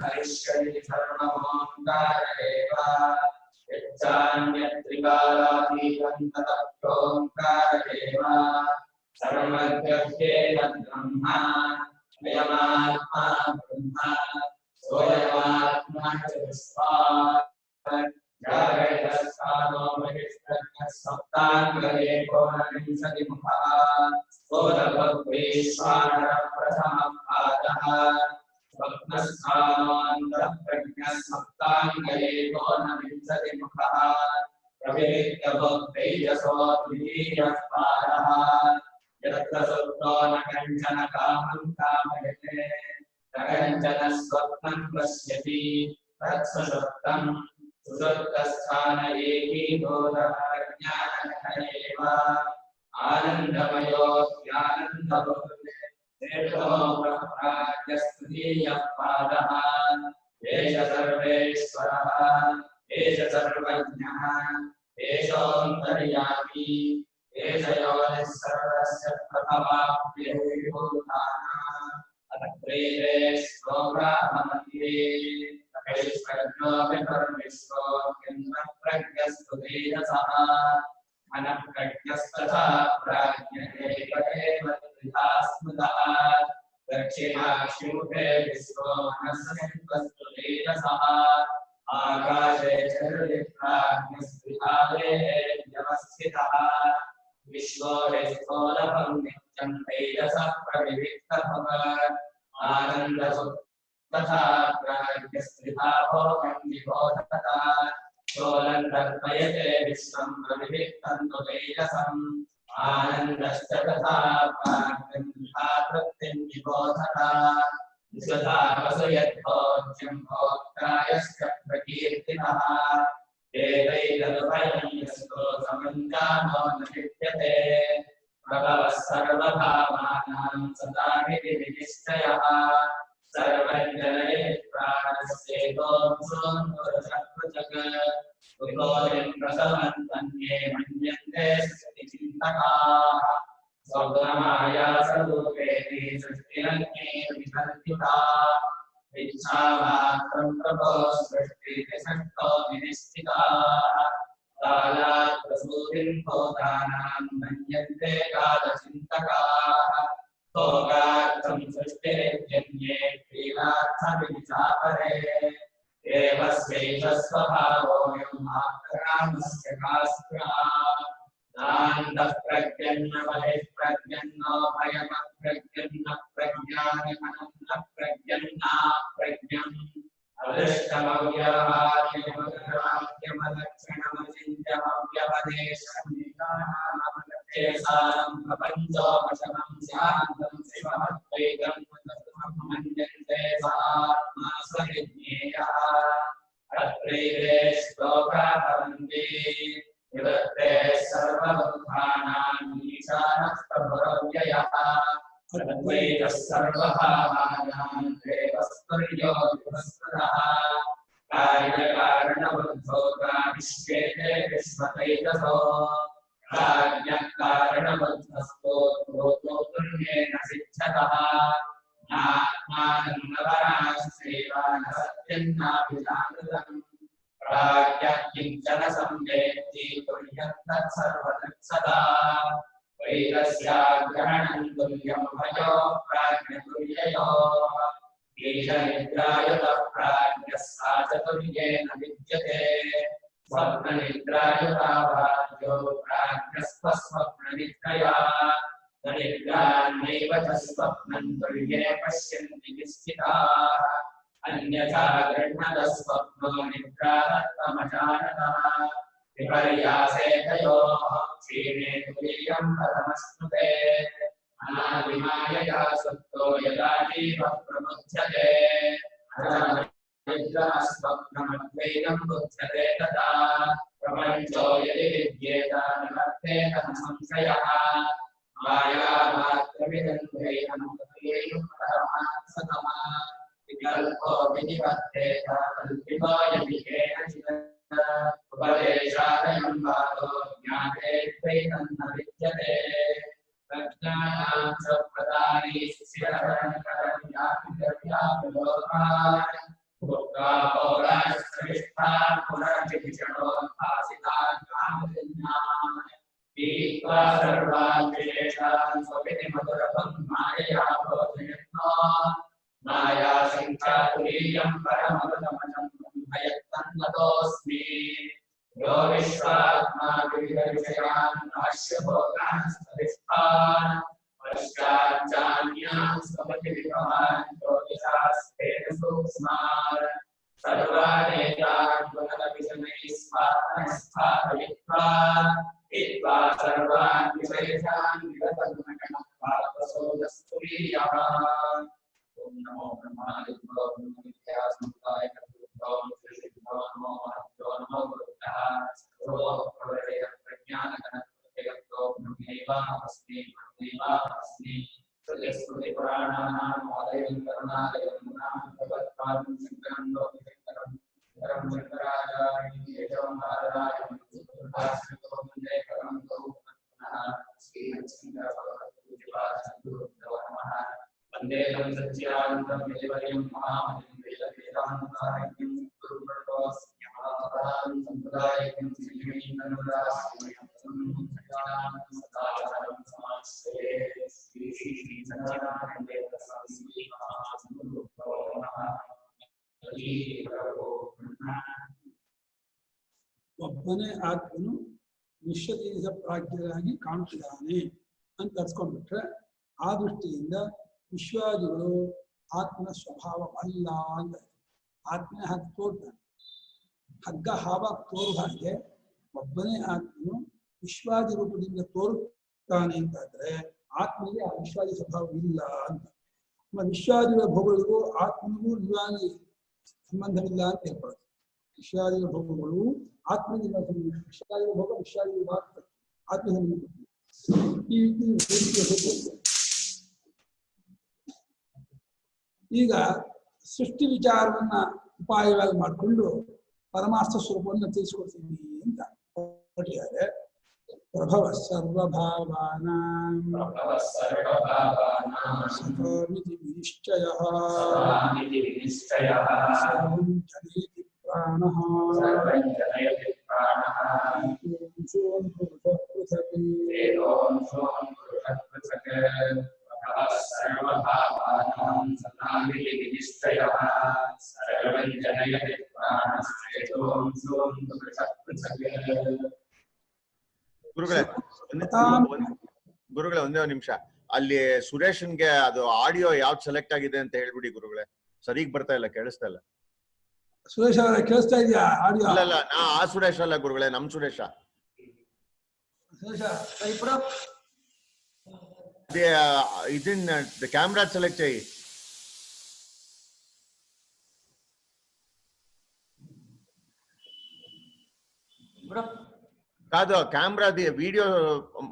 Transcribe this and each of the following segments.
हरिष्यति सर्वमोङ्कार एव यच्चान्यत्रिकालातीतं ततप्रोङ्कार एव सर्वज्ञस्येन ब्रह्मा अयमात्मा ब्रह्म सोऽयमात्मा च विश्वात् जागरितस्थानो महिष्ठः सप्ताङ्गएकोनविंशतिमुखः सोऽरभद्वेश्वानरः प्रथमः पादः स्वप्नस्थानोऽन्तःप्रज्ञः सप्ताङ्गएकोनविंशतिमुखः प्रविलिप्तभक्तैजसो द्वितीयः पादः यत्र सुप्तो न कञ्चन कामं कामयते न कञ्चन स्वप्नं पश्यति तत्सुषुप्तं सुषुप्तस्थान एकीभूतः ज्ञानघन एव आनन्दमयोऽस्यानन्दभूते निर्गमोऽप्राज्ञस्तृतीयः पादः एष सर्वेश्वरः एष सर्वज्ञः एषोऽन्तर्यामी एष योनिः सर्वस्य प्रथमाप्यभूतानाम् अत्रेते श्लोकामन्ये अकैश्वर्यो विपर्विश्वो यन्नप्रज्ञस्तु तेजसः अनप्रज्ञस्तथा प्राज्ञः एव त्रिधा स्मृतः दक्षिणाक्षिमुखे विश्वो मनस्सिन्वस्तु तेजसः आकाशे चरुदिप्राज्ञस्त्रिभागे व्यवस्थितः विश्वो स्थूलभं नित्यं तेजसः प्रविविक्तभव आनन्दसुप्तथा प्राज्ञस्त्रिधा भोगं निबोधतः स्थूलं दर्पयते विश्वं प्रविविक्तं तु तेजसम् आनन्दश्च तथा प्राज्ञं त्रिधा तृप्तिं निबोधतः विश्वता वसुयद्भोज्यं भोक्तायश्च प्रकीर्तितः एतैरनुभयं यस्तो समञ्जानो न विद्यते प्रभवः सर्वभावानां सदामिति विनिश्चयः सर्वज्ञनयति प्राणस्येतोऽंशोऽन्तरचक्रजग उभोरिं प्रसवन्तन्ये मन्यन्ते सृष्टिचिन्तकाः स्वप्नमायासरूपेति सृष्टिरन्यैर्विवर्तिता इच्छामात्रं प्रभो सृष्टिरिषष्टो विनिश्चिताः कालात् प्रसूतिं भूतानां मन्यन्ते कालचिन्तकाः भोगार्थं सृष्टिरित्यन्ये क्रीडार्थमिति एव स्वेष स्वभावोऽयमाक्रामस्य कास्त्रा नान्तः प्रज्ञन्न बहिःप्रज्ञन्नो भयमप्रज्ञन्न प्रज्ञानमनन्न प्रज्ञन्नाप्रज्ञम् अदृष्टमव्यवहार्यमलक्षणमचिन्त्यमव्यपदेशं प्रपञ्चोपशमं शान्तं शिवमद्वैतं मन्यन्ते सात्मा स्वविज्ञेयः अत्रैते श्लोका भवन्ति निवृत्ते सर्वदुःखानां ईशानः प्रभुरव्ययः अद्वैतः सर्वभावानां देवस्तुल्यो विभस्पतः कार्यकारणबद्धोगा विश्वेते विश्वतैजसो प्राज्ञः कारणबद्धस्तो भूतो पुण्येन सिद्धतः नात्मानं न पराश्चैव न सत्यं नाभिजानृतम् प्राज्ञः किञ्चन संवेत्ति तुल्यं तत्सर्वदृक्सदा वैरस्याग्रहणं तुल्यं भयो प्राज्ञतुल्ययोः ईशनिद्रायुतः प्राज्ञः सा च तुल्येन विद्यते स्वप्ननिद्रायुता भार्यो प्राज्ञस्त्वस्वप्ननिद्रया न निद्रान्नैव च स्वप्नं तुल्ये पश्यन्ति निश्चिताः अन्यथा गृह्णतः स्वप्नो निद्रातमजानतः विपर्यासे तयोः क्षीणे तुल्यं परमश्नुते अनादिमायया सुप्तो यदा जीवः प्रमुच्यते निद्रास्वप्नमद्वैतं बुध्यते तदा प्रपञ्चो यदि विद्येत निवर्तेत न संशयः मायामात्रमिदं ध्येयं तदेव परमार्थतमः विकल्पो विनिवर्तेत कल्पितो यदि केनचित् उपदेशादयं वादो ज्ञाते द्वैतं न विद्यते प्रज्ञानां च प्रदाने शिष्यकरणकरण्याभिलोकान् विषणोद्भासितान् कामजन्यान् पीत्वा सर्वान् विशेषान् स्वपिति मधुरपं मायया भोजयन्नो मायासङ्ख्यातुरीयं परममृतमचं ब्रह्मयत्तन्नतोऽस्मि यो विश्वात्मा विविधविषयान् भाष्यभोगान् स्थविष्ठान् पश्चाच्चान्यान् स्वपति विभवान् ज्योतिषास्तेन सूक्ष्मान् सर्वानेतान् गुणविषमैः स्थापयित्वा हित्वा सर्वान् विशेषान् विगतगुणगणः पार्थसोदस्तुरीयः ॐ नमो ब्रह्मादिभ्यो ब्रह्मविद्यासमुदाय कर्तृभ्यो श्रीसिद्धो नमो महद्भ्यो नमो गुरुभ्यः सर्वोपरि प्रज्ञानगणप्रत्यगतो ब्रह्मैवाहमस्मि ब्रह्मैवाहमस्मि श्रुतिस्मृतिपुराणानाम् आलयं करुणालयं भगवत्पादं शङ्करं लोकशङ्करं शङ्कराचार्यं केशवं नारायणं सुभाषितो वन्दे भगवन्तो पुनः श्रीहरिशङ्करभगवत्पूज्यपादसद्गुरुभ्यो नमः वन्दे तं सच्चिदानन्दं विजयवर्यं महामहिं वेदवेदान्तारण्यं गुरुवर्गोऽस्म्यहं सम्प्रदायिकं श्रीमैन्दनदास्मि सदाचारं समाश्रये श्री सच्चिदानन्देन्द्रस्वामी महासद्गुरुभ्यो नमः ಒಬ್ಬನೇ ಆತ್ಮನು ವಿಶ್ವದೇಶ ಪ್ರಾಜ್ಞರಾಗಿ ಕಾಣುತ್ತಿದ್ದಾನೆ ಅಂತ ಅರ್ಸ್ಕೊಂಡ್ಬಿಟ್ರೆ ಆ ದೃಷ್ಟಿಯಿಂದ ವಿಶ್ವಾದಿಗಳು ಆತ್ಮನ ಸ್ವಭಾವವಲ್ಲ ಅಂತ ಆತ್ಮನೇ ಹಾಗೆ ತೋರ್ತಾನೆ. ಹಗ್ಗ ಹಾವಾಗಿ ತೋರು ಹಾಗೆ ಒಬ್ಬನೇ ಆತ್ಮನು ವಿಶ್ವಾದಿ ರೂಪದಿಂದ ತೋರುತ್ತಾನೆ ಅಂತಾದ್ರೆ ಆತ್ಮನಿಗೆ ಆ ವಿಶ್ವಾದಿ ಸ್ವಭಾವ ಇಲ್ಲ ಅಂತ. ವಿಶ್ವಾದಿಗಳ ಭೋಗಗಳಿಗೂ ಆತ್ಮನಿಗೂ ನಿಜವಾಗಿ ಸಂಬಂಧವಿಲ್ಲ ಅಂತ ಹೇಳ್ಕೊಳ್ಳೋದು. ವಿಶ್ವಾದಿಗಳ ಭೋಗಗಳು ಆತ್ಮನಿಂದ ವಿಶ್ವಾದಿಗಳ ಭೋಗ ವಿಶ್ವಾದಿಗಳು ಮಾತ್ರ ಆತ್ಮ ಸಂಬಂಧ. ಈ ಈಗ ಸೃಷ್ಟಿ ವಿಚಾರವನ್ನ ಉಪಾಯವಾಗಿ ಮಾಡಿಕೊಂಡು ಪರಮಾರ್ಥ ಸ್ವರೂಪವನ್ನು ತಿಳಿಸಿಕೊಡ್ತೀನಿ ಅಂತ ಹೊರಟಿದ್ದಾರೆ. ಪ್ರಭವ ಸರ್ವಭಾವಾನಾಂ ಸಕರ್ಮಿತಿ ವಿನಿಶ್ಚಯಃ ಸರ್ವಂ ಜನಯತಿ ಪ್ರಾಣಃ ಗುರುಗಳೇ ಒಂದೇ ಒಂದು ನಿಮಿಷ, ಅಲ್ಲಿ ಸುರೇಶನ್ಗೆ ಅದು ಆಡಿಯೋ ಯಾವ್ದು ಸೆಲೆಕ್ಟ್ ಆಗಿದೆ ಅಂತ ಹೇಳ್ಬಿಡಿ ಗುರುಗಳೇ. ಸರಿಗ್ ಬರ್ತಾ ಇಲ್ಲ, ಕೇಳಿಸ್ತಾ ಇಲ್ಲ. ಸುರೇಶ್ ಅವರ ಕೇಳಿಸ್ತಾ ಇದೆಯಾ ಆಡಿಯೋ? ಅಲ್ಲ ನಾ ಆ ಸುರೇಶ್ ಅಲ್ಲ ಗುರುಗಳೇ, ನಮ್ ಸುರೇಶ. ಇದನ್ನ ಕ್ಯಾಮ್ರಾ ಸೆಲೆಕ್ಟ್ చేయి. కాదు కెమెరాది వీడియో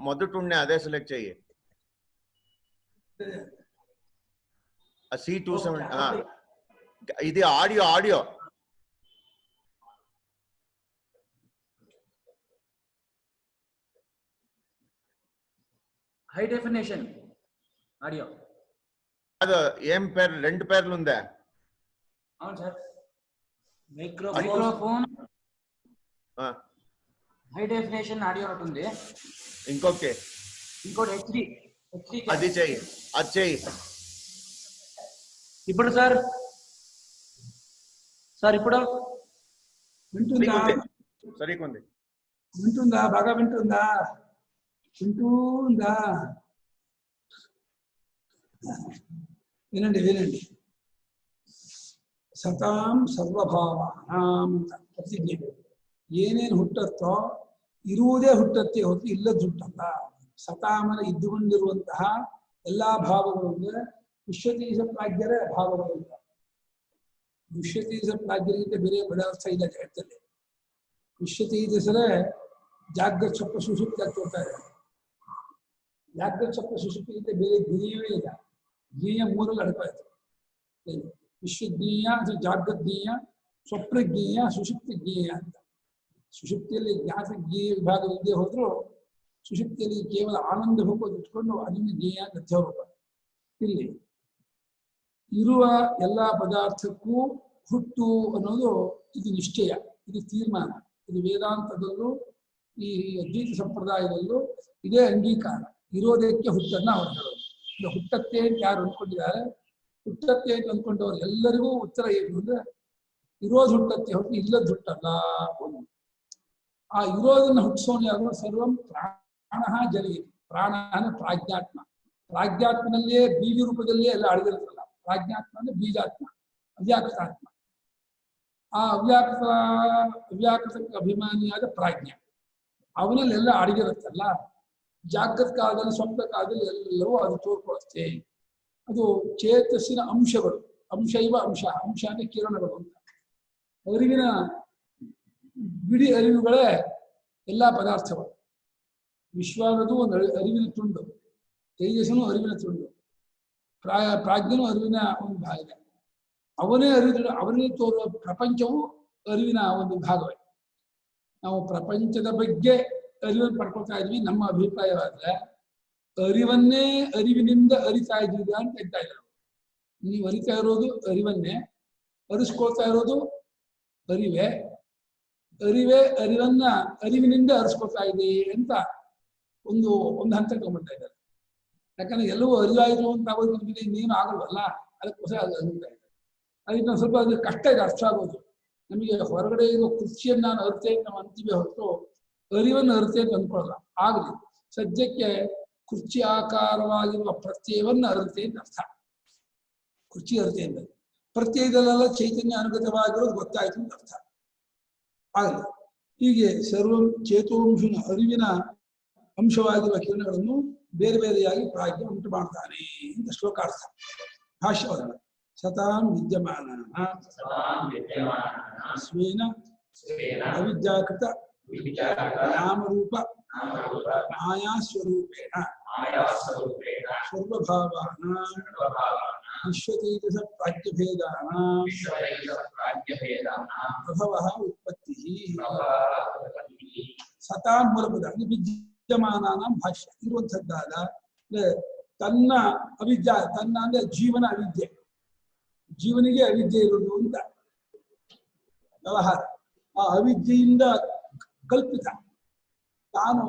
మొదటుండే అదే సెలెక్ట్ చేయి. C27 ఇది ఆడియో హై డెఫినేషన్ ఆడియో. అది ఏం పేరు, రెండు పేర్లు ఉందా? అవును sir, microphone high definition audio ఒకటి ఉంది. ఇంకోటి హెచ్డి అది చెయ్యి, అది చెయ్యి. ఇప్పుడు సార్ ఇప్పుడు సరిగ్గా వింటుందా? బాగా వింటుందా? వినండి. ಸತಾಂ ಸರ್ವಭಾವಾನಾಂ ಪ್ರತಿಜ್ಞೆ. ಏನೇನು ಹುಟ್ಟತ್ತೋ ಇರುವುದೇ ಹುಟ್ಟತ್ತೆ ಹೊರತು ಇಲ್ಲದ ಹುಟ್ಟಲ್ಲ. ಸತಾಮನ ಇದ್ದುಕೊಂಡಿರುವಂತಹ ಎಲ್ಲಾ ಭಾವಗಳು ಅಂದ್ರೆ ವಿಶ್ವತೀಶ ಪ್ರಾಜ್ಞರ ಭಾವಗಳು ಇಲ್ಲ. ವಿಶ್ವತೀಶ ಪ್ರಾಜ್ಞರಿಗಿಂತ ಬೇರೆ ಪದಾರ್ಥ ಇಲ್ಲ ಜಗತ್ತಲ್ಲಿ. ವಿಶ್ವತೀಜಸರೇ ಜಾಗ್ರತ ಸ್ವಪ್ನ ಸುಷುಪ್ತಿ ಆಗ್ತಾ ಇದೆ. ಜಾಗ್ರತ ಸ್ವಪ್ನ ಸುಷುಪ್ತಿಗಿಂತ ಬೇರೆ ಜ್ಞೇಯವೇ ಇಲ್ಲ. ಜ್ಞೇಯ ಮೂರಲ್ಲಿ ಅಡಕಾಯ್ತು. ವಿಶ್ವಜ್ಞೇಯ ಅಥವಾ ಜಾಗ್ರಜ್ಞೇಯ, ಸ್ವಪ್ನಜ್ಞೇಯ, ಸುಷುಪ್ತಿ ಜ್ಞೇಯ ಅಂತ. ಸುಷುಪ್ತಿಯಲ್ಲಿ ಜ್ಞಾತ ಜ್ಞೇಯ ವಿಭಾಗವಿಲ್ಲದೆ ಹೋದ್ರು ಸುಷುಪ್ತಿಯಲ್ಲಿ ಕೇವಲ ಆನಂದ ರೂಪ ಇಟ್ಕೊಂಡು ಅದನ್ನು ಜ್ಞೇಯ ಗತ್ಯರೂಪ. ಇಲ್ಲಿ ಇರುವ ಎಲ್ಲ ಪದಾರ್ಥಕ್ಕೂ ಹುಟ್ಟು ಅನ್ನೋದು ಇದು ನಿಶ್ಚಯ, ಇದು ತೀರ್ಮಾನ. ಇದು ವೇದಾಂತದಲ್ಲೂ ಈ ಅದ್ವೈತ ಸಂಪ್ರದಾಯದಲ್ಲೂ ಇದೇ ಅಂಗೀಕಾರ. ಇರೋದಕ್ಕೆ ಹುಟ್ಟನ್ನ ಅವರು ಹೇಳೋದು. ಇದು ಹುಟ್ಟತ್ತೆ ಅಂತ ಯಾರು ಅಂದ್ಕೊಂಡಿದ್ದಾರೆ, ಹುಟ್ಟತ್ತೆ ಅಂತ ಅಂದ್ಕೊಂಡವ್ರು ಎಲ್ಲರಿಗೂ ಉತ್ತರ ಏನು ಅಂದ್ರೆ ಇರೋದು ಹುಟ್ಟತ್ತೆ ಹೊರತು ಇಲ್ಲದ ಹುಟ್ಟಲ್ಲ. ಒಂದು ಆ ಇರೋದನ್ನ ಹುಟ್ಟಿಸೋನು ಯಾರು? ಸರ್ವಂ ಪ್ರಾಣ ಜಲಿ. ಪ್ರಾಣ ಅಂದ್ರೆ ಪ್ರಾಜ್ಞಾತ್ಮ. ಪ್ರಾಜ್ಞಾತ್ಮನಲ್ಲೇ ಬೀಜ ರೂಪದಲ್ಲೇ ಎಲ್ಲ ಅಡಗಿರುತ್ತಲ್ಲ. ಪ್ರಾಜ್ಞಾತ್ಮ ಅಂದ್ರೆ ಬೀಜಾತ್ಮ, ಅವ್ಯಾಕೃತಾತ್ಮ. ಆ ಅವ್ಯಾಕೃತಕ್ಕೆ ಅಭಿಮಾನಿಯಾದ ಪ್ರಾಜ್ಞ ಅವನಲ್ಲೆಲ್ಲ ಅಡಗಿರುತ್ತಲ್ಲ. ಜಾಗೃತ ಕಾಲದಲ್ಲಿ ಸ್ವಪ್ನ ಕಾಲದಲ್ಲಿ ಎಲ್ಲವೂ ಅದು ತೋರ್ಕೊಳ್ಳುತ್ತೆ. ಅದು ಚೇತಸ್ಸಿನ ಅಂಶಗಳು. ಅಂಶ ಇವ ಅಂಶ. ಅಂಶ ಅಂದ್ರೆ ಕಿರಣಗಳು ಅಂತ. ಅರಿವಿನ ಬಿಡಿ ಅರಿವುಗಳೇ ಎಲ್ಲ ಪದಾರ್ಥಗಳು. ವಿಶ್ವ ಅನ್ನೋದು ಒಂದು ಅರಿವಿನ ತುಂಡು, ತೇಜಸ್ಸನು ಅರಿವಿನ ತುಂಡು, ಪ್ರಾಜ್ಞನು ಅರಿವಿನ ಒಂದು ಭಾಗ. ಅವನೇ ಅವನೇ ತೋರುವ ಪ್ರಪಂಚವು ಅರಿವಿನ ಒಂದು ಭಾಗವೇ. ನಾವು ಪ್ರಪಂಚದ ಬಗ್ಗೆ ಅರಿವನ್ನು ಪಡ್ಕೊಳ್ತಾ ಇದ್ವಿ. ನಮ್ಮ ಅಭಿಪ್ರಾಯವಾದ್ರೆ ಅರಿವನ್ನೇ ಅರಿವಿನಿಂದ ಅರಿತಾ ಇದ್ದೀವಿ ಅಂತ ಹೇಳ್ತಾ ಇದ್ದಾರೆ. ನೀವು ಅರಿತಾ ಇರೋದು ಅರಿವನ್ನೇ, ಅರಿಸ್ಕೊಳ್ತಾ ಇರೋದು ಅರಿವೇ, ಅರಿವೇ ಅರಿವನ್ನ ಅರಿವಿನಿಂದ ಅರಿಸ್ಕೊಳ್ತಾ ಇದೆ ಅಂತ ಒಂದು ಹಂತ ತಗೊಂಡ್ಬಿಡ್ತಾ ಇದ್ದಾರೆ. ಯಾಕಂದ್ರೆ ಎಲ್ಲವೂ ಅರಿವಾಯಿತು ಅಂತ ಆಗೋದು ನಮಗೆ ಇನ್ನೇನು ಆಗಲ್ವಲ್ಲ, ಅದಕ್ಕೋಸ್ಕರ ಅದು ಅರಿತಾ ಇದ್ದಾರೆ. ಅದಕ್ಕೆ ನಾವು ಸ್ವಲ್ಪ ಅದು ಕಷ್ಟ ಇದೆ ಅರ್ಥ ಆಗೋದು. ನಮಗೆ ಹೊರಗಡೆ ಇರೋ ಕುರ್ಚಿಯನ್ನು ನಾನು ಅರಿತೆ ಅಂತ ನಾವು ಅಂತೀವಿ ಹೊರತು ಅರಿವನ್ನು ಅರಿತೆ ಅಂತ ಅಂದ್ಕೊಳ್ಳಲ್ಲ. ಆಗಲಿ ಸದ್ಯಕ್ಕೆ ಕುರ್ಚಿ ಆಕಾರವಾಗಿರುವ ಪ್ರತ್ಯಯವನ್ನು ಅರಿತೆ ಅಂತ ಅರ್ಥ. ಕುರ್ಚಿ ಅರಿತೆ ಅಂತ ಪ್ರತ್ಯಯದಲ್ಲೆಲ್ಲ ಚೈತನ್ಯ ಅನುಗತವಾಗಿರೋದು ಗೊತ್ತಾಯ್ತು ಅಂತ ಅರ್ಥ. ಆಗಲಿ ಹೀಗೆ ಸರ್ವ ಚೇತೋಂಶನ ಅರಿವಿನ ಅಂಶವಾಗಿರುವ ಕಿರಣಗಳನ್ನು ಬೇರೆ ಬೇರೆಯಾಗಿ ಪ್ರಾಜ್ಞೆ ಉಂಟು ಮಾಡ್ತಾನೆ ಅಂತ ಶ್ಲೋಕಾರ್ಥ. ಭಾಷ್ಯವರಣ ಸತಾಂ ವಿದ್ಯಮಾನ ಸ್ವೇನ ಅವಿದ್ಯಾಕೃತ ನಾಮರೂಪ ಮಾಯಾ ಸ್ವರೂಪೇಣ ಸರ್ವಭಾವಾನ ವಿಶ್ವತೇಜಸ ಪ್ರಾಜ್ಞಭೇದಾನ ಪ್ರಭವಃ ಉತ್ಪತ್ತಿಃ. ಸತಾಂ ಮೂಲಪದ ಅಂದ್ರೆ ವಿದ್ಯಮಾನಾನಾಂ ಭಾಷ್ಯ. ಇರುವಂಥದ್ದಾದ ತನ್ನ ಅವಿದ್ಯಾ, ತನ್ನ ಅಂದ್ರೆ ಜೀವನ ಅವಿದ್ಯೆ, ಜೀವನಿಗೆ ಅವಿದ್ಯೆ ಇರುವುದು ಅಂತ ವ್ಯವಹಾರ. ಆ ಅವಿದ್ಯೆಯಿಂದ ಕಲ್ಪಿತ ತಾನು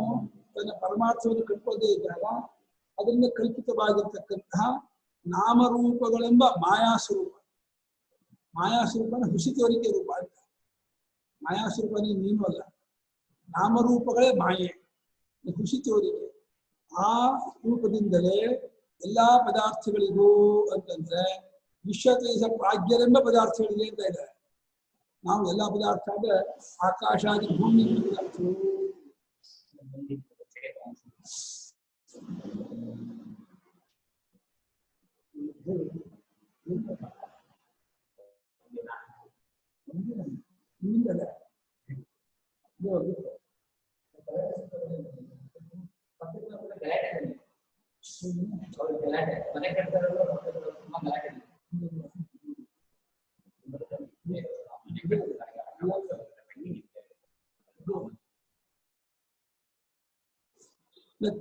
ತನ್ನ ಪರಮಾರ್ಥವನ್ನು ಕಲ್ಪದೇ ಇದ್ದಾಗ ಅದರಿಂದ ಕಲ್ಪಿತವಾಗಿರ್ತಕ್ಕಂತಹ ನಾಮರೂಪಗಳೆಂಬ ಮಾಯಾಸ್ವರೂಪ. ಮಾಯಾಸ್ವರೂಪನ ಹುಸಿತೋರಿಕೆ ರೂಪ ಅಂತ. ಮಾಯಾಸ್ವರೂಪನೇ ನೀನು ಅಲ್ಲ, ನಾಮರೂಪಗಳೇ ಮಾಯೆ, ಹುಸಿತೋರಿಕೆ. ಆ ರೂಪದಿಂದಲೇ ಎಲ್ಲಾ ಪದಾರ್ಥಗಳಿಗೂ ಅಂತಂದ್ರೆ ವಿಶ್ವತೇಜ ಪ್ರಾಜ್ಞರೆಂಬ ಪದಾರ್ಥಗಳಿದೆ ಅಂತ ಇದ್ದಾರೆ. ನಾವು ಎಲ್ಲಾ ಪದಾರ್ಥ ಅಂದ್ರೆ ಆಕಾಶಾದಿ ಭೂಮಿ ಪದಾರ್ಥಗಳು.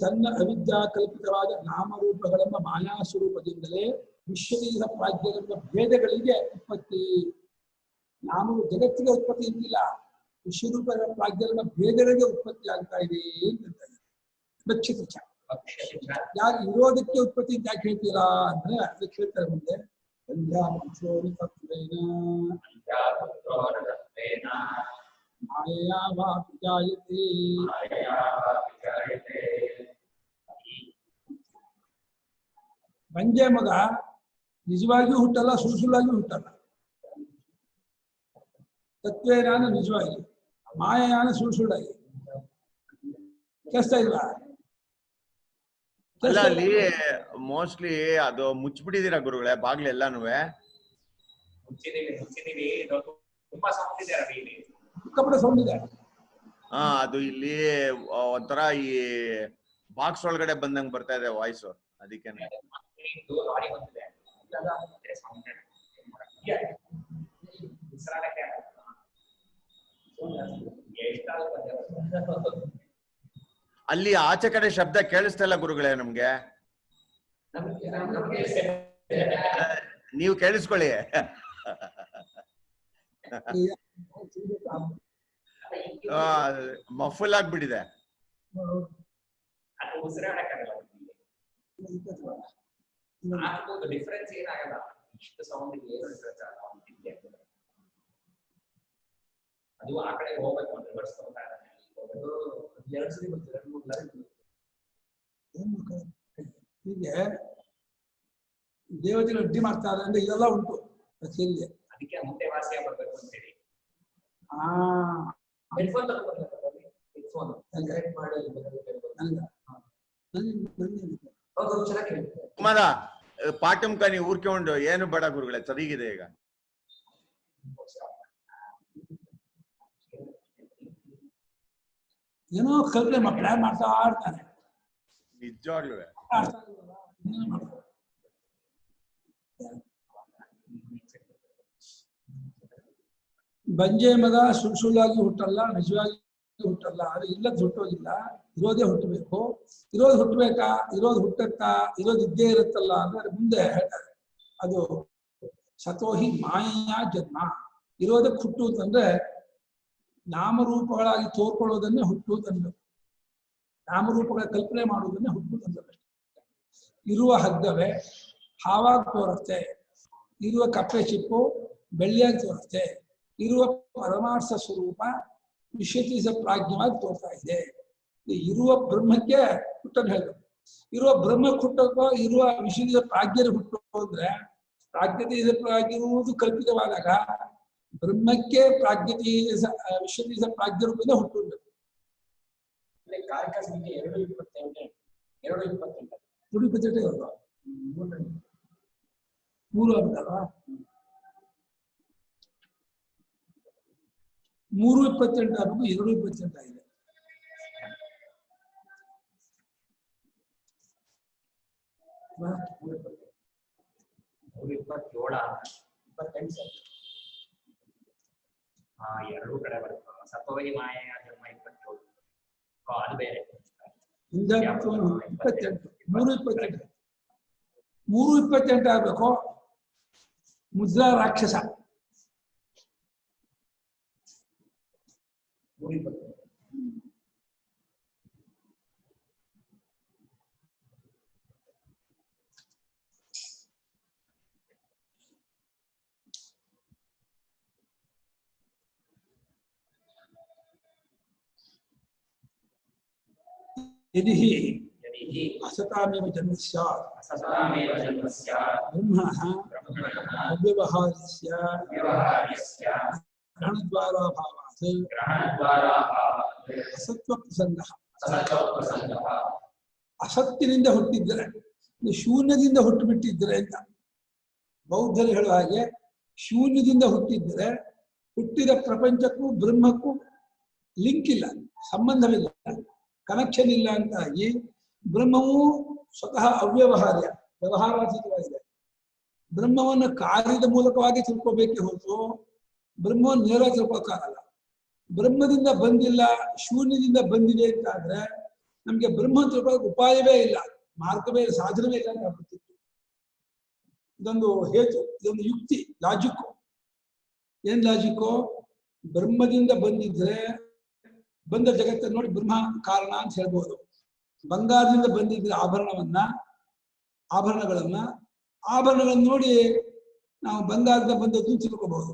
ತನ್ನ ಅವಿದ್ಯಾ ಕಲ್ಪಿತವಾದ ನಾಮರೂಪಗಳೆಂಬ ಮಾಯಾ ಸ್ವರೂಪದಿಂದಲೇ ವಿಶ್ವದೇಹ ಪ್ರಾಜ್ಞರೆಂಬ ಭೇದಗಳಿಗೆ ಉತ್ಪತ್ತಿ. ನಾಮವು ಜಗತ್ತಿಗೆ ಉತ್ಪತ್ತಿ ಇರಲಿಲ್ಲ, ವಿಶ್ವರೂಪ ಪ್ರಾಜ್ಞರೆಂಬ ಭೇದಗಳಿಗೆ ಉತ್ಪತ್ತಿ ಆಗ್ತಾ ಇದೆ ಅಂತ ಲಕ್ಷಿತ. ಯಾರು ಇರೋದಕ್ಕೆ ಉತ್ಪತ್ತಿ ಅಂತ ಯಾಕೆ ಹೇಳ್ತೀರಾ ಅಂದ್ರೆ ಅದಕ್ಕೆ ಹೇಳ್ತಾರೆ ಮುಂದೆ. ಮಾಯಾ ವಾ ಜಾಯತೆ. ಬಂಜೆ ಮಗ ನಿಜವಾಗಿಯೂ ಹುಟ್ಟಲ್ಲ, ಸುಳ್ಳುಳ್ಳಾಗಿಯೂ ಹುಟ್ಟಲ್ಲ. ತತ್ವೇನಾನ ನಿಜವಾಗಿ, ಮಾಯಾನ ಸುಳ್ಳಾಗಿ. ಕೇಳಿಸ್ತಾ ಇಲ್ವಾ? ಅಲ್ಲ ಅಲ್ಲಿ ಮೋಸ್ಟ್ಲಿ ಅದು ಮುಚ್ಚಿಬಿಟ್ಟಿದೀರಾ ಗುರುಗಳೇ ಬಾಗ್ಲೆಲ್ಲಾನು? ಹಾ, ಅದು ಇಲ್ಲಿ ಒಂಥರ ಈ ಬಾಕ್ಸ್ ಒಳಗಡೆ ಬಂದಂಗ್ ಬರ್ತಾ ಇದೆ ವಾಯ್ಸ್, ಅದಕ್ಕೇನೆ. ಅಲ್ಲಿ ಆಚೆ ಕಡೆ ಶಬ್ದ ಕೇಳಿಸ್ತಾ ಇಲ್ಲ ಗುರುಗಳೇ ನಮ್ಗೆ. ನೀವು ಕೇಳಿಸ್ಕೊಳ್ಳಿ. ಮಫಲ್ ಆಗ್ಬಿಟ್ಟಿದೆ. ಅದು ಉಸಿರಾಡಕ್ಕಾಗಲ್ಲ. ಡಿಫರೆನ್ಸ್ ಏನಾಗಲ್ಲ, ಇಷ್ಟು ಸೌಂಡ್ ಏನು ಡಿಫರೆನ್ಸ್ ಆಗಲ್ಲ. ಅದು ಆ ಕಡೆ ಹೋಗ್ಬೇಕು ಅಂತ ರಿವರ್ಸ್ ತಗೊಂಡ ಎರಡು ಸರಿ ಬರ್ತೀವಿ, 2-3 ಲಾರಿ ಹೀಗೆ ದೇವತೆಗಳು ಅಡ್ಡಿ ಮಾಡ್ತಾರೆ ಅಂದ್ರೆ ಇದೆಲ್ಲ ಉಂಟು ಕಚೇರಿಗೆ. ಅದಕ್ಕೆ ಮುಂದೆ ವಾಸಿಯಾಗಿ ಬರ್ಬೇಕು ಅಂತೇಳಿ ಹೆಡ್ಫೋನ್ ಕುಮಾರ ಪಾಠಂಕ ನೀವು ಊರ್ಕೊಂಡು ಏನು ಬೇಡ ಗುರುಗಳೇ, ಸರಿಗಿದೆ ಈಗ. ಏನೋ ಕಲ್ಪನೆ ಪ್ಲಾನ್ ಮಾಡ್ತಾ ಇರ್ತಾನೆ ನಿಜವಾಗ್ಲೂ. ಬಂಜೆ ಮಗ ಸುಳ್ಳಾಗಿ ಹುಟ್ಟಲ್ಲ, ನಿಜವಾಗಿ ಹುಟ್ಟಲ್ಲ. ಅದು ಇಲ್ಲದ ಹುಟ್ಟೋದಿಲ್ಲ, ಇರೋದೇ ಹುಟ್ಟಬೇಕು. ಇರೋದು ಹುಟ್ಟಬೇಕಾ, ಇರೋದು ಹುಟ್ಟತ್ತಾ, ಇರೋದು ಇದ್ದೇ ಇರುತ್ತಲ್ಲ ಅಂದ್ರೆ ಮುಂದೆ ಹೇಳ್ತಾರೆ. ಅದು ಸತೋಹಿ ಮಾಯೆಯ ಜನ್ಮ. ಇರೋದಕ್ಕೆ ಹುಟ್ಟುವುದಂದ್ರೆ ನಾಮರೂಪಗಳಾಗಿ ತೋರ್ಕೊಳ್ಳೋದನ್ನೇ ಹುಟ್ಟುವುದನ್ಬೇಕು. ನಾಮರೂಪಗಳ ಕಲ್ಪನೆ ಮಾಡುವುದನ್ನೇ ಹುಟ್ಟುವುದನ್ಬೇಕು. ಇರುವ ಹಗ್ಗವೇ ಹಾವಾಗಿ ತೋರುತ್ತೆ, ಇರುವ ಕಪ್ಪೆ ಚಿಪ್ಪು ಬೆಳ್ಳಿಯಾಗಿ ತೋರುತ್ತೆ, ಇರುವ ಪರಮಾರ್ಥ ಸ್ವರೂಪ ವಿಶ್ವತೀಸ ಪ್ರಾಜ್ಞವಾಗಿ ತೋರ್ತಾ ಇದೆ. ಇರುವ ಬ್ರಹ್ಮಕ್ಕೆ ಹುಟ್ಟನ್ನು ಹೇಳಬೇಕು. ಇರುವ ಬ್ರಹ್ಮಕ್ಕೆ ಹುಟ್ಟಕ್ಕೋ ಇರುವ ವಿಶ್ವತೀಸ ಪ್ರಾಜ್ಞರು ಹುಟ್ಟು ಅಂದ್ರೆ ಪ್ರಾಜ್ಞತೀಸ ಪ್ರಾಜ್ಞಿರುವುದು ಕಲ್ಪಿತವಾದಾಗ ಬ್ರಹ್ಮಕ್ಕೆ ಪ್ರಾಜ್ಞತೆ ವಿಶ್ವತೀಸ ಪ್ರಾಜ್ಞರೂಪದಿಂದ ಹುಟ್ಟಬೇಕು. ಕಾರಕ ಸಂಖ್ಯೆ 228 228 ಮೂರು ಅಂತಲ್ವಾ? 328 ಆಗಬೇಕು, 228 ಆಗಿದೆ. ಎರಡೂ ಕಡೆ ಬರುತ್ತೆ. ಸತೋಹಿ ಮಾಯೆಯ ಜನ್ಮ 27 ಅದು ಬೇರೆ. 328 ಆಗ್ಬೇಕು. ಮುದ್ರಾ ರಾಕ್ಷಸ 320. यदि असतामेव जन्म स्यात् ब्रह्मणः अव्यवहार्यस्य ग्रहणद्वाराभावात् असत्वप्रसङ्गः. ಅಸತ್ತಿನಿಂದ ಹುಟ್ಟಿದ್ದರೆ, ಶೂನ್ಯದಿಂದ ಹುಟ್ಟುಬಿಟ್ಟಿದ್ದರೆ ಅಂತ ಬೌದ್ಧರು ಹೇಳುವ ಹಾಗೆ, ಶೂನ್ಯದಿಂದ ಹುಟ್ಟಿದ್ದರೆ ಹುಟ್ಟಿದ ಪ್ರಪಂಚಕ್ಕೂ ಬ್ರಹ್ಮಕ್ಕೂ ಲಿಂಕ್ ಇಲ್ಲ, ಸಂಬಂಧವಿಲ್ಲ, ಕನೆಕ್ಷನ್ ಇಲ್ಲ ಅಂತಾಗಿ ಬ್ರಹ್ಮವು ಸ್ವತಃ ಅವ್ಯವಹಾರ್ಯ, ವ್ಯವಹಾರಾತೀತವಾಗಿದೆ. ಬ್ರಹ್ಮವನ್ನು ಕಾರ್ಯದ ಮೂಲಕವಾಗಿ ತಿಳ್ಕೋಬೇಕೇ ಹೊರತು ಬ್ರಹ್ಮವನ್ನು ನೇರ ತಿಳ್ಕೋಕ್ಕಾಗಲ್ಲ. ಬ್ರಹ್ಮದಿಂದ ಬಂದಿಲ್ಲ, ಶೂನ್ಯದಿಂದ ಬಂದಿದೆ ಅಂತಾದ್ರೆ ನಮ್ಗೆ ಬ್ರಹ್ಮ ತಿಳ್ಕೊಳ್ಳೋಕೆ ಉಪಾಯವೇ ಇಲ್ಲ, ಮಾರ್ಗವೇ ಇಲ್ಲ, ಸಾಧನವೇ ಇಲ್ಲ ಅಂತ ಆಗ್ಬಿಡ್ತಿತ್ತು. ಇದೊಂದು ಹೇತು, ಇದೊಂದು ಯುಕ್ತಿ, ಲಾಜಿಕ್ಕು. ಏನ್ ಲಾಜಿಕ್ಕು? ಬ್ರಹ್ಮದಿಂದ ಬಂದಿದ್ರೆ ಬಂದ ಜಗತ್ತನ್ನು ನೋಡಿ ಬ್ರಹ್ಮ ಕಾರಣ ಅಂತ ಹೇಳ್ಬೋದು. ಬಂಗಾರದಿಂದ ಬಂದಿದ್ರೆ ಆಭರಣಗಳನ್ನ ನೋಡಿ ನಾವು ಬಂಗಾರದಿಂದ ಬಂದದ್ದು ತಿಳ್ಕೋಬಹುದು.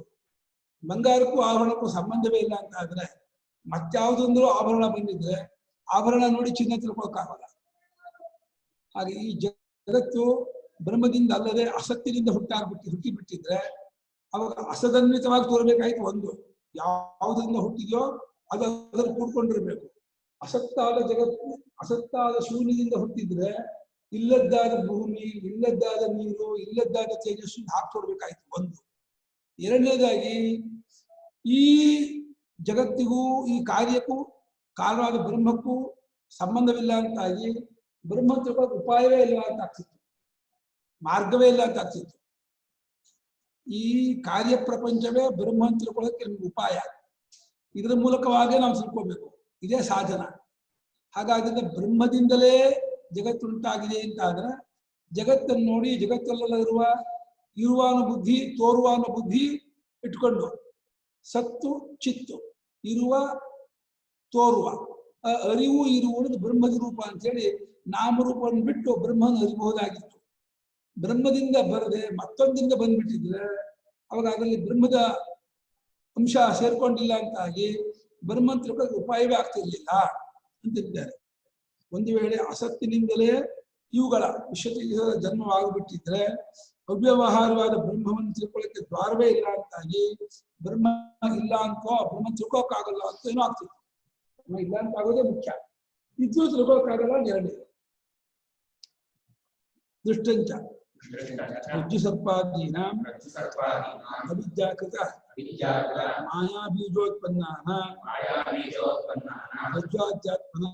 ಬಂಗಾರಕ್ಕೂ ಆಭರಣಕ್ಕೂ ಸಂಬಂಧವೇ ಇಲ್ಲ ಅಂತ ಆದ್ರೆ ಮತ್ಯಾವುದೊಂದು ಆಭರಣ ಬಂದಿದ್ರೆ ಆಭರಣ ನೋಡಿ ಚಿನ್ನ ತಿಳ್ಕೊಳಕ್ಕಾಗಲ್ಲ. ಹಾಗೆ ಈ ಜಗತ್ತು ಬ್ರಹ್ಮದಿಂದ ಅಲ್ಲದೆ ಅಸತ್ತಿನಿಂದ ಹುಟ್ಟಿಬಿಟ್ಟಿದ್ರೆ ಅವಾಗ ಅಸದನ್ವಿತವಾಗಿ ತೋರ್ಬೇಕಾಯ್ತು. ಒಂದು ಯಾವುದರಿಂದ ಹುಟ್ಟಿದೆಯೋ ಅದು ಅದನ್ನು ಕೂಡ್ಕೊಂಡಿರ್ಬೇಕು. ಅಸತ್ತಾದ ಜಗತ್ತು, ಅಸತ್ತಾದ ಶೂನ್ಯದಿಂದ ಹುಟ್ಟಿದ್ರೆ ಇಲ್ಲದ್ದಾದ ಭೂಮಿ, ಇಲ್ಲದ್ದಾದ ನೀರು, ಇಲ್ಲದ್ದಾದ ತೇಜಸ್ಸು ಹಾಕ್ತೋಡ್ಬೇಕಾಯ್ತು ಒಂದು. ಎರಡನೇದಾಗಿ ಈ ಜಗತ್ತಿಗೂ ಈ ಕಾರ್ಯಕ್ಕೂ ಕಾರಣವಾದ ಬ್ರಹ್ಮಕ್ಕೂ ಸಂಬಂಧವಿಲ್ಲ ಅಂತಾಗಿ ಬ್ರಹ್ಮ ತಿಳ್ಕೊಳ್ಳೋಕೆ ಉಪಾಯವೇ ಇಲ್ಲ ಅಂತ ಆಗ್ತಿತ್ತು, ಮಾರ್ಗವೇ ಇಲ್ಲ ಅಂತ ಆಗ್ತಿತ್ತು. ಈ ಕಾರ್ಯ ಪ್ರಪಂಚವೇ ಬ್ರಹ್ಮ ತಿಳ್ಕೊಳ್ಳೋಕೆ ನಮ್ಗೆ ಉಪಾಯ. ಇದರ ಮೂಲಕವಾಗಿ ನಾವು ತಿಳ್ಕೋಬೇಕು, ಇದೇ ಸಾಧನ. ಹಾಗಾದ್ರೆ ಬ್ರಹ್ಮದಿಂದಲೇ ಜಗತ್ತುಂಟಾಗಿದೆ ಅಂತ ಆದ್ರೆ ಜಗತ್ತನ್ನು ನೋಡಿ ಜಗತ್ತಲ್ಲೆಲ್ಲ ಇರುವ ಬುದ್ಧಿ, ತೋರುವ ಬುದ್ಧಿ ಇಟ್ಕೊಂಡು ಸತ್ತು ಚಿತ್ತು, ಇರುವ ತೋರುವ. ಅರಿವು ಇರುವುದು ಬ್ರಹ್ಮದ ರೂಪ ಅಂತೇಳಿ ನಾಮರೂಪವನ್ನು ಬಿಟ್ಟು ಬ್ರಹ್ಮನ ಅರಿಬಹುದಾಗಿತ್ತು. ಬ್ರಹ್ಮದಿಂದ ಬರದೆ ಮತ್ತೊಂದಿಂದ ಬಂದ್ಬಿಟ್ಟಿದ್ರೆ ಅವಾಗ ಅದರಲ್ಲಿ ಬ್ರಹ್ಮದ ಅಂಶ ಸೇರ್ಕೊಂಡಿಲ್ಲ ಅಂತಾಗಿ ಬ್ರಹ್ಮನ್ ತಿಳ್ಕೊಳ್ಳೋಕೆ ಉಪಾಯವೇ ಆಗ್ತಿರ್ಲಿಲ್ಲ ಅಂತಿದ್ದಾರೆ. ಒಂದು ವೇಳೆ ಅಸತ್ತಿನಿಂದಲೇ ಇವುಗಳ ವಿಷಯ ಜನ್ಮವಾಗಿಬಿಟ್ಟಿದ್ರೆ ಅವ್ಯವಹಾರವಾದ ಬ್ರಹ್ಮವನ್ನು ತಿಳ್ಕೊಳ್ಳೋಕೆ ದ್ವಾರವೇ ಇಲ್ಲ ಅಂತಾಗಿ ಬ್ರಹ್ಮ ಇಲ್ಲ ಅಂತೋ ಬ್ರಹ್ಮ ತಿಳ್ಕೊಳಕ್ಕಾಗಲ್ಲ ಅಂತ ಏನೋ ಆಗ್ತಿತ್ತು. ಇಲ್ಲ ಅಂತ ಆಗೋದೇ ಮುಖ್ಯ. ಇದ್ರೂ ತಿಳ್ಕೊಳಕ್ಕಾಗಲ್ಲ ಎರಡೇ ದೃಷ್ಟಂಚ ರಜ್ಜು ಸರ್ಪಾದೀನ ಅವಿದ್ಯಾಕೃತ ಮಾಯಾ ಬೀಜೋತ್ಪನ್ನ ರಜ್ಜಾಧ್ಯಾತ್ಮನ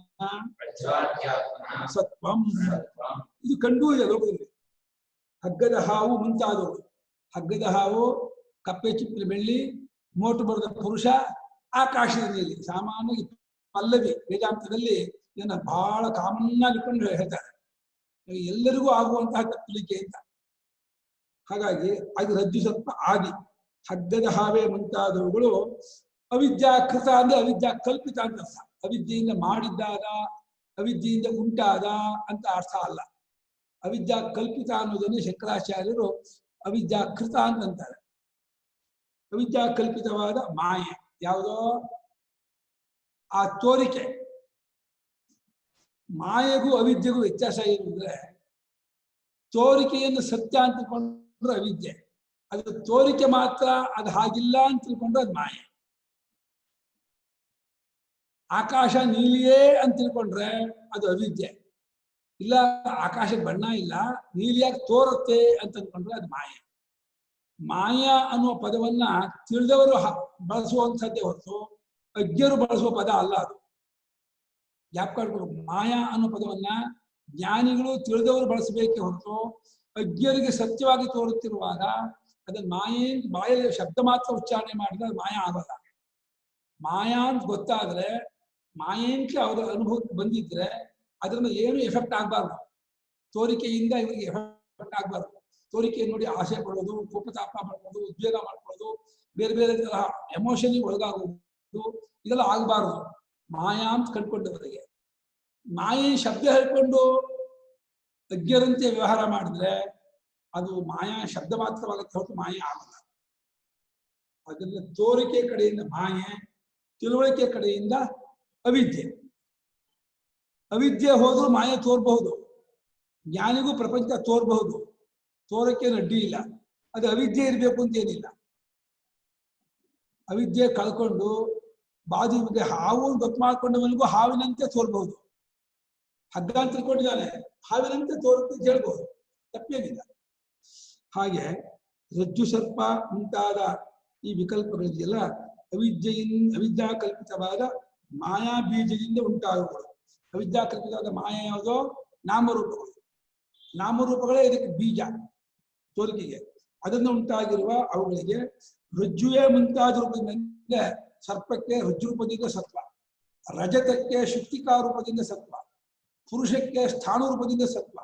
ಸತ್ವಂ. ಇದು ಕಂಡೂ ಇದೆ ಲೋಕದಲ್ಲಿ. ಹಗ್ಗದ ಹಾವು ಮುಂತಾದವು. ಹಗ್ಗದ ಹಾವು, ಕಪ್ಪೆ ಚಿಪ್ಪಿನ ಬೆಳ್ಳಿ, ಮೋಟು ಬರದ ಪುರುಷ, ಆಕಾಶದ ನೀಲಿ. ಸಾಮಾನ್ಯ ಪಲ್ಲವಿ ವೇದಾಂತದಲ್ಲಿ ಇದನ್ನ ಬಹಳ ಕಾಮನ್ ಆಗಿ ಇಟ್ಕೊಂಡು ಹೇಳ್ತಾರೆ. ಎಲ್ಲರಿಗೂ ಆಗುವಂತಹ ತಪ್ಪಲಿಕೆ ಅಂತ. ಹಾಗಾಗಿ ಅದು ರಜ್ಜು ಸರ್ಪ ಆದಿ. ಹಗ್ಗದ ಹಾವೇ ಮುಂತಾದವುಗಳು ಅವಿದ್ಯಾಕೃತ ಅಂದ್ರೆ ಅವಿದ್ಯಾ ಕಲ್ಪಿತ ಅಂತ ಅರ್ಥ. ಅವಿದ್ಯೆಯಿಂದ ಮಾಡಿದ್ದಾದ, ಅವಿದ್ಯೆಯಿಂದ ಉಂಟಾದ ಅಂತ ಅರ್ಥ ಅಲ್ಲ. ಅವಿದ್ಯಾ ಕಲ್ಪಿತ ಅನ್ನೋದನ್ನು ಶಂಕರಾಚಾರ್ಯರು ಅವಿದ್ಯಾಕೃತ ಅಂತಂತಾರೆ. ಅವಿದ್ಯಾ ಕಲ್ಪಿತವಾದ ಮಾಯೆ ಯಾವುದೋ ಆ ತೋರಿಕೆ. ಮಾಯೆಗೂ ಅವಿದ್ಯೆಗೂ ವ್ಯತ್ಯಾಸ ಏನು ಅಂದ್ರೆ, ತೋರಿಕೆಯನ್ನು ಸತ್ಯ ಅಂತ ತಿಳ್ಕೊಂಡ್ರೆ ಅವಿದ್ಯೆ, ಅದು ತೋರಿಕೆ ಮಾತ್ರ, ಅದು ಹಾಗಿಲ್ಲ ಅಂತ ತಿಳ್ಕೊಂಡ್ರೆ ಅದು ಮಾಯೆ. ಆಕಾಶ ನೀಲಿಯೇ ಅಂತ ತಿಳ್ಕೊಂಡ್ರೆ ಅದು ಅವಿದ್ಯೆ. ಇಲ್ಲ ಆಕಾಶ ಬಣ್ಣ ಇಲ್ಲ, ನೀಲಿಯಾಗಿ ತೋರುತ್ತೆ ಅಂತ ಅನ್ಕೊಂಡ್ರೆ ಅದು ಮಾಯೆ. ಮಾಯ ಅನ್ನುವ ಪದವನ್ನ ತಿಳಿದವರು ಬಳಸುವಂಥದ್ದೇ ಹೊರತು ಅಜ್ಞರು ಬಳಸುವ ಪದ ಅಲ್ಲ ಅದು. ಜ್ಞಾಪಕ. ಮಾಯಾ ಅನ್ನೋ ಪದವನ್ನ ಜ್ಞಾನಿಗಳು ತಿಳಿದವರು ಬಳಸಬೇಕೇ ಹೊರತು ಅಜ್ಞರಿಗೆ ಸತ್ಯವಾಗಿ ತೋರುತ್ತಿರುವಾಗ ಅದನ್ನ ಮಾಯಲ್ಲಿ ಶಬ್ದ ಮಾತ್ರ ಉಚ್ಚಾರಣೆ ಮಾಡಿದ್ರೆ ಅದು ಮಾಯಾ ಆಗಲ್ಲ. ಮಾಯಾ ಅಂತ ಗೊತ್ತಾದ್ರೆ, ಮಾಯಂಕ ಅವರ ಅನುಭವಕ್ಕೆ ಬಂದಿದ್ರೆ ಅದರಿಂದ ಏನು ಎಫೆಕ್ಟ್ ಆಗ್ಬಾರ್ದು. ತೋರಿಕೆಯಿಂದ ಇವರಿಗೆ ಎಫೆಕ್ಟ್ ಆಗ್ಬಾರ್ದು. ತೋರಿಕೆ ನೋಡಿ ಆಸೆ ಪಡೋದು, ಕೋಪತಾಪ ಮಾಡ್ಕೊಳ್ಳೋದು, ಉದ್ವೇಗ ಮಾಡ್ಕೊಳ್ಳೋದು, ಬೇರೆ ಬೇರೆ ತರಹ ಎಮೋಷನ್ಗೆ ಒಳಗಾಗುವುದು, ಇದೆಲ್ಲ ಆಗಬಾರ್ದು. ಮಾಯಾ ಅಂತ ಕಂಡುಕೊಂಡವರಿಗೆ. ಮಾಯೆ ಶಬ್ದ ಹೇಳ್ಕೊಂಡು ಅಜ್ಞರಂತೆ ವ್ಯವಹಾರ ಮಾಡಿದ್ರೆ ಅದು ಮಾಯಾ ಶಬ್ದ ಮಾತ್ರವಾಗುತ್ತೆ ಹೊರತು ಮಾಯೆ ಆಗಲ್ಲ. ಅದನ್ನ ತೋರಿಕೆ ಕಡೆಯಿಂದ ಮಾಯೆ, ತಿಳುವಳಿಕೆ ಕಡೆಯಿಂದ ಅವಿದ್ಯೆ. ಅವಿದ್ಯೆ ಹೋದ್ರೂ ಮಾಯೆ ತೋರ್ಬಹುದು, ಜ್ಞಾನಿಗೂ ಪ್ರಪಂಚ ತೋರ್ಬಹುದು, ತೋರಕ್ಕೆ ಅಡ್ಡಿ ಇಲ್ಲ. ಅದು ಅವಿದ್ಯೆ ಇರಬೇಕು ಅಂತ ಏನಿಲ್ಲ. ಅವಿದ್ಯೆ ಕಳ್ಕೊಂಡು ಬಾದಿಗೆ ಹಾವು ಗೊತ್ತು ಮಾಡ್ಕೊಂಡವನಿಗೂ ಹಾವಿನಂತೆ ತೋರ್ಬಹುದು. ಹಗ್ಗ ಅಂತ ತಿಳ್ಕೊಂಡಿದ್ದಾನೆ, ಹಾವಿನಂತೆ ತೋರುತ್ತೆ ಹೇಳ್ಬಹುದು, ತಪ್ಪೇನಿಲ್ಲ. ಹಾಗೆ ರಜ್ಜು ಸರ್ಪ ಮುಂತಾದ ಈ ವಿಕಲ್ಪಗಳಿದೆಯಲ್ಲ, ಅವಿದ್ಯಾ ಕಲ್ಪಿತವಾದ ಮಾಯಾ ಬೀಜದಿಂದ ಉಂಟಾಗುವುದು. ಅವಿದ್ಯಾ ಕಲ್ಪಿತವಾದ ಮಾಯಾ ಯಾವುದೋ ನಾಮರೂಪಗಳು. ನಾಮರೂಪಗಳೇ ಇದಕ್ಕೆ ಬೀಜ, ತೋರಿಕೆಗೆ. ಅದನ್ನು ಉಂಟಾಗಿರುವ ಅವುಗಳಿಗೆ ರಜ್ಜುವೇ ಮುಂತಾದ ರೂಪದಿಂದ ಸರ್ಪಕ್ಕೆ ರಜ್ಜು ರೂಪದಿಂದ ಸತ್ವ, ರಜತಕ್ಕೆ ಶುಕ್ತಿಕಾ ರೂಪದಿಂದ ಸತ್ವ, ಪುರುಷಕ್ಕೆ ಸ್ಥಾಣು ರೂಪದಿಂದ ಸತ್ವ,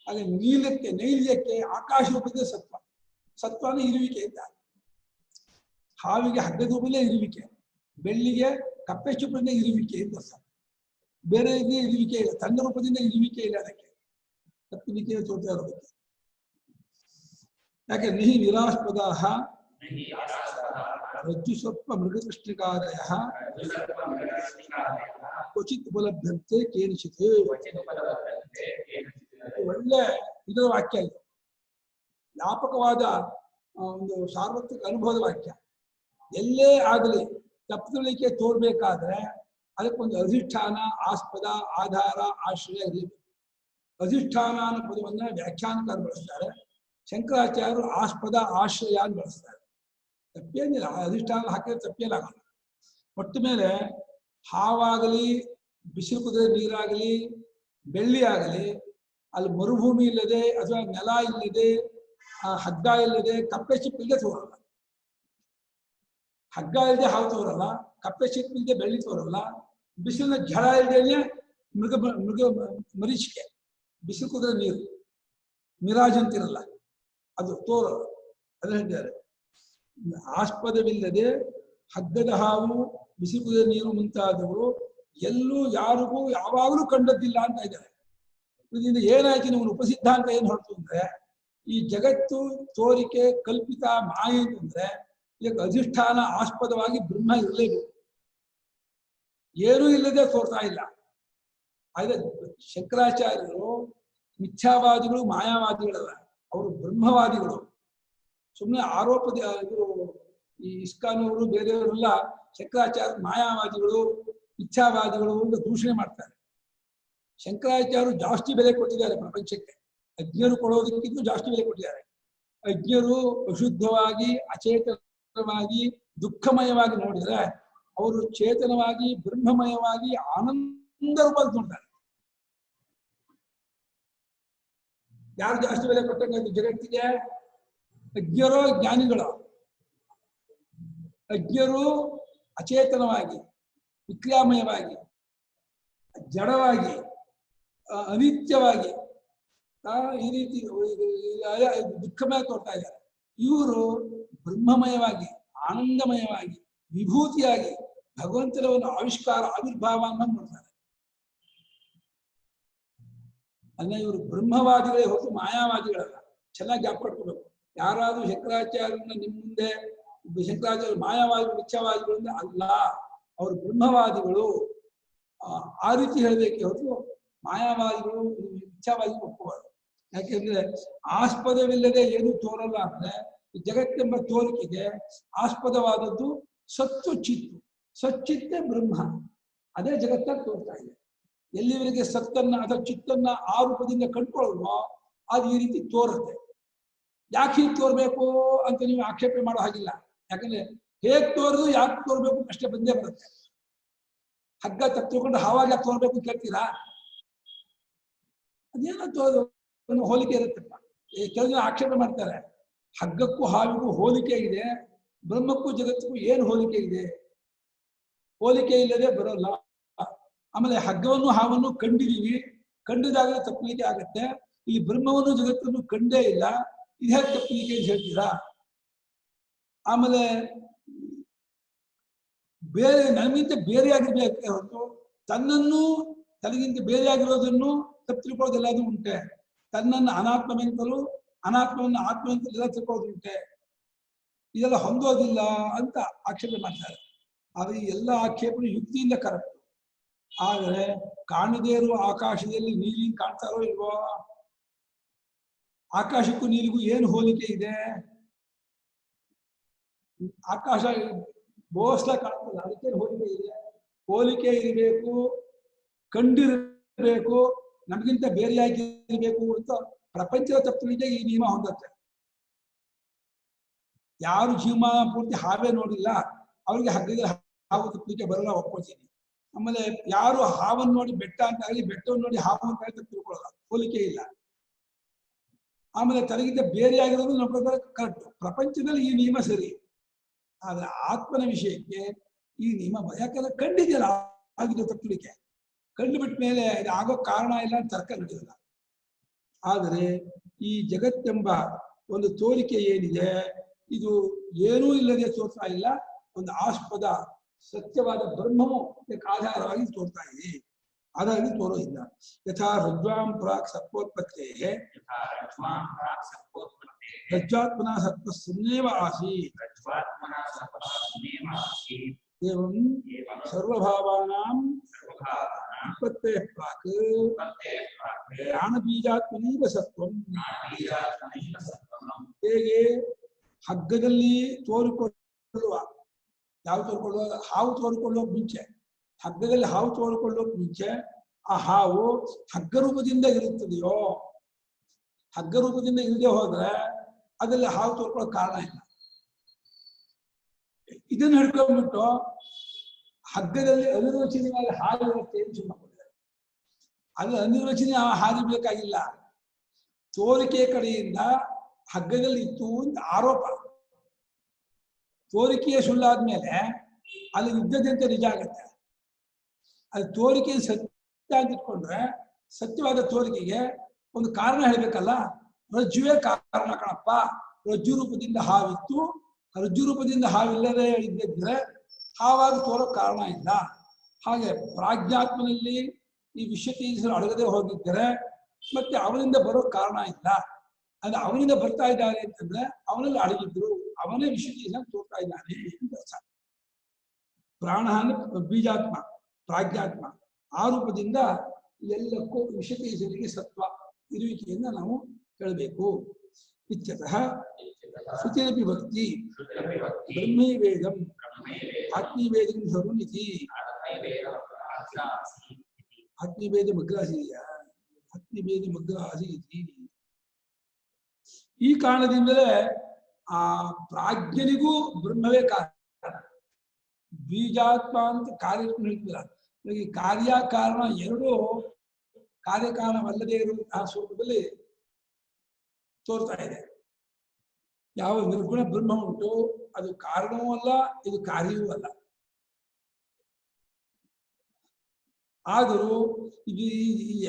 ಹಾಗೆ ನೀಲಕ್ಕೆ ನೈಲ್ಯಕ್ಕೆ ಆಕಾಶ ರೂಪದಿಂದ ಸತ್ವ. ಸತ್ವನ ಇರುವಿಕೆ ಅಂತ. ಹಾವಿಗೆ ಹಗ್ಗದ ರೂಪದಲ್ಲೇ ಇರುವಿಕೆ, ಬೆಳ್ಳಿಗೆ ಕಪ್ಪೆ ಚುಪ್ಪಿನ ಇರುವಿಕೆ ಅಂತ ಅರ್ಥ. ಬೇರೆ ಇರುವಿಕೆ ಇಲ್ಲ, ತನ್ನ ರೂಪದಿಂದ ಇರುವಿಕೆ ಇಲ್ಲ. ಅದಕ್ಕೆ ತಪ್ಪಲಿಕೆ ತೋರ್ತಾ ಇರೋದಕ್ಕೆ. ಯಾಕೆ ನಿಹಿ ನಿರಾಸ್ಪದ ರಜ್ಜು ಸರ್ಪ ಮೃಗಕೃಷ್ಣಿಕಾದಯ ಕ್ವಚಿತ್ ಉಪಲಭ್ಯಂತೆ ಕೇನಿಸಿತೆ. ಒಳ್ಳೆ ಇದರ ವಾಕ್ಯ ಇದು. ವ್ಯಾಪಕವಾದ ಒಂದು ಸಾರ್ವತ್ರಿಕ ಅನುಭವದ ವಾಕ್ಯ. ಎಲ್ಲೇ ಆಗಲಿ ತಪ್ಪಲಿಕೆ ತೋರ್ಬೇಕಾದ್ರೆ ಅದಕ್ಕೊಂದು ಅಧಿಷ್ಠಾನ, ಆಸ್ಪದ, ಆಧಾರ, ಆಶ್ರಯ ಇರಬೇಕು. ಅಧಿಷ್ಠಾನ ಅನ್ನೋ ಪದವನ್ನ ವ್ಯಾಖ್ಯಾನಕಾರ ಬಳಸ್ತಾರೆ. ಶಂಕರಾಚಾರ್ಯರು ಆಸ್ಪದ, ಆಶ್ರಯ ಅಂತ ಬಳಸ್ತಾರೆ. ತಪ್ಪೇನಿಲ್ಲ, ಅಧಿಷ್ಠಾನ ಹಾಕಿದ್ರೆ ತಪ್ಪೇನಾಗಲ್ಲ. ಒಟ್ಟು ಮೇಲೆ ಹಾವಾಗಲಿ, ಬಿಸಿಲು ಕುದುರೆ ನೀರಾಗಲಿ, ಬೆಳ್ಳಿ ಆಗಲಿ, ಅಲ್ಲಿ ಮರುಭೂಮಿ ಇಲ್ಲದೆ ಅಥವಾ ನೆಲ ಇಲ್ಲದೆ, ಹಗ್ಗ ಇಲ್ಲದೆ, ಕಪ್ಪೆ ಚಿಪ್ಪಿಲ್ಲದೆ ತೋರಲ್ಲ. ಹಗ್ಗ ಇಲ್ಲದೆ ಹಾವು ತೋರಲ್ಲ, ಕಪ್ಪೆ ಚಿಪ್ಪಿಲ್ಲದೆ ಬೆಳ್ಳಿ ತೋರಲ್ಲ, ಬಿಸಿಲಿನ ಝಳ ಇಲ್ಲದೆ ಮರೀಚಿಕೆ, ಬಿಸಿಲು ಕುದುರೆ ನೀರು, ಮಿರಾಜ್ ಅಂತಿರಲ್ಲ, ಅದು ತೋರಲ್ಲ. ಅದನ್ನ ಹೇಳ್ತಾರೆ. ಆಸ್ಪದವಿಲ್ಲದೆ ಹಗ್ಗದ ಹಾವು ಬಿಸಿ ಕುದಿದ ನೀರು ಮುಂತಾದವರು ಎಲ್ಲೂ ಯಾರಿಗೂ ಯಾವಾಗಲೂ ಕಂಡದ್ದಿಲ್ಲ ಅಂತ ಇದ್ದಾರೆ. ಇದರಿಂದ ಏನಾಯ್ತು ನಿಮ್ಗೆ ಉಪಸಿದ್ಧಾಂತ ಏನು ಹೊರತು ಅಂದ್ರೆ ಈ ಜಗತ್ತು ತೋರಿಕೆ ಕಲ್ಪಿತ ಮಾಯೆ ಅಂತಂದ್ರೆ ಇದಕ್ಕೆ ಅಧಿಷ್ಠಾನ ಆಸ್ಪದವಾಗಿ ಬ್ರಹ್ಮ ಇರಲೇಬೇಕು. ಏನೂ ಇಲ್ಲದೆ ತೋರ್ತಾ ಇಲ್ಲ. ಆದ್ರೆ ಶಂಕರಾಚಾರ್ಯರು ಮಿಥ್ಯಾವಾದಿಗಳು ಮಾಯಾವಾದಿಗಳಲ್ಲ, ಅವರು ಬ್ರಹ್ಮವಾದಿಗಳು. ಸುಮ್ಮನೆ ಆರೋಪದ ಇವರು ಈ ಇಸ್ಕಾನವರು ಬೇರೆಯವರೆಲ್ಲ ಶಂಕರಾಚಾರ್ಯ ಮಾಯಾವಾದಿಗಳು ಮಿಥ್ಯಾವಾದಿಗಳು ಅಂತ ದೂಷಣೆ ಮಾಡ್ತಾರೆ. ಶಂಕರಾಚಾರ್ಯರು ಜಾಸ್ತಿ ಬೆಲೆ ಕೊಟ್ಟಿದ್ದಾರೆ ಪ್ರಪಂಚಕ್ಕೆ, ಅಜ್ಞರು ಕೊಡೋದಕ್ಕಿಂತ ಜಾಸ್ತಿ ಬೆಲೆ ಕೊಟ್ಟಿದ್ದಾರೆ. ಅಜ್ಞರು ಅಶುದ್ಧವಾಗಿ ಅಚೇತನವಾಗಿ ದುಃಖಮಯವಾಗಿ ನೋಡಿದರೆ ಅವರು ಚೇತನವಾಗಿ ಬ್ರಹ್ಮಮಯವಾಗಿ ಆನಂದ ರೂಪದಲ್ಲಿ ನೋಡ್ತಾರೆ. ಯಾರು ಜಾಸ್ತಿ ಬೆಲೆ ಕೊಟ್ಟಂಗೆ ಜಗತ್ತಿಗೆ? ಅಜ್ಞರೋ ಜ್ಞಾನಿಗಳು. ಅಜ್ಞರು ಅಚೇತನವಾಗಿ ವಿಕ್ರಿಯಾಮಯವಾಗಿ ಜಡವಾಗಿ ಅನಿತ್ಯವಾಗಿ ಈ ರೀತಿ ದುಃಖಮಯ ತೋರ್ತಾ ಇದ್ದಾರೆ. ಇವರು ಬ್ರಹ್ಮಮಯವಾಗಿ ಆನಂದಮಯವಾಗಿ ವಿಭೂತಿಯಾಗಿ ಭಗವಂತನ ಒಂದು ಆವಿಷ್ಕಾರ ಆವಿರ್ಭಾವವನ್ನು ನೋಡ್ತಾರೆ. ಅಂದ್ರೆ ಇವರು ಬ್ರಹ್ಮವಾದಿಗಳೇ ಹೊರತು ಮಾಯಾವಾದಿಗಳಲ್ಲ. ಚೆನ್ನಾಗಿ ಜ್ಞಾಪಕಬೇಕು. ಯಾರಾದ್ರೂ ಶಂಕರಾಚಾರ್ಯರನ್ನ ನಿಮ್ಮ ಮುಂದೆ ಶಂಕರಾಚಾರ್ಯ ಮಾಯಾವಾದಿಗಳು ಮಿಥ್ಯಾವಾದಿಗಳು ಅಂದ್ರೆ ಅಲ್ಲ, ಅವರು ಬ್ರಹ್ಮವಾದಿಗಳು. ಆ ರೀತಿ ಹೇಳಬೇಕೆ ಹೊರತು ಮಾಯಾವಾದಿಗಳು ಮಿಥ್ಯಾವಾದಿಗಳು ಒಪ್ಪಬಾರದು. ಯಾಕೆಂದ್ರೆ ಆಸ್ಪದವಿಲ್ಲದೆ ಏನು ತೋರಲ್ಲ ಅಂದ್ರೆ ಈ ಜಗತ್ತೆಂಬ ತೋರಿಕೆಗೆ ಆಸ್ಪದವಾದದ್ದು ಸತ್ತು ಚಿತ್ತು. ಸಚ್ಚಿತ್ತೇ ಬ್ರಹ್ಮ, ಅದೇ ಜಗತ್ತಾಗಿ ತೋರ್ತಾ ಇದೆ. ಎಲ್ಲಿವರೆಗೆ ಸತ್ತನ್ನ ಅಥವಾ ಚಿತ್ತನ್ನ ಆ ರೂಪದಿಂದ ಕಂಡುಕೊಳ್ಳಲ್ವೋ ಅದು ಈ ರೀತಿ ತೋರುತ್ತೆ. ಯಾಕೆ ಹೀಗೆ ತೋರ್ಬೇಕು ಅಂತ ನೀವು ಆಕ್ಷೇಪಣೆ ಮಾಡೋ ಹಾಗಿಲ್ಲ. ಯಾಕಂದ್ರೆ ಹೇಗ್ ತೋರದು ಯಾಕೆ ತೋರ್ಬೇಕು ಅಷ್ಟೇ ಬಂದೇ ಬರುತ್ತೆ. ಹಗ್ಗ ತಕ್ಕೊಂಡು ಹಾವಾಗ ಯಾಕೆ ತೋರ್ಬೇಕು ಕೇಳ್ತೀರಾ? ಅದೇನೋ ತೋರು ಹೋಲಿಕೆ ಇರುತ್ತಪ್ಪ. ಕೆಲವು ಜನ ಆಕ್ಷೇಪಣೆ ಮಾಡ್ತಾರೆ, ಹಗ್ಗಕ್ಕೂ ಹಾವಿಗೂ ಹೋಲಿಕೆ ಇದೆ, ಬ್ರಹ್ಮಕ್ಕೂ ಜಗತ್ತಿಗೂ ಏನು ಹೋಲಿಕೆ ಇದೆ? ಹೋಲಿಕೆ ಇಲ್ಲದೆ ಬರೋಲ್ಲ. ಆಮೇಲೆ ಹಗ್ಗವನ್ನು ಹಾವನ್ನು ಕಂಡಿದೀವಿ, ಕಂಡಿದಾಗಲೇ ತಪ್ಪಲಿಕ್ಕೆ ಆಗತ್ತೆ. ಇಲ್ಲಿ ಬ್ರಹ್ಮವನ್ನು ಜಗತ್ತನ್ನು ಕಂಡೇ ಇಲ್ಲ, ಇದೇ ತಪ್ಪಲಿಕ್ಕೆ ಅಂತ ಹೇಳ್ತೀರಾ? ಆಮೇಲೆ ಬೇರೆ ನಮಗಿಂತ ಬೇರೆಯಾಗಿರ್ಬೇಕು ಹೊರತು ತನ್ನನ್ನು ತನಗಿಂತ ಬೇರೆಯಾಗಿರೋದನ್ನು ತಪ್ಪು ತಿಳ್ಕೊಳ್ಳೋದೆಲ್ಲದು ಉಂಟೆ. ತನ್ನನ್ನು ಅನಾತ್ಮವೆಂತಲೂ ಅನಾತ್ಮವನ್ನು ಆತ್ಮವೆಂತಲೂ ಎಲ್ಲ ತಿಳ್ಕೊಳ್ಳೋದು ಉಂಟೆ. ಇದೆಲ್ಲ ಹೊಂದೋದಿಲ್ಲ ಅಂತ ಆಕ್ಷೇಪಣೆ ಮಾಡ್ತಾರೆ. ಆದರೆ ಈ ಎಲ್ಲ ಆಕ್ಷೇಪಣೆ ಯುಕ್ತಿಯಿಂದ ಕರೆಕ್ಟ್. ಆದರೆ ಕಾಣದೇ ಇರುವ ಆಕಾಶದಲ್ಲಿ ನೀಲಿ ಕಾಣ್ತಾರೋ ಇಲ್ವೋ? ಆಕಾಶಕ್ಕೂ ನೀರಿಗೂ ಏನು ಹೋಲಿಕೆ ಇದೆ? ಆಕಾಶ ಬೋಸ್ಲ ಕಾಣ್ತಲ್ಲ, ಅದಕ್ಕೇನು ಹೋಲಿಕೆ ಇದೆ? ಹೋಲಿಕೆ ಇರಬೇಕು, ಕಂಡಿರಬೇಕು, ನಮಗಿಂತ ಬೇರೆಯಾಗಿರ್ಬೇಕು ಅಂತ ಪ್ರಪಂಚದ ತತ್ವಕ್ಕೆ ಈ ನಿಯಮ ಹೊಂದತ್ತೆ. ಯಾರು ಜೀವಮಾನ ಪೂರ್ತಿ ಹಾವೇ ನೋಡಿಲ್ಲ ಅವ್ರಿಗೆ ಹಗ್ಗದಲ್ಲಿ ಹಾವು ತಪ್ಪಲಿಕ್ಕೆ ಬರಲ್ಲ, ಒಪ್ಕೊಳ್ತೀನಿ. ಆಮೇಲೆ ಯಾರು ಹಾವನ್ನು ನೋಡಿ ಬೆಟ್ಟ ಅಂತ ಆಗಲಿ, ಬೆಟ್ಟವನ್ನು ನೋಡಿ ಹಾವು ಅಂತ ಆಗಲಿ ತಿಳ್ಕೊಳ್ಳಲ್ಲ, ಹೋಲಿಕೆ ಇಲ್ಲ. ಆಮೇಲೆ ತನಗಿಂತ ಬೇರೆಯಾಗಿರೋದು ನಮ್ಮ ಪ್ರಕಾರ ಕರೆಕ್ಟ್. ಪ್ರಪಂಚದಲ್ಲಿ ಈ ನಿಯಮ ಸರಿ, ಆದ್ರೆ ಆತ್ಮನ ವಿಷಯಕ್ಕೆ ಈ ನಿಯಮ ಯಾಕಂದ್ರೆ ಕಂಡಿದೆಯಲ್ಲ ಆಗಿದ್ದು ತಪ್ಪಲಿಕ್ಕೆ. ಕಂಡು ಬಿಟ್ಟ ಮೇಲೆ ಇದು ಆಗೋ ಕಾರಣ ಇಲ್ಲ ಅಂತ ತರ್ಕ ನಡೆಯಲ್ಲ. ಆದರೆ ಈ ಜಗತ್ತೆಂಬ ಒಂದು ತೋರಿಕೆ ಏನಿದೆ, ಇದು ಏನೂ ಇಲ್ಲದೆ ತೋರ್ತಾ ಇಲ್ಲ, ಒಂದು ಆಸ್ಪದ ಸತ್ಯವಾದ ಬ್ರಹ್ಮವು ಇದಕ್ಕೆ ಆಧಾರವಾಗಿ ತೋರ್ತಾ ಇದೆ. ಆಧಾರವಾಗಿ ತೋರೋದಿಲ್ಲ. ಯಥಾ ರಜ್ವಾಂ ಪ್ರಾಕ್ ಸತ್ವೋತ್ಪತ್ತೇ ರಜ್ವಾತ್ಮನ ಸತ್ವ ಸುನ್ನೇವ ಆಸೀತ್ ಏವಂ ಸರ್ವಭಾವಾನಾಂ ಉತ್ಪತ್ತೇಃ ಪ್ರಾಕ್ ಜ್ಞಾನಬೀಜಾತ್ಮನೀವ ಸತ್ವಂ. ಹೇಗೆ ಹಗ್ಗದಲ್ಲಿ ತೋರಿಕೊಳ್ಳುವ ಹಾವು ತೋರಿಕೊಳ್ಳುವ ಮುಂಚೆ, ಹಗ್ಗದಲ್ಲಿ ಹಾವು ತೋರಿಕೊಳ್ಳುವ ಮುಂಚೆ ಆ ಹಾವು ಹಗ್ಗ ರೂಪದಿಂದ ಇರುತ್ತದೆಯೋ, ಹಗ್ಗ ರೂಪದಿಂದ ಇಲ್ಲದೆ ಹೋದ್ರೆ ಅದರಲ್ಲಿ ಹಾವು ತೋರ್ಕೊಳ್ಳೋ ಕಾರಣ ಇಲ್ಲ. ಇದನ್ನು ಹಿಡ್ಕೊಂಡ್ಬಿಟ್ಟು ಹಗ್ಗದಲ್ಲಿ ಅನಿರ್ವಚನೀಯವಾಗಿ ಹಾಲು ಇರುತ್ತೆ ಅಂತ ಸುಮ್ಮನೆ ಅದು ಅನಿರ್ವಚನೀಯ ಹಾಲು ಬೇಕಾಗಿಲ್ಲ. ತೋರಿಕೆ ಕಡೆಯಿಂದ ಹಗ್ಗದಲ್ಲಿ ಇತ್ತು ಅಂತ ಆರೋಪ. ತೋರಿಕೆಯ ಸುಳ್ಳಾದ್ಮೇಲೆ ಅಲ್ಲಿ ಇದ್ದದಂತೆ ನಿಜ ಆಗತ್ತೆ. ಅದು ತೋರಿಕೆ ಸತ್ಯ ಅಂತ ಇಟ್ಕೊಂಡ್ರೆ ಸತ್ಯವಾದ ತೋರಿಕೆಗೆ ಒಂದು ಕಾರಣ ಹೇಳ್ಬೇಕಲ್ಲ. ರಜ್ಜುವೇ ಕಾರಣ ಕಣಪ್ಪ. ರಜ್ಜು ರೂಪದಿಂದ ಹಾವಿತ್ತು, ರಜ್ಜು ರೂಪದಿಂದ ಹಾವಿಲ್ಲದೆ ಇದ್ದಿದ್ರೆ ಆವಾಗ ತೋರೋ ಕಾರಣ ಇಲ್ಲ. ಹಾಗೆ ಪ್ರಾಜ್ಞಾತ್ಮನಲ್ಲಿ ಈ ವಿಷಯ ತೇಜಸ್ಸನ್ನು ಅಡಗದೆ ಹೋಗಿದ್ದರೆ ಮತ್ತೆ ಅವನಿಂದ ಬರೋ ಕಾರಣ ಇಲ್ಲ. ಅದು ಅವನಿಂದ ಬರ್ತಾ ಇದ್ದಾರೆ ಅಂತಂದ್ರೆ ಅವನಲ್ಲಿ ಅಡಗಿದ್ರು, ಅವನೇ ವಿಷಯ ತೇಜಸ್ಸನ್ನು ತೋರ್ತಾ ಇದ್ದಾನೆ ಅಂತ ಅರ್ಥ. ಪ್ರಾಣ ಅಂದ್ರೆ ಬೀಜಾತ್ಮ, ಪ್ರಾಜ್ಞಾತ್ಮ. ಆ ರೂಪದಿಂದ ಎಲ್ಲಕ್ಕೂ ವಿಷಯ ತೇಜಸ್ಸಿಗೆ ಸತ್ವ ಇರುವಿಕೆಯನ್ನ ನಾವು ಹೇಳಬೇಕು. ಇತ್ಯತಃ ಶ್ರುತಿರಪಿ ಭಕ್ತಿ ಬ್ರಹ್ಮೇ ವೇದಂ ಆತ್ಮೀವೇದಂ ಸರ್ವಮಿತಿ. ಆತ್ಮೀವೇದ ಮಗ್ರಾಸಿದೆಯಾ? ಆತ್ಮೀವೇದ ಮಗ್ರಾಸಿ ಇತಿ. ಈ ಕಾರಣದಿಂದಲೇ ಆ ಪ್ರಾಜ್ಞನಿಗೂ ಬ್ರಹ್ಮವೇ ಕಾರಣ. ಬೀಜಾತ್ಮ ಅಂತ ಕಾರ್ಯ ಹೇಳ್ತಿಲ್ಲ. ಈ ಕಾರ್ಯಕಾರಣ ಎರಡೂ ಕಾರ್ಯಕಾರಣವಲ್ಲದೆ ಇರುವಂತಹ ಸ್ವರೂಪದಲ್ಲಿ ತೋರ್ತಾ ಇದೆ. ಯಾವ ನಿರ್ಗುಣ ಬ್ರಹ್ಮ ಉಂಟು ಅದು ಕಾರಣವೂ ಅಲ್ಲ, ಇದು ಕಾರ್ಯವೂ ಅಲ್ಲ. ಆದರೂ ಇದು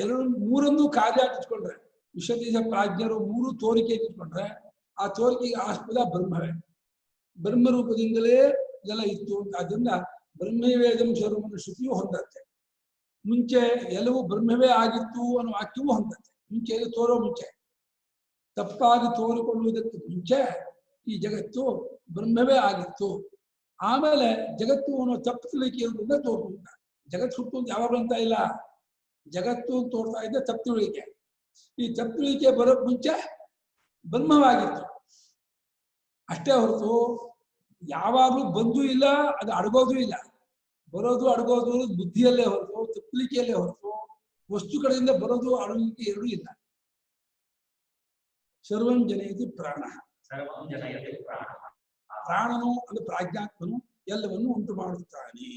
ಎರಡು ಮೂರನ್ನು ಕಾರ್ಯ ಇಟ್ಕೊಂಡ್ರೆ, ವಿಶ್ವದೇಶ ಪ್ರಾಜ್ಞರು ಮೂರು ತೋರಿಕೆ ಇಟ್ಕೊಂಡ್ರೆ ಆ ತೋರಿಕೆಗೆ ಆಸ್ಪದ ಬ್ರಹ್ಮವೇ. ಬ್ರಹ್ಮರೂಪದಿಂದಲೇ ಇದೆಲ್ಲ ಇತ್ತು ಅಂತ. ಅದರಿಂದ ಬ್ರಹ್ಮವೇದಂ ಸ್ವರೂಪವನ್ನು ಶ್ರುತಿಯೂ ಹೊಂದತ್ತೆ. ಮುಂಚೆ ಎಲ್ಲವೂ ಬ್ರಹ್ಮವೇ ಆಗಿತ್ತು ಅನ್ನೋ ವಾಕ್ಯವೂ ಹೊಂದತ್ತೆ. ಮುಂಚೆ ತೋರೋ ಮುಂಚೆ, ತಪ್ಪಾಗಿ ತೋರಿಕೊಳ್ಳುವುದಕ್ಕೆ ಮುಂಚೆ ಈ ಜಗತ್ತು ಬ್ರಹ್ಮವೇ ಆಗಿತ್ತು. ಆಮೇಲೆ ಜಗತ್ತು ಅನ್ನೋ ತಪ್ಪು ತಿಳಿಕೆ ಇರೋದ್ರಿಂದ ತೋರ್ಕೊಂಡ. ಜಗತ್ತು ಹುಟ್ಟು ಅಂತ ಯಾವಾಗ ಅಂತ ಇಲ್ಲ, ಜಗತ್ತು ತೋರ್ತಾ ಇದ್ದ ತಪ್ಪು ತಿಳಿಕೆ. ಈ ತಪ್ಪು ತಿಳಿಕೆ ಬರೋಕ್ ಮುಂಚೆ ಬ್ರಹ್ಮವಾಗಿತ್ತು ಅಷ್ಟೇ ಹೊರತು ಯಾವಾಗ್ಲೂ ಬಂದೂ ಇಲ್ಲ, ಅದು ಅಡಗೋದು ಇಲ್ಲ. ಬರೋದು ಅಡಗೋದು ಬುದ್ಧಿಯಲ್ಲೇ ಹೊರತು, ತಪ್ಪಲಿಕೆಯಲ್ಲೇ ಹೊರತು ವಸ್ತು ಕಡೆಯಿಂದ ಬರೋದು ಅಡಗಿಕೆ ಎರಡೂ ಇಲ್ಲ. ಸರ್ವಂ ಜನಯತಿ ಪ್ರಾಣ. ಪ್ರಾಣನು ಅಂದ್ರೆ ಪ್ರಾಜ್ಞಾತ್ಮನು ಎಲ್ಲವನ್ನು ಉಂಟು ಮಾಡುತ್ತಾನೆ.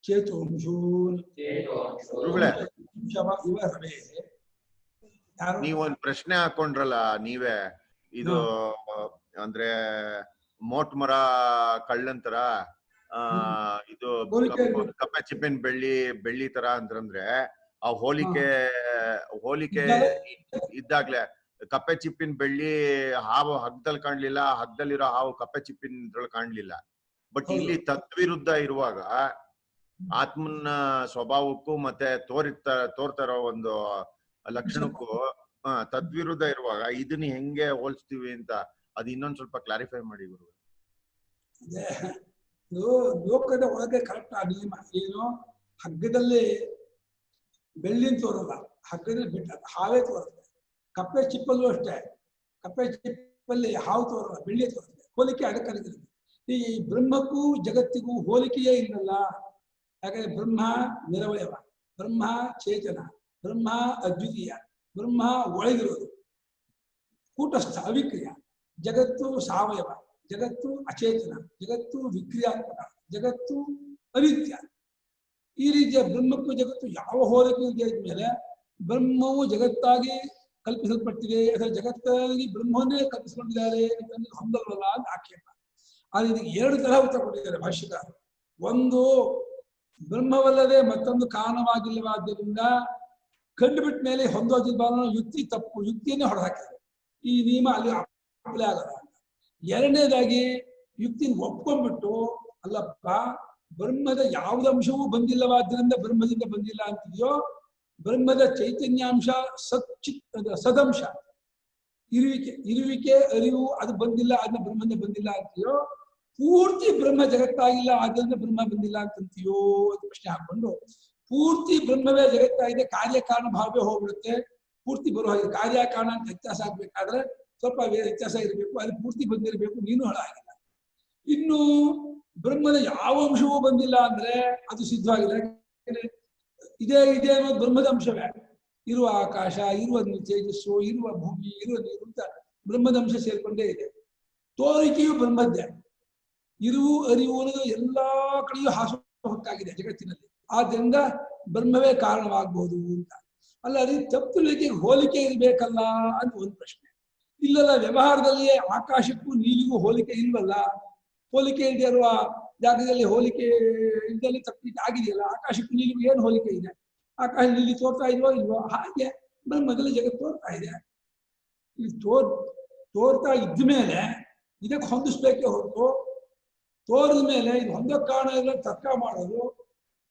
ಚೇತೋಂಶೂನ್ ಇವರವೇ. ನೀವೊಂದು ಪ್ರಶ್ನೆ ಹಾಕೊಂಡ್ರಲ್ಲ ನೀವೇ, ಇದು ಅಂದ್ರೆ ಮೋಟ್ ಮರ ಕಳ್ಳಂತರ ಇದು ಕಪ್ಪೆ ಚಿಪ್ಪಿನ ಬೆಳ್ಳಿ ತರ ಅಂತಂದ್ರೆ ಆ ಹೋಲಿಕೆ ಇದ್ದಾಗ್ಲೆ ಕಪ್ಪೆ ಚಿಪ್ಪಿನ ಬೆಳ್ಳಿ ಹಾವು ಹಗ್ಗದಲ್ಲಿ ಕಾಣ್ಲಿಲ್ಲ, ಹಗ್ಗದಲ್ಲಿರೋ ಹಾವು ಕಪ್ಪೆ ಚಿಪ್ಪಿನ ಇದ್ರಲ್ಲಿ ಕಾಣ್ಲಿಲ್ಲ. ಬಟ್ ಇಲ್ಲಿ ತದ್ವಿರುದ್ಧ ಇರುವಾಗ ಆತ್ಮನ ಸ್ವಭಾವಕ್ಕೂ ಮತ್ತೆ ತೋರ್ತಾ ಇರೋ ಒಂದು ಲಕ್ಷಣಕ್ಕೂ ತದ್ವಿರುದ್ಧ ಇರುವಾಗ ಇದನ್ನ ಹೆಂಗೆ ಹೋಲಿಸ್ತೀವಿ ಅಂತ ಅದು ಇನ್ನೊಂದ್ ಸ್ವಲ್ಪ ಕ್ಲಾರಿಫೈ ಮಾಡಿ ಗುರು. ಲೋಕದ ಒಳಗೆ ಕರೆಕ್ಟ್ ಆ ನಿಯಮ ಏನು, ಹಗ್ಗದಲ್ಲಿ ಬೆಳ್ಳಿನ ತೋರಲ್ಲ, ಹಗ್ಗದಲ್ಲಿ ಬಿಟ್ಟ ಹಾವೇ ತೋರುತ್ತೆ. ಕಪ್ಪೆ ಚಿಪ್ಪಲ್ಲೂ ಅಷ್ಟೇ, ಕಪ್ಪೆ ಚಿಪ್ಪಲ್ಲಿ ಹಾವು ತೋರಲ್ಲ, ಬೆಳ್ಳಿ ತೋರುತ್ತೆ. ಹೋಲಿಕೆ ಅಡಕಲಿದೆ. ಈ ಬ್ರಹ್ಮಕ್ಕೂ ಜಗತ್ತಿಗೂ ಹೋಲಿಕೆಯೇ ಇಲ್ಲಲ್ಲ. ಯಾಕಂದ್ರೆ ಬ್ರಹ್ಮ ನಿರವಯವ, ಬ್ರಹ್ಮ ಚೇತನ, ಬ್ರಹ್ಮ ಅದ್ವಿತೀಯ, ಬ್ರಹ್ಮ ಒಳಗಿರೋದು, ಕೂಟಸ್ಥ ಅವಿಕ್ರಿಯ. ಜಗತ್ತು ಸಾವಯವ, ಜಗತ್ತು ಅಚೇತನ, ಜಗತ್ತು ವಿಕ್ರಿಯಾತ್ಮಕ, ಜಗತ್ತು ಅನಿತ್ಯ. ಈ ರೀತಿಯ ಬ್ರಹ್ಮಕ್ಕೂ ಜಗತ್ತು ಯಾವ ಹೋಲಿಕೆ ಇದೆ ಇದ್ಮೇಲೆ ಬ್ರಹ್ಮವು ಜಗತ್ತಾಗಿ ಕಲ್ಪಿಸಲ್ಪಟ್ಟಿದೆ ಅಥವಾ ಜಗತ್ತಾಗಿ ಬ್ರಹ್ಮವನ್ನೇ ಕಲ್ಪಿಸಿಕೊಂಡಿದ್ದಾರೆ ಅಂತಂದ್ರೆ ಹೊಂದಲ್ವಲ್ಲ ಅಂತ ಆಕ್ಷೇಪ. ಆದ್ರೆ ಇದಕ್ಕೆ ಎರಡು ತರಹ ಉತ್ತರ ಕೊಟ್ಟಿದ್ದಾರೆ ಭಾಷ್ಯಕಾರರು. ಒಂದು, ಬ್ರಹ್ಮವಲ್ಲದೆ ಮತ್ತೊಂದು ಕಾರಣವಾಗಿಲ್ಲವಾದ್ದರಿಂದ ಕಂಡುಬಿಟ್ಟ ಮೇಲೆ ಹೊಂದೋದಿಲ್ವ ಅನ್ನೋ ಯುಕ್ತಿ ತಪ್ಪು, ಯುಕ್ತಿಯನ್ನೇ ಹೊರಹಾಕಿದ್ದಾರೆ. ಈ ನಿಯಮ ಅಲ್ಲಿ ಅಪ್ಲೈ ಆಗಲ್ಲ ಅಂತ. ಎರಡನೇದಾಗಿ ಯುಕ್ತಿನ ಒಪ್ಕೊಂಡ್ಬಿಟ್ಟು ಅಲ್ಲಪ್ಪ ಬ್ರಹ್ಮದ ಯಾವುದ ಅಂಶವೂ ಬಂದಿಲ್ಲವಾದ್ದರಿಂದ ಬ್ರಹ್ಮದಿಂದ ಬಂದಿಲ್ಲ ಅಂತಿದೆಯೋ, ಬ್ರಹ್ಮದ ಚೈತನ್ಯಾಂಶ ಸದಂಶ ಇರುವಿಕೆ ಅರಿವು ಅದು ಬಂದಿಲ್ಲ, ಅದನ್ನ ಬ್ರಹ್ಮದಿಂದ ಬಂದಿಲ್ಲ ಅಂತೀಯೋ, ಪೂರ್ತಿ ಬ್ರಹ್ಮ ಜಗತ್ತಾಗಿಲ್ಲ ಆದ್ದರಿಂದ ಬ್ರಹ್ಮ ಬಂದಿಲ್ಲ ಅಂತಂತೀಯೋ ಅಂತ ಪ್ರಶ್ನೆ ಹಾಕೊಂಡು, ಪೂರ್ತಿ ಬ್ರಹ್ಮವೇ ಜಗತ್ತಾಗಿದೆ, ಕಾರ್ಯಕಾರಣ ಭಾವವೇ ಹೋಗ್ಬಿಡುತ್ತೆ, ಪೂರ್ತಿ ಬರೋ ಹಾಗೆ ಕಾರ್ಯಕಾರಣ ಅಂತ ವ್ಯತ್ಯಾಸ ಆಗ್ಬೇಕಾದ್ರೆ ಸ್ವಲ್ಪ ವ್ಯತ್ಯಾಸ ಇರಬೇಕು, ಅದು ಪೂರ್ತಿ ಬಂದಿರಬೇಕು, ನೀನು ಹಾಳಾಗಿಲ್ಲ. ಇನ್ನು ಬ್ರಹ್ಮದ ಯಾವ ಅಂಶವೂ ಬಂದಿಲ್ಲ ಅಂದ್ರೆ ಅದು ಸಿದ್ಧವಾಗಿಲ್ಲ. ಇದೇ ಅನ್ನೋದು ಬ್ರಹ್ಮದ ಅಂಶವೇ. ಇರುವ ಆಕಾಶ, ಇರುವ ತೇಜಸ್ಸು, ಇರುವ ಭೂಮಿ, ಇರುವ ನೀರು ಅಂತ ಬ್ರಹ್ಮದ ಅಂಶ ಸೇರ್ಕೊಂಡೇ ಇದೆ. ತೋರಿಕೆಯು ಬ್ರಹ್ಮದ್ದೇ. ಇರುವು ಅರಿವು ಅನ್ನೋದು ಎಲ್ಲಾ ಕಡೆಯೂ ಹಾಸು ಹೊಕ್ಕಾಗಿದೆ ಜಗತ್ತಿನಲ್ಲಿ. ಆದ್ದರಿಂದ ಬ್ರಹ್ಮವೇ ಕಾರಣವಾಗಬಹುದು ಅಂತ. ಅಲ್ಲ, ಅದು ತಪ್ಪುಲಿಕ್ಕೆ ಹೋಲಿಕೆ ಇರ್ಬೇಕಲ್ಲ ಅಂತ ಒಂದು ಪ್ರಶ್ನೆ. ಇಲ್ಲಲ್ಲ, ವ್ಯವಹಾರದಲ್ಲಿ ಆಕಾಶಕ್ಕೂ ನೀರಿಗೂ ಹೋಲಿಕೆ ಇಲ್ವಲ್ಲ. ಹೋಲಿಕೆ ಇಲ್ಲದೆ ಇರುವ ಜಾಗದಲ್ಲಿ ಹೋಲಿಕೆ ಇಲ್ಲದಲ್ಲಿ ತಪ್ಪು ಆಗಿದೆಯಲ್ಲ. ಆಕಾಶಕ್ಕೂ ನೀರಿಗೂ ಏನು ಹೋಲಿಕೆ ಇದೆ? ಆಕಾಶ ನೀಲಿ ತೋರ್ತಾ ಇಲ್ವೋ ಇಲ್ವೋ, ಹಾಗೆ ಬ್ರಹ್ಮದಲ್ಲಿ ಜಗತ್ತು ತೋರ್ತಾ ಇದೆ. ಇಲ್ಲಿ ತೋರ್ತಾ ಇದ್ದ ಮೇಲೆ ಇದಕ್ಕೆ ಹೊಂದಿಸ್ಬೇಕೇ ಹೊರತು ತೋರಿದ ಮೇಲೆ ಇದು ಒಂದೋ ಕಾರಣ ಇಲ್ಲ ತರ್ಕ ಮಾಡೋದು,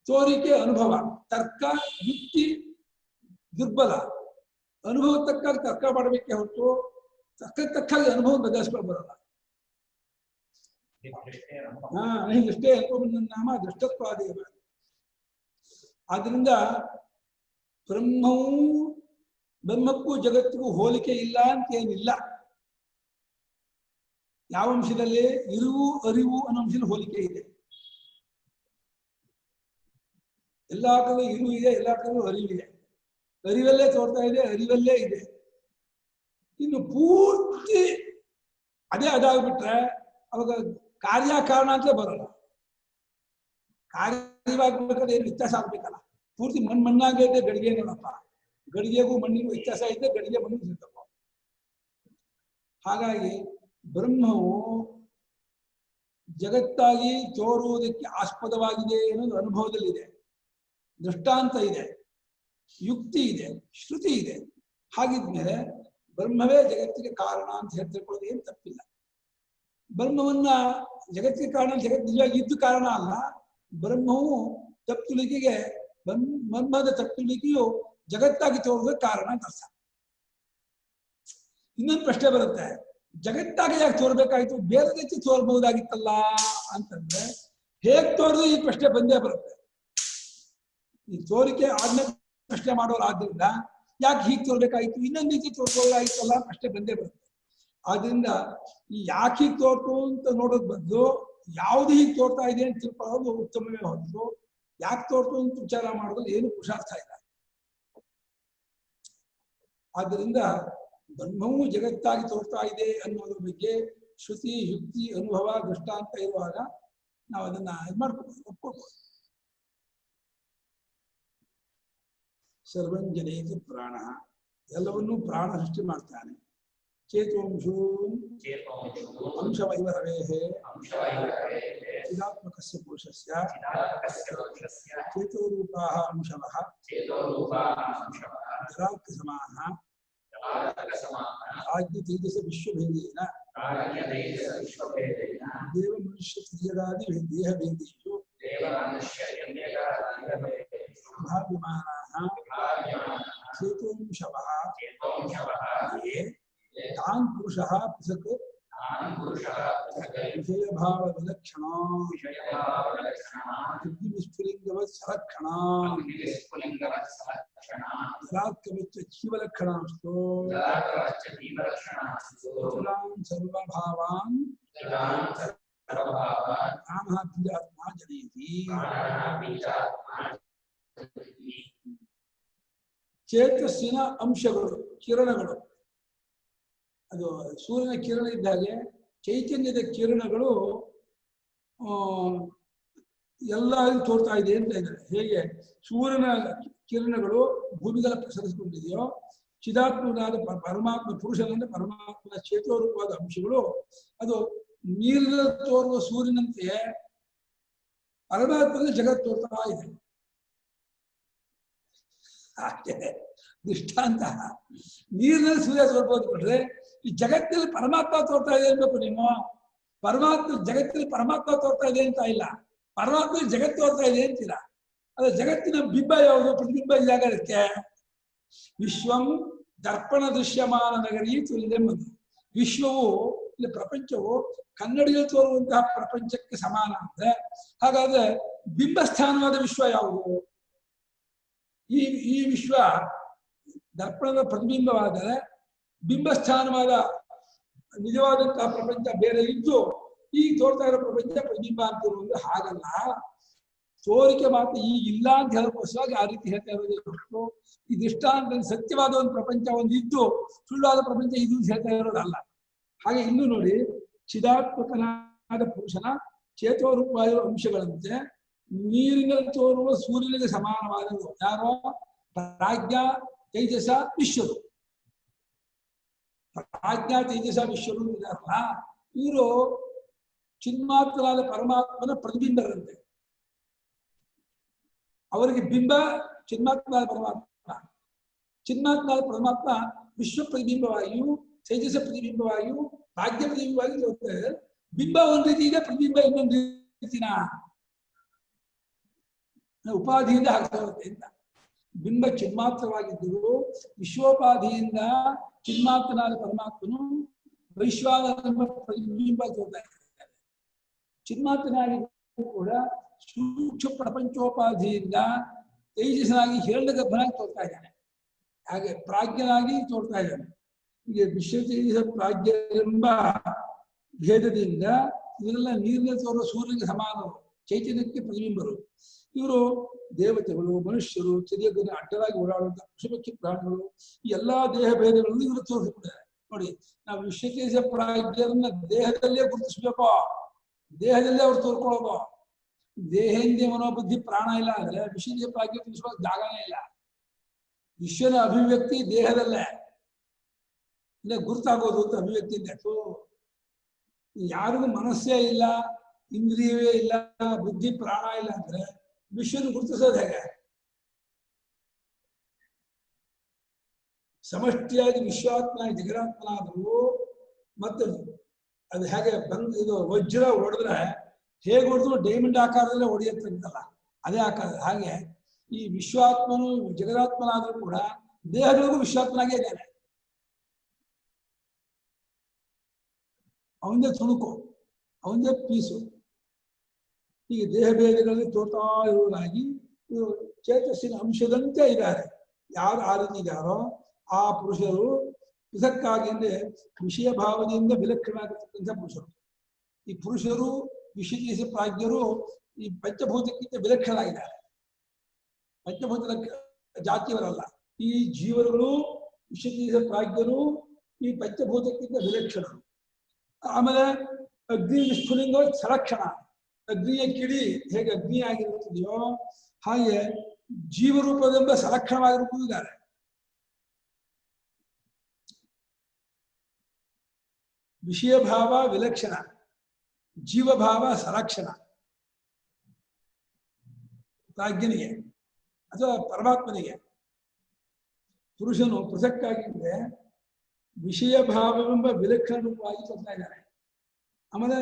ತೋರಿಕೆ ಅನುಭವ, ತರ್ಕ ಯುಕ್ತಿ ದುರ್ಬಲ, ಅನುಭವ ತಕ್ಕಾಗಿ ತರ್ಕ ಮಾಡಬೇಕೆ ಹೊರತು ತಕ್ಕಾಗಿ ಅನುಭವ ಬದಲಾಯಿಸ್ಕೊಂಡು ಬರಲ್ಲ. ದೃಷ್ಟೇ ನಾಮ ದೃಷ್ಟತ್ವಾದೇವ. ಆದ್ರಿಂದ ಬ್ರಹ್ಮಕ್ಕೂ ಜಗತ್ತಿಗೂ ಹೋಲಿಕೆ ಇಲ್ಲ ಅಂತ ಏನಿಲ್ಲ. ಯಾವ ಅಂಶದಲ್ಲಿ? ಇರುವು ಅರಿವು ಅನ್ನೋ ಅಂಶದಲ್ಲಿ ಹೋಲಿಕೆ ಇದೆ. ಎಲ್ಲಾ ಕಡೆ ಇರುವು ಇದೆ, ಎಲ್ಲಾ ಕಡೆ ಅರಿವಿದೆ. ಅರಿವಲ್ಲೇ ತೋರ್ತಾ ಇದೆ, ಅರಿವಲ್ಲೇ ಇದೆ. ಇನ್ನು ಪೂರ್ತಿ ಅದೇ ಅದಾಗ್ಬಿಟ್ರೆ ಅವಾಗ ಕಾರ್ಯಕಾರಣ ಅಂತ ಬರಲ್ಲ. ಕಾರ್ಯವಾಗಬೇಕಾದ್ರೆ ಏನು ವ್ಯತ್ಯಾಸ ಆಗ್ಬೇಕಲ್ಲ. ಪೂರ್ತಿ ಮಣ್ಣಾಗೈತೆ ಗಡಿಗೆ ನೋಡಪ್ಪ, ಗಡಿಗೆಗೂ ಮಣ್ಣಿಗೂ ವ್ಯತ್ಯಾಸ ಐತೆ, ಗಡಿಗೆ ಮಣ್ಣಿಗೂ ಸಿಗ್ತಪ್ಪ. ಹಾಗಾಗಿ ಬ್ರಹ್ಮವು ಜಗತ್ತಾಗಿ ತೋರುವುದಕ್ಕೆ ಆಸ್ಪದವಾಗಿದೆ ಅನ್ನೋದು ಅನುಭವದಲ್ಲಿದೆ, ದೃಷ್ಟಾಂತ ಇದೆ, ಯುಕ್ತಿ ಇದೆ, ಶ್ರುತಿ ಇದೆ. ಹಾಗಿದ್ಮೇಲೆ ಬ್ರಹ್ಮವೇ ಜಗತ್ತಿಗೆ ಕಾರಣ ಅಂತ ಹೇಳ್ತಿಕೊಳ್ಳೋದು ಏನು ತಪ್ಪಿಲ್ಲ. ಬ್ರಹ್ಮವನ್ನ ಜಗತ್ತಿಗೆ ಕಾರಣ, ಜಗತ್ ನಿಜವಾಗಿ ಇದ್ದು ಕಾರಣ ಅಲ್ಲ. ಬ್ರಹ್ಮವು ತಪ್ಪುಳಿಕೆಗೆ, ಬ್ರಹ್ಮದ ತಪ್ಪುಳಿಕೆಯು ಜಗತ್ತಾಗಿ ತೋರುವುದಕ್ಕೆ ಕಾರಣ ಅಂತ ಅರ್ಥ. ಇನ್ನೊಂದು ಪ್ರಶ್ನೆ ಬರುತ್ತೆ, ಜಗತ್ತಾಗಿ ಯಾಕೆ ತೋರ್ಬೇಕಾಯ್ತು, ಬೇರೆ ರೀತಿ ತೋರ್ಬಹುದಾಗಿತ್ತಲ್ಲ ಅಂತಂದ್ರೆ ಹೇಗ್ ತೋರಿದ್ರು ಈ ಪ್ರಶ್ನೆ ಬಂದೇ ಬರುತ್ತೆ. ಈ ತೋರಿಕೆ ಆದ್ಮೇಲೆ ಪ್ರಶ್ನೆ ಮಾಡೋರು ಆದ್ರಿಂದ ಯಾಕೆ ಹೀಗೆ ತೋರ್ಬೇಕಾಯ್ತು, ಇನ್ನೊಂದು ರೀತಿ ತೋರ್ಬಹುದಾಗಿತ್ತಲ್ಲ ಪ್ರಶ್ನೆ ಬಂದೇ ಬರುತ್ತೆ. ಆದ್ರಿಂದ ಈ ಯಾಕೆ ಹೀಗೆ ತೋರ್ತು ಅಂತ ನೋಡೋದ್ ಬದಲು ಯಾವ್ದು ಹೀಗೆ ತೋರ್ತಾ ಇದೆ ಅಂತ ತಿಳ್ಕೊಳ್ಳೋದು ಉತ್ತಮವೇ ಹೊರತು ಯಾಕೆ ತೋರ್ತು ಅಂತ ವಿಚಾರ ಮಾಡೋದು ಏನು ಪುರುಷಾರ್ಥ ಇಲ್ಲ. ಆದ್ದರಿಂದ ಬ್ರಹ್ಮವು ಜಗತ್ತಾಗಿ ತೋರ್ತಾ ಇದೆ ಅನ್ನೋದ್ರ ಬಗ್ಗೆ ಶ್ರುತಿ, ಯುಕ್ತಿ, ಅನುಭವ, ದೃಷ್ಟಾಂತ ಇರುವಾಗ ನಾವು ಅದನ್ನ ಇದು ಮಾಡ್ಕೋಬಹುದು, ಒಪ್ಕೋಬಹುದು. ಸರ್ವಂಜನೇತಿ ಪ್ರಾಣ, ಎಲ್ಲವನ್ನೂ ಪ್ರಾಣ ಸೃಷ್ಟಿ ಮಾಡ್ತಾನೆ. ಚೇತೋಂಶು ಅಂಶವೈವರವೇಹೇ ಚಿದಾತ್ಮಕಸ್ಯ ಪುರುಷಸ್ಯ ಚೇತೋರೂಪಾಃ ಅಂಶವಃ ಜರಾಕ್ಯಸಮಾಃ ಆಜ್ಞ ತೇಜಸ ವಿಶ್ವಭೇದೇನ ದೇವ ಮನುಷ್ಯ ಕ್ರಿಯರಾದಿ ದೇಹಭೇದೇಷು ಭಾವ್ಯಮಾನಾಃ ಚೇತೋಂಶವಃ ಯೇ ತಾನ್ ಪುರುಷಃ ಪೃಥಕ್ ವಿಷಯಭಾವ ವಿಲಕ್ಷಣ ವಿಸ್ಫುಲಿಂಗವತ್ ಸಲಕ್ಷಣ ಜಲಾತ್ಕವಿಚ್ಚ ಜೀವಲಕ್ಷಣಾಂಸ್ತೋ ಚತುರಾನ್ ಸರ್ವಭಾವಾನ್ ಪ್ರಾಣಃ ಬೀಜಾತ್ಮ ಜನಯತಿ. ಚೇತಸ್ಸಿನ ಅಂಶಗಳು, ಕಿರಣಗಳು, ಅದು ಸೂರ್ಯನ ಕಿರಣ ಇದ್ದಾಗೆ ಚೈತನ್ಯದ ಕಿರಣಗಳು ಎಲ್ಲ ತೋರ್ತಾ ಇದೆ ಅಂತ ಇದ್ದಾರೆ. ಹೇಗೆ ಸೂರ್ಯನ ಕಿರಣಗಳು ಭೂಮಿಗೆಲ್ಲ ಪ್ರಸರಿಸಿಕೊಂಡಿದೆಯೋ, ಚಿದಾತ್ಮನಾದ ಪರಮಾತ್ಮ, ಪುರುಷನಂದ ಪರಮಾತ್ಮನ ಚೇತೋರೂಪವಾದ ಅಂಶಗಳು ಅದು ನೀರಿನ ತೋರುವ ಸೂರ್ಯನಂತೆ ಪರಮಾತ್ಮನ ಜಗತ್ ತೋರ್ತಾ ಇದೆ. ದೃಷ್ಟಾಂತ, ನೀರಿನಲ್ಲಿ ಸೂರ್ಯ ತೋರ್ಬೋದು ಬಿಟ್ರೆ ಈ ಜಗತ್ತಿನಲ್ಲಿ ಪರಮಾತ್ಮ ತೋರ್ತಾ ಇದೆ ಅನ್ಬೇಕು ನೀವು. ಪರಮಾತ್ಮ ಜಗತ್ತಿನಲ್ಲಿ ಪರಮಾತ್ಮ ತೋರ್ತಾ ಇದೆ ಅಂತ ಇಲ್ಲ, ಪರಮಾತ್ಮ ಜಗತ್ತು ತೋರ್ತಾ ಇದೆ ಅಂತೀರ. ಅದ್ರ ಜಗತ್ತಿನ ಬಿಂಬ ಯಾವುದು, ಪ್ರತಿಬಿಂಬ ಇದ್ದಾಗ ಅದಕ್ಕೆ ವಿಶ್ವಂ ದರ್ಪಣ ದೃಶ್ಯಮಾನ ನಗರಿ ತುಲ್ಯಂ ಅದು. ವಿಶ್ವವು, ಇಲ್ಲಿ ಪ್ರಪಂಚವು ಕನ್ನಡಿಯಲ್ಲಿ ತೋರುವಂತಹ ಪ್ರಪಂಚಕ್ಕೆ ಸಮಾನ ಅಂದ್ರೆ, ಹಾಗಾದ್ರೆ ಬಿಂಬಸ್ಥಾನವಾದ ವಿಶ್ವ ಯಾವುದು? ಈ ವಿಶ್ವ ದರ್ಪಣದ ಪ್ರತಿಬಿಂಬವಾದರೆ ಬಿಂಬಸ್ಥಾನವಾದ ನಿಜವಾದಂತಹ ಪ್ರಪಂಚ ಬೇರೆ ಇದ್ದು ಈಗ ತೋರ್ತಾ ಇರೋ ಪ್ರಪಂಚ ಪ್ರತಿಬಿಂಬ ಅಂತಿರುವುದು ಹಾಗಲ್ಲ. ತೋರಿಕೆ ಮಾತ್ರ ಈಗ ಇಲ್ಲ ಅಂತ ಹೇಳೋಕ್ಕೋಸ್ಕರ ಆ ರೀತಿ ಹೇಳ್ತಾ ಇರೋದು. ಈ ದೃಷ್ಟಾಂತದಲ್ಲಿ ಸತ್ಯವಾದ ಒಂದು ಪ್ರಪಂಚ ಒಂದು ಇದ್ದು ಸುಳ್ಳಾದ ಪ್ರಪಂಚ ಇದು ಹೇಳ್ತಾ ಇರೋದಲ್ಲ. ಹಾಗೆ ಇನ್ನು ನೋಡಿ, ಚಿದಾತ್ಮಕನಾದ ಪುರುಷನ ಚೇತೋರೂಪವಾದ ಅಂಶಗಳಂತೆ ನೀರಿನಲ್ಲಿ ತೋರುವ ಸೂರ್ಯನಿಗೆ ಸಮಾನವಾದವು ಯಾರೋ ಪ್ರಾಜ್ಞಾ ತೇಜಸ ವಿಶ್ವರು. ಪ್ರಾಜ್ಞಾ ತೇಜಸ ವಿಶ್ವರು ಇದಾರಲ್ಲ, ಇವರು ಚಿನ್ಮಾತ್ರನಾದ ಪರಮಾತ್ಮನ ಪ್ರತಿಬಿಂಬರಂತೆ. ಅವರಿಗೆ ಬಿಂಬ ಚಿನ್ಮಾತ್ಮನಾದ ಪರಮಾತ್ಮ, ಚಿನ್ಮಾತ್ಮನಾದ ಪರಮಾತ್ಮ ವಿಶ್ವ ಪ್ರತಿಬಿಂಬವಾಗಿಯೂ ತೇಜಸ ಪ್ರತಿಬಿಂಬವಾಗಿಯೂ ಭಾಗ್ಯ ಪ್ರತಿಬಿಂಬವಾಗಿ ತೋರ್ತಾರೆ. ಬಿಂಬ ಒಂದ್ ರೀತಿ ಇದೆ, ಪ್ರತಿಬಿಂಬ ಇನ್ನೊಂದು ರೀತಿನ ಉಪಾಧಿಯಿಂದ ಆಗ್ತಾ ಇರುತ್ತೆ ಅಂತ. ಬಿಂಬ ಚಿನ್ಮಾತ್ರವಾಗಿದ್ದರೂ ವಿಶ್ವೋಪಾಧಿಯಿಂದ ಚಿನ್ಮಾತ್ರನಾದ ಪರಮಾತ್ಮನು ವೈಶ್ವಾನರ ಪ್ರತಿಬಿಂಬ ತೋರ್ತಾ ಇದ್ದಾರೆ. ಚಿನ್ಮಾತ್ರನಾಗಿದ್ದರೂ ಕೂಡ ಸೂಕ್ಷ್ಮ ಪ್ರಪಂಚೋಪಾಧಿಯಿಂದ ತೇಜಸ್ಸನಾಗಿ ಹಿರಣ್ಯಗರ್ಭನಾಗಿ ತೋರ್ತಾ ಇದ್ದಾನೆ. ಹಾಗೆ ಪ್ರಾಜ್ಞನಾಗಿ ತೋರ್ತಾ ಇದ್ದಾನೆ. ಹೀಗೆ ವಿಶ್ವತೇಜಸ ಪ್ರಾಜ್ಞರೆಂಬ ಭೇದದಿಂದ ಇವರೆಲ್ಲ ನೀರಿನಲ್ಲಿ ತೋರುವ ಸೂರ್ಯನಿಗೆ ಸಮಾನರು, ಚೈತನ್ಯಕ್ಕೆ ಪ್ರತಿಬಿಂಬರು. ಇವರು ದೇವತೆಗಳು, ಮನುಷ್ಯರು, ಚರ್ಯಗಳನ್ನು ಅಡ್ಡಲಾಗಿ ಓಡಾಡುವಂತಹ ಪಶುಪಕ್ಷಿ ಪ್ರಾಣಿಗಳು, ಈ ಎಲ್ಲಾ ದೇಹ ಭೇದಗಳನ್ನು ಇವರು ತೋರಿಸಿಕೊಡ್ತಾರೆ. ನೋಡಿ, ನಾವು ವಿಶ್ವತೇಜಸ ಪ್ರಾಜ್ಞರನ್ನ ದೇಹದಲ್ಲೇ ಗುರುತಿಸ್ಬೇಕು, ದೇಹದಲ್ಲೇ ಅವ್ರು ತೋರ್ಕೊಳ್ಳೋದು. ದೇಹೇಂದ್ರಿಯ ಮನೋಬುದ್ಧಿ ಪ್ರಾಣ ಇಲ್ಲ ಅಂದ್ರೆ ವಿಶ್ವತೇಜಸ ಪ್ರಾಜ್ಞೆ ತಿಳಿಸುವ ಜಾಗನೇ ಇಲ್ಲ. ವಿಶ್ವನ ಅಭಿವ್ಯಕ್ತಿ ದೇಹದಲ್ಲೇ ಇಲ್ಲ ಗುರುತಾಗೋದು ಅಂತ ಅಭಿವ್ಯಕ್ತಿಯಿಂದ. ಯಾರಿಗೂ ಮನಸ್ಸೇ ಇಲ್ಲ, ಇಂದ್ರಿಯವೇ ಇಲ್ಲ, ಬುದ್ಧಿ ಪ್ರಾಣ ಇಲ್ಲ ಅಂದ್ರೆ ವಿಶ್ವನ ಗುರುತಿಸೋದು ಹೇಗೆ? ಸಮಷ್ಟಿಯಾಗಿ ವಿಶ್ವಾತ್ಮ ಜಗದಾತ್ಮನಾದರೂ ಮತ್ತೆ ಅದು ಹೇಗೆ ಇದು ವಜ್ರ ಹೊಡೆದ್ರೆ ಹೇಗೆ ಹೊಡೆದ್ರು ಡೈಮಂಡ್ ಆಕಾರದಲ್ಲೇ ಹೊಡೆಯುತ್ತಂತಲ್ಲ, ಅದೇ ಆಕಾರ. ಹಾಗೆ ಈ ವಿಶ್ವಾತ್ಮನು ಜಗದಾತ್ಮನಾದರೂ ಕೂಡ ದೇಹಗಳಿಗೂ ವಿಶ್ವಾತ್ಮನಾಗೇ ಇದ್ದಾನೆ. ಅವನದೇ ತುಣುಕು, ಅವನದೇ ಪೀಸು. ಈಗ ದೇಹ ಭೇದಗಳಲ್ಲಿ ತೋರ್ತಾ ಇರುವುದಾಗಿ ಚೇತಸ್ಸಿನ ಅಂಶದಂತೆ ಇದ್ದಾರೆ. ಯಾರು ಆ ರೀತಿ ಇದ್ದಾರೋ ಆ ಪುರುಷರು ಪೃಥಕ್ಕಾಗಿ ಅಂದ್ರೆ ವಿಷಯ ಭಾವನೆಯಿಂದ ವಿಲಕ್ಷಣವಾಗಿರ್ತಕ್ಕಂಥ ಪುರುಷರು. ಈ ಪುರುಷರು ವಿಷಯೇಶ ಪ್ರಾಜ್ಞರು ಈ ಪಂಚಭೂತಕ್ಕಿಂತ ವಿಲಕ್ಷಣರಾಗಿದ್ದಾರೆ. ಪಂಚಭೂತ ಜಾತಿಯವರಲ್ಲ. ಈ ಜೀವರುಗಳು ವಿಷಯೇಶ ಪ್ರಾಜ್ಞರು ಈ ಪಂಚಭೂತಕ್ಕಿಂತ ವಿಲಕ್ಷಣರು. ಆಮೇಲೆ ಅಗ್ನಿ ವಿಸ್ಫುಲಿಂಗ ಸಂರಕ್ಷಣ, ಅಗ್ನಿಯ ಕಿಡಿ ಹೇಗೆ ಅಗ್ನಿ ಆಗಿರುತ್ತದೆಯೋ ಹಾಗೆ ಜೀವರೂಪದಿಂದ ಸಂರಕ್ಷಣವಾಗಿರುತ್ತಿದ್ದಾರೆ. ವಿಷಯ ಭಾವ ವಿಲಕ್ಷಣ, ಜೀವಭಾವ ಸಂರಕ್ಷಣ ಪ್ರಾಜ್ಞನಿಗೆ ಅಥವಾ ಪರಮಾತ್ಮನಿಗೆ. ಪುರುಷನು ಪೃಥಕ್ಕಾಗಿದ್ರೆ ವಿಷಯ ಭಾವವೆಂಬ ವಿಲಕ್ಷಣ ರೂಪವಾಗಿ ತೋರ್ತಾ ಇದ್ದಾನೆ. ಆಮೇಲೆ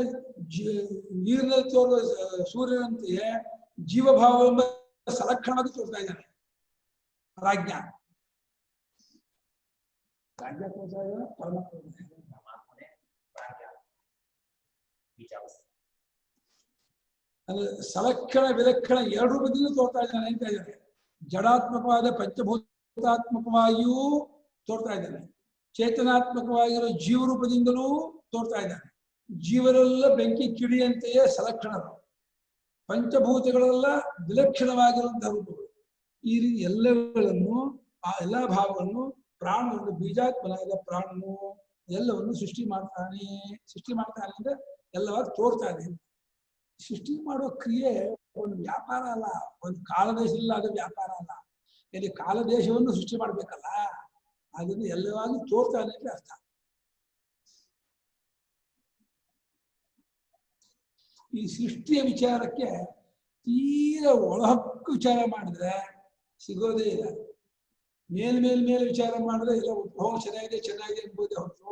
ನೀರಿನಲ್ಲಿ ತೋರುವ ಸೂರ್ಯನಂತೆಯೇ ಜೀವಭಾವವೆಂಬ ಸಂರಕ್ಷಣವಾಗಿ ತೋರ್ತಾ ಇದ್ದಾನೆ ಪ್ರಾಜ್ಞ. ಪ್ರಾಜ್ಞ ತೋರ್ತಾ ಇದ್ದಾನೆ, ಪರಮಾತ್ಮ ಅಂದ್ರೆ ಸಂರಕ್ಷಣ ವಿಲಕ್ಷಣ ಎರಡು ರೂಪದಿಂದ ತೋರ್ತಾ ಇದ್ದಾನೆ ಅಂತ ಇದ್ದಾರೆ. ಜಡಾತ್ಮಕವಾದ ಪಂಚಭೂತಾತ್ಮಕವಾಗಿಯೂ ತೋರ್ತಾ ಇದ್ದಾನೆ, ಚೇತನಾತ್ಮಕವಾಗಿರೋ ಜೀವರೂಪದಿಂದಲೂ ತೋರ್ತಾ ಇದ್ದಾನೆ. ಜೀವರೆಲ್ಲ ಬೆಂಕಿ ಕಿಡಿಯಂತೆಯೇ ಸಂರಕ್ಷಣರು, ಪಂಚಭೂತಗಳೆಲ್ಲ ವಿಲಕ್ಷಣವಾಗಿರುವಂತಹ ರೂಪಗಳು. ಈ ರೀತಿ ಎಲ್ಲಗಳನ್ನು ಆ ಎಲ್ಲಾ ಭಾವಗಳನ್ನು ಪ್ರಾಣವನ್ನು ಬೀಜಾತ್ಮನಾದ ಪ್ರಾಣನು ಎಲ್ಲವನ್ನು ಸೃಷ್ಟಿ ಮಾಡ್ತಾನೆ ಅಂದ್ರೆ ಎಲ್ಲವಾಗಿ ತೋರ್ತಾನೆ. ಸೃಷ್ಟಿ ಮಾಡುವ ಕ್ರಿಯೆ ಒಂದು ವ್ಯಾಪಾರ ಅಲ್ಲ, ಒಂದು ಕಾಲದೇಶದಲ್ಲಿ ಆದ ವ್ಯಾಪಾರ ಅಲ್ಲ. ಇಲ್ಲಿ ಕಾಲದೇಶವನ್ನು ಸೃಷ್ಟಿ ಮಾಡ್ಬೇಕಲ್ಲ, ಅದನ್ನು ಎಲ್ಲವಾಗಿ ತೋರ್ತಾನೆ ಅಂತ ಅರ್ಥ. ಈ ಸೃಷ್ಟಿಯ ವಿಚಾರಕ್ಕೆ ತೀರ ಒಳಹಕ್ಕು ವಿಚಾರ ಮಾಡಿದ್ರೆ ಸಿಗೋದೇ ಇಲ್ಲ. ಮೇಲ್ ವಿಚಾರ ಮಾಡಿದ್ರೆ ಎಲ್ಲ ಉದ್ಭವ ಚೆನ್ನಾಗಿದೆ ಅನ್ಬೋದೇ ಹೊರತು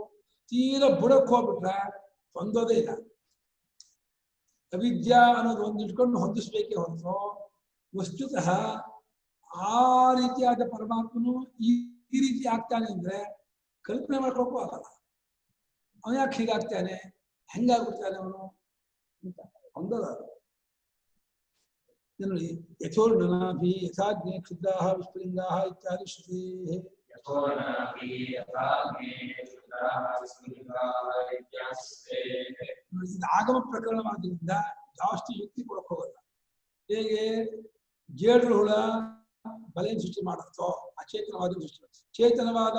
ತೀರ ಬುಡಕ್ಕೆ ಹೋಗ್ಬಿಟ್ರೆ ಹೊಂದೋದೇ ಇಲ್ಲ. ಅವಿದ್ಯಾ ಅನ್ನೋದು ಒಂದು ಇಟ್ಕೊಂಡು ಹೊಂದಿಸ್ಬೇಕೇ ಹೊರತು ವಸ್ತುತಃ ಆ ರೀತಿಯಾದ ಪರಮಾತ್ಮನು ಈ ರೀತಿ ಆಗ್ತಾನೆ ಅಂದ್ರೆ ಕಲ್ಪನೆ ಮಾಡ್ಕೊಳಕ್ಕೂ ಆಗಲ್ಲ. ಅವನು ಯಾಕೆ ಹೀಗಾಗ್ತಾನೆ, ಹೆಂಗಾಗ್ಬಿಡ್ತಾನೆ ಅವನು ಅಂತ ಹೊಂದಲ್ಲ. ನೋಡಿ, ಯಥೋರ್ಣನಾಭಿ ಯಥಾಗ್ನೇ ಕ್ಷುದ್ರಾಃ ವಿಸ್ಫುಲಿಂಗಾಃ ಇತ್ಯಾದಿ ಶ್ರುತಿ. ಇದು ಆಗಮ ಪ್ರಕರಣವಾದ್ರಿಂದ ಜಾಸ್ತಿ ಯುಕ್ತಿ ಕೊಡಕ್ ಹೋಗಲ್ಲ. ಹೇಗೆ ಜೇಡ್ರ ಹುಳ ಬಲೆಯನ್ನು ಸೃಷ್ಟಿ ಮಾಡುತ್ತೋ ಅಚೇತನವಾದ ಸೃಷ್ಟಿ, ಚೇತನವಾದ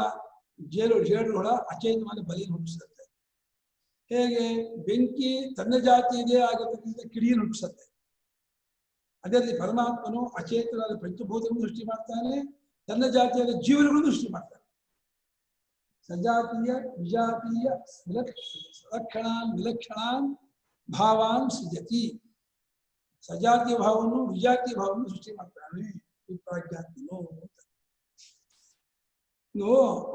ಜೇಡ್ರ ಹುಳ ಅಚೇತನವಾದ ಬಲೆಯನ್ನು ಹುಟ್ಟಿಸುತ್ತೆ. ಹೇಗೆ ಬೆಂಕಿ ತನ್ನ ಜಾತಿಯದೇ ಆಗಿರ್ತಕ್ಕಂಥ ಕಿಡಿಯನ್ನು ಹುಟ್ಟಿಸುತ್ತೆ, ಅದೇ ರೀತಿ ಪರಮಾತ್ಮನು ಅಚೇತನಾದ ಪಂಚಭೂತಗಳನ್ನು ಸೃಷ್ಟಿ ಮಾಡ್ತಾನೆ, ತನ್ನ ಜಾತಿಯಾದ ಜೀವನಗಳನ್ನು ಸೃಷ್ಟಿ ಮಾಡ್ತಾನೆ. ಸಜಾತೀಯ ವಿಜಾತೀಯ ಸಂರಕ್ಷಣಾನ್ ವಿಲಕ್ಷಣಾನ್ ಭಾವಾನ್ ಸೃಜತಿ. ಸಜಾತೀಯ ಭಾವವನ್ನು ವಿಜಾತೀಯ ಭಾವವನ್ನು ಸೃಷ್ಟಿ ಮಾಡ್ತಾನೆ ವಿಪ್ರಾಜ್ಞಾತ್ಮನು.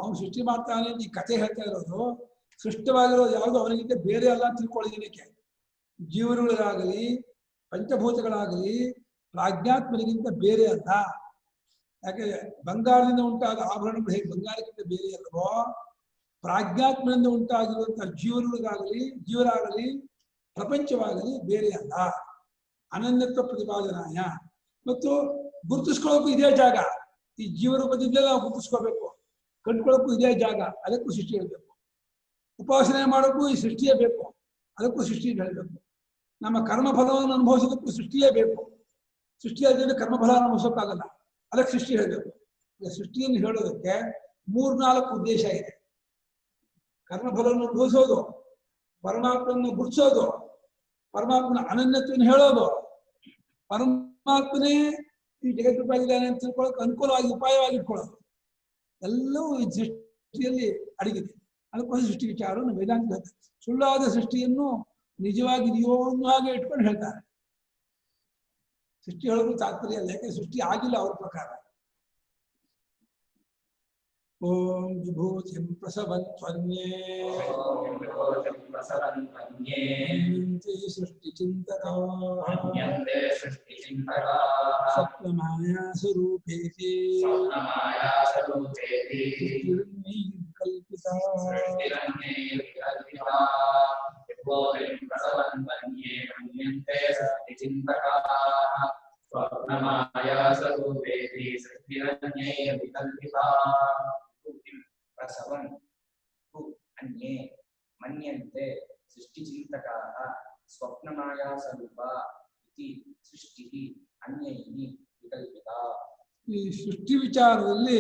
ಅವನು ಸೃಷ್ಟಿ ಮಾಡ್ತಾನೆ ಈ ಕಥೆ ಹೇಳ್ತಾ ಇರೋದು, ಸೃಷ್ಟವಾಗಿರೋದು ಯಾವುದು ಅವನಿಗಿಂತ ಬೇರೆ ಅಲ್ಲ ಅಂತ ತಿಳ್ಕೊಳ್ಳೋದಕ್ಕೆ. ಜೀವರುಗಳಾಗಲಿ ಪಂಚಭೂತಗಳಾಗಲಿ ಪ್ರಾಜ್ಞಾತ್ಮನಿಗಿಂತ ಬೇರೆ ಅಲ್ಲ. ಯಾಕೆ ಬಂಗಾರದಿಂದ ಉಂಟಾದ ಆಭರಣಗಳು ಹೇಗೆ ಬಂಗಾರಕ್ಕಿಂತ ಬೇರೆ ಅಲ್ಲವೋ, ಪ್ರಾಜ್ಞಾತ್ಮನಿಂದ ಉಂಟಾಗಿರುವಂತಹ ಜೀವರಾಗಲಿ ಪ್ರಪಂಚವಾಗಲಿ ಬೇರೆ ಅಲ್ಲ. ಅನನ್ಯತ್ವ ಪ್ರತಿಪಾದನಾಯ. ಮತ್ತು ಗುರುತಿಸ್ಕೊಳ್ಳೋಕ್ಕೂ ಇದೇ ಜಾಗ. ಈ ಜೀವರೂಪದಿಂದಲೇ ನಾವು ಗುರುತಿಸ್ಕೋಬೇಕು, ಕಂಡುಕೊಳ್ಳೋಕ್ಕೂ ಇದೇ ಜಾಗ, ಅದಕ್ಕೂ ಸೃಷ್ಟಿ ಹೇಳಬೇಕು. ಉಪಾಸನೆ ಮಾಡೋಕ್ಕೂ ಈ ಸೃಷ್ಟಿಯೇ ಬೇಕು, ಅದಕ್ಕೂ ಸೃಷ್ಟಿ ಹೇಳಬೇಕು. ನಮ್ಮ ಕರ್ಮಫಲವನ್ನು ಅನುಭವಿಸೋದಕ್ಕೂ ಸೃಷ್ಟಿಯೇ ಬೇಕು, ಸೃಷ್ಟಿಯಾದ್ರೆ ಕರ್ಮಫಲ ಅನುಭವಿಸೋಕ್ಕಾಗಲ್ಲ, ಅದಕ್ಕೆ ಸೃಷ್ಟಿ ಹೇಳಬೇಕು. ಈಗ ಸೃಷ್ಟಿಯನ್ನು ಹೇಳೋದಕ್ಕೆ 3-4 ಉದ್ದೇಶ ಇದೆ. ಕರ್ಮಫಲವನ್ನು ಅನುಭವಿಸೋದು, ಪರಮಾತ್ಮನ ಗುರುತಿಸೋದು, ಪರಮಾತ್ಮನ ಅನನ್ಯತ್ವವನ್ನು ಹೇಳೋದು, ಪರಮಾತ್ಮನೇ ಈ ಜಗತ್ತಿದ್ದಾನೆ ಅಂತ ತಿಳ್ಕೊಳ್ಳೋಕೆ ಅನುಕೂಲವಾಗಿ ಉಪಾಯವಾಗಿ ಇಟ್ಕೊಳ್ಳೋದು, ಎಲ್ಲವೂ ಈ ಸೃಷ್ಟಿಯಲ್ಲಿ ಅಡಗಿದೆ. ಅದಕ್ಕೋಸ್ಕರ ಸೃಷ್ಟಿ ವಿಚಾರವನ್ನು ವೇದಾಂತ ಹೇಳ್ತಾರೆ. ಸುಳ್ಳಾದ ಸೃಷ್ಟಿಯನ್ನು ನಿಜವಾಗಿದೆಯೋ ಅನ್ನೋ ಹಾಗೆ ಇಟ್ಕೊಂಡು ಹೇಳ್ತಾರೆ. ಸೃಷ್ಟಿ ಹೇಳೋದು ತಾತ್ಪರ್ಯ ಅಲ್ಲ, ಯಾಕೆ ಸೃಷ್ಟಿ ಆಗಿಲ್ಲ ಅವ್ರ ಪ್ರಕಾರ. ಓಂ ವಿಭೂತಿಂ ಪ್ರಸವಂತ್ವನ್ಯೇ ಸೃಷ್ಟಿ ಚಿಂತಕಾ ಸ್ವಪ್ನಮಾಯಾ ಸ್ವರೂಪೇತಿ ಕಲ್ಪಿತಾ ಪ್ರಸವನ್ ಅನ್ಯೇ ಮನ್ಯಂತೆ ಸೃಷ್ಟಿಚಿಂತಕಾಃ ಸ್ವಪ್ನಮಾಯಾ ಸ್ವರೂಪ ಇತಿ ಸೃಷ್ಟಿಃ ಅನ್ಯೈಃ ವಿಕಲ್ಪಿತಾ. ಈ ಸೃಷ್ಟಿ ವಿಚಾರದಲ್ಲಿ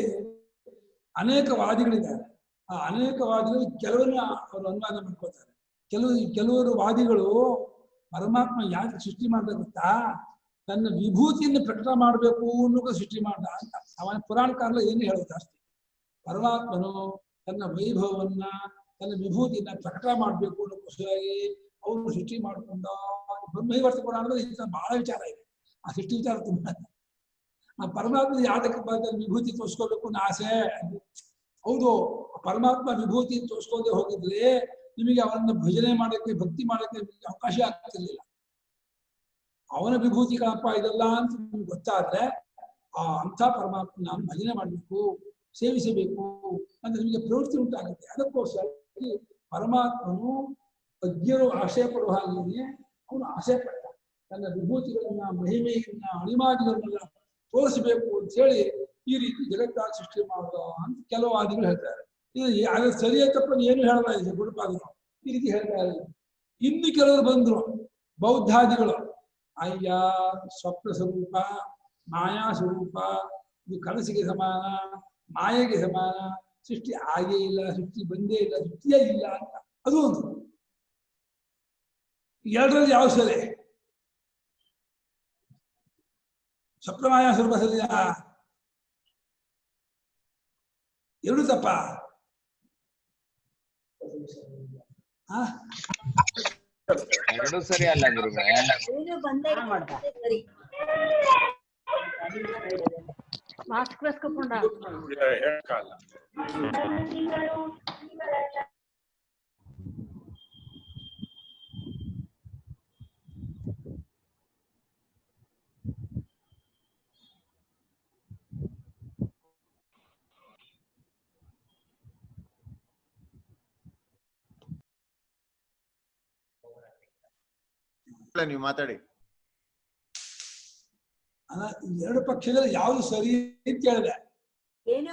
ಅನೇಕ ವಾದಿಗಳಿದ್ದಾರೆ. ಆ ಅನೇಕ ವಾದಿಗಳು ಕೆಲವನ್ನ ಅವರು ಅನುವಾದ ಮಾಡ್ಕೋತಾರೆ. ಕೆಲವರು ವಾದಿಗಳು ಪರಮಾತ್ಮ ಯಾಕೆ ಸೃಷ್ಟಿ ಮಾಡ್ದ ಗೊತ್ತಾ, ತನ್ನ ವಿಭೂತಿಯನ್ನು ಪ್ರಕಟ ಮಾಡಬೇಕು ಅನ್ನೋಕೆ ಸೃಷ್ಟಿ ಮಾಡ್ದ ಅಂತ. ಅವನ ಪುರಾಣಕಾರರು ಏನು ಹೇಳೋದು ಜಾಸ್ತಿ, ಪರಮಾತ್ಮನು ತನ್ನ ವೈಭವವನ್ನ ತನ್ನ ವಿಭೂತಿಯನ್ನ ಪ್ರಕಟ ಮಾಡಬೇಕು ಅನ್ನೋಕ್ಕೋಸ್ಕರಾಗಿ ಅವರು ಸೃಷ್ಟಿ ಮಾಡಿಕೊಂಡ. ಬ್ರಹ್ಮೈವರ್ತ ಪುರಾಣದಲ್ಲಿ ಇಂಥ ಬಹಳ ವಿಚಾರ ಇದೆ. ಆ ಸೃಷ್ಟಿ ವಿಚಾರ ತುಂಬ. ಆ ಪರಮಾತ್ಮ ಯಾತಕ್ಕೆ ತನ್ನ ವಿಭೂತಿ ತೋರಿಸ್ಕೋಬೇಕು ಅನ್ನೋ ಆಸೆ. ಹೌದು, ಪರಮಾತ್ಮ ವಿಭೂತಿ ತೋರಿಸ್ಕೋದೆ ಹೋಗಿದ್ರೆ ನಿಮಗೆ ಅವನನ್ನ ಭಜನೆ ಮಾಡೋಕ್ಕೆ ಭಕ್ತಿ ಮಾಡೋಕ್ಕೆ ಅವಕಾಶ ಆಗ್ತಿರ್ಲಿಲ್ಲ. ಅವನ ವಿಭೂತಿಗಳಪ್ಪ ಇದೆಲ್ಲ ಅಂತ ನಿಮ್ಗೆ ಗೊತ್ತಾದ್ರೆ ಆ ಅಂಥ ಪರಮಾತ್ಮ ನಾನು ಭಜನೆ ಮಾಡಬೇಕು, ಸೇವಿಸಬೇಕು ಅಂತ ನಿಮಗೆ ಪ್ರವೃತ್ತಿ ಉಂಟಾಗುತ್ತೆ. ಅದಕ್ಕೋಸ್ಕರ ಪರಮಾತ್ಮನು ಅಜ್ಞರು ಆಶಯ ಪಡುವ ಹಾಗೆಯೇ ಅವನು ಆಸೆ ಪಡ್ತ ತನ್ನ ವಿಭೂತಿಗಳನ್ನ ಮಹಿಮೆಯನ್ನ ಅಣಿಮಾದಿಗಳನ್ನೆಲ್ಲ ತೋರಿಸಬೇಕು ಅಂತ ಹೇಳಿ ಈ ರೀತಿ ಜಗತ್ತಾಗ ಸೃಷ್ಟಿ ಮಾಡುವ ಅಂತ ಕೆಲವು ವಾದಿಗಳು ಹೇಳ್ತಾರೆ. ಇದು ಅದ್ರ ಸರಿಯ ತಪ್ಪನ್ನು ಏನು ಹೇಳಲ್ಲ ಇದೆ ಗುರುಪಾದರು ಈ ರೀತಿ ಹೇಳ್ತಾರೆ. ಇನ್ನು ಕೆಲವರು ಬಂದ್ರು ಬೌದ್ಧಾದಿಗಳು, ಅಯ್ಯ ಸ್ವಪ್ನ ಸ್ವರೂಪ ಮಾಯಾ ಸ್ವರೂಪ, ಇದು ಕನಸಿಗೆ ಸಮಾನ, ಮಾಯೆಗೆ ಸಮಾನ, ಸೃಷ್ಟಿ ಆಗೇ ಇಲ್ಲ, ಸೃಷ್ಟಿ ಬಂದೇ ಇಲ್ಲ, ಸೃಷ್ಟಿಯೇ ಇಲ್ಲ ಅಂತ. ಅದು ಒಂದು. ಎರಡರಲ್ಲಿ ಯಾವ ಸರಿ? ಸ್ವಪ್ನ ಮಾಯಾ ಸ್ವರೂಪ ಸರಿಯಾ? ಎರಡು ತಪ್ಪ. ಎರಡು ಸರಿ ಅಲ್ಲ ಗುರುಗಳೇ. ಮಾಸ್ಕ್ ವೇಸ್ಕೊಂಡ ನೀವು ಮಾತಾಡಿ. ಎರಡು ಪಕ್ಷದಲ್ಲಿ ಯಾವುದು ಸರಿ ಅಂತ ಹೇಳಿದೆ. ಏನು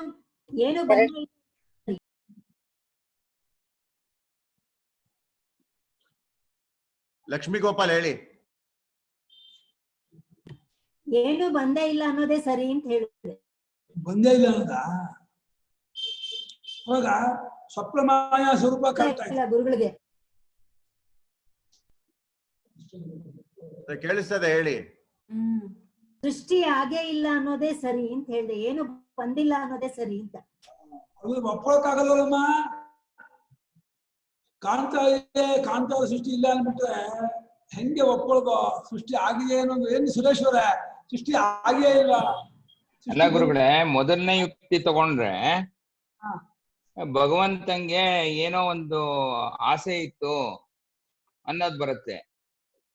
ಲಕ್ಷ್ಮೀ ಗೋಪಾಲ್ ಹೇಳಿ. ಏನು ಬಂದೇ ಇಲ್ಲ ಅನ್ನೋದೇ ಸರಿ ಅಂತ ಹೇಳಿದೆ. ಬಂದೇ ಇಲ್ಲ ಅನ್ನೋದ? ಅವಾಗ ಸ್ವಪ್ನ ಮಾಯಾ ಸ್ವರೂಪ ಕರೆಕ್ಟ್ ಆಯ್ತು ಗುರುಗಳಿಗೆ. ಕೇಳಿಸ್ತದೆ ಹೇಳಿ. ಸೃಷ್ಟಿ ಆಗೇ ಇಲ್ಲ ಅನ್ನೋದೇ ಸರಿ ಅಂತ ಹೇಳಿದೆ, ಏನು ಬಂದಿಲ್ಲ ಅನ್ನೋದೇ ಸರಿ ಅಂತ. ಅದು ಒಪ್ಕೊಳಕ್ಕಾಗಲ್ಲಮ್ಮ. ಕಾಣ್ತಾ ಇದೆ, ಕಾಣ್ತಾ ಸೃಷ್ಟಿ ಇಲ್ಲ ಅಂದ್ಬಿಟ್ರೆ ಹೆಂಗೆ ಒಪ್ಕೊಳ್ಬೋ? ಸೃಷ್ಟಿ ಆಗಿದೆ ಅನ್ನೋದು ಏನು ಸುರೇಶ್ವರ? ಸೃಷ್ಟಿ ಆಗೇ ಇಲ್ಲ. ಅಲ್ಲ ಗುರುಗಳೇ, ಮೊದಲನೇ ಯುಕ್ತಿ ತಗೊಂಡ್ರೆ ಭಗವಂತಂಗೆ ಏನೋ ಒಂದು ಆಸೆ ಇತ್ತು ಅನ್ನೋದು ಬರುತ್ತೆ.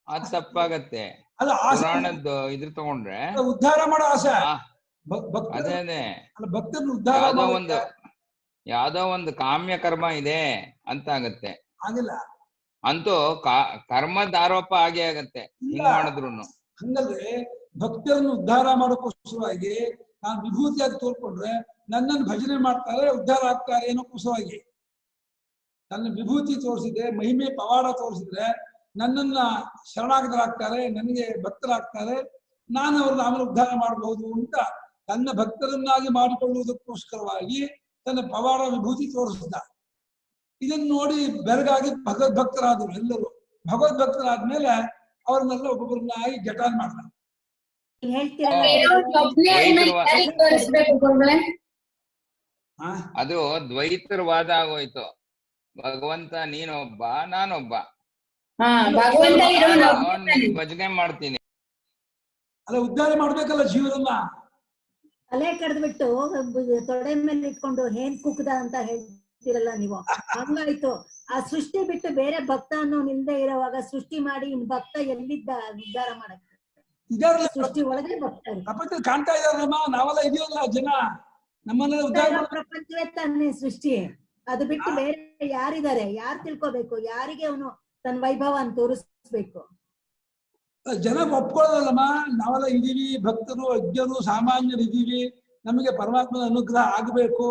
ಅದ್ ತಪ್ಪಾಗತ್ತೆ. ಅಲ್ಲ ಆಸೆ ಪುರಾಣದ್ದು ಇದ್ರ ತಗೊಂಡ್ರೆ ಉದ್ಧಾರ ಮಾಡೋ ಆಸೆ. ಆ, ಅದೇ ಅದೇ ಭಕ್ತರನ್ನು ಉದ್ಧಾರ ಯಾವ್ದೋ ಒಂದು ಕಾಮ್ಯ ಕರ್ಮ ಇದೆ ಅಂತ ಆಗತ್ತೆ. ಆಗಿಲ್ಲ ಅಂತೂ ಕರ್ಮದ ಆರೋಪ ಆಗೇ ಆಗತ್ತೆ ಹಿಂಗ್ ಮಾಡಿದ್ರುನು. ಹಂಗಲ್ರಿ, ಭಕ್ತರನ್ನು ಉದ್ಧಾರ ಮಾಡೋಕ್ಕೋಸ್ಕರವಾಗಿ ನಾನು ವಿಭೂತಿಯಾಗಿ ತೋರ್ಕೊಂಡ್ರೆ ನನ್ನನ್ನು ಭಜನೆ ಮಾಡ್ತಾರೆ, ಉದ್ಧಾರ ಆಗ್ತಾರೆ ಏನೋಕ್ಕೋಸ್ಕರವಾಗಿ. ನನ್ನ ವಿಭೂತಿ ತೋರಿಸಿದೆ, ಮಹಿಮೆ ಪವಾಡ ತೋರಿಸಿದ್ರೆ ನನ್ನನ್ನ ಶರಣಾಗತರಾಗ್ತಾರೆ, ನನಗೆ ಭಕ್ತರಾಗ್ತಾರೆ, ನಾನು ಅವ್ರನ್ನ ಆಮೇಲೆ ಉದ್ಧಾರ ಮಾಡಬಹುದು ಅಂತ ತನ್ನ ಭಕ್ತರನ್ನಾಗಿ ಮಾಡಿಕೊಳ್ಳುವುದಕ್ಕೋಸ್ಕರವಾಗಿ ತನ್ನ ಪವಾಡ ವಿಭೂತಿ ತೋರಿಸಿದ. ಇದನ್ನು ನೋಡಿ ಬೆರಗಾಗಿ ಭಗವದ್ಭಕ್ತರಾದರು ಎಲ್ಲರೂ. ಭಗವದ್ಭಕ್ತರಾದ್ಮೇಲೆ ಅವ್ರನ್ನೆಲ್ಲ ಒಬ್ಬೊಬ್ಬರನ್ನಾಗಿ ಜಟಾನ್ ಮಾಡ್ತಾರೆ. ಅದು ದ್ವೈತರ ವಾದ ಆಗೋಯ್ತು. ಭಗವಂತ ನೀನೊಬ್ಬ ನಾನೊಬ್ಬ, ಭಜನೆ ಮಾಡ್ತೀನಿ. ಅಲ್ಲ ಉದ್ಧಾರ ಮಾಡ್ಬೇಕಲ್ಲ ಜೀವನನ್ನ. ತಲೆ ಕಡ್ದ್ಬಿಟ್ಟು ತೊಡೆ ಮೇಲೆ ಇಟ್ಕೊಂಡು ಏನ್ ಕುಕ್ದ ಅಂತ ಹೇಳ್ತೀರಲ್ಲ ನೀವು, ಹಂಗಾಯ್ತು. ಆ ಸೃಷ್ಟಿ ಬಿಟ್ಟು ಬೇರೆ ಭಕ್ತ ಅನ್ನೋ ನಿಲ್ದೇ ಇರೋವಾಗ ಸೃಷ್ಟಿ ಮಾಡಿ ಇನ್ ಭಕ್ತ ಎಲ್ಲಿದ್ದ ಉದ್ಧಾರ ಮಾಡಕ್ಕೆ? ಸೃಷ್ಟಿ ಒಳಗೆ ಭಕ್ತ ಪ್ರಪಂಚ ಕಾಣ್ತಾ ಇದಾರಮ್ಮ, ನಾವೆಲ್ಲ ಇದೆಯಲ್ಲ ಜನ, ನಮ್ಮನ್ನ ಉದ್ಧಾರ ಪ್ರಪಂಚವೇ ತಾನೇ ಸೃಷ್ಟಿ. ಅದು ಬಿಟ್ಟು ಬೇರೆ ಯಾರಿದ್ದಾರೆ? ಯಾರು ತಿಳ್ಕೊಬೇಕು? ಯಾರಿಗೆ ಅವನು ತನ್ನ ವೈಭವ ಅಂತ ತೋರಿಸ್ಬೇಕು? ಜನ ಒಪ್ಕೊಳ್ಳೋದಲ್ಲಮ್ಮ, ನಾವೆಲ್ಲ ಇದೀವಿ, ಭಕ್ತರು ಅಜ್ಞರು ಸಾಮಾನ್ಯರು ಇದೀವಿ, ನಮಗೆ ಪರಮಾತ್ಮನ ಅನುಗ್ರಹ ಆಗಬೇಕು,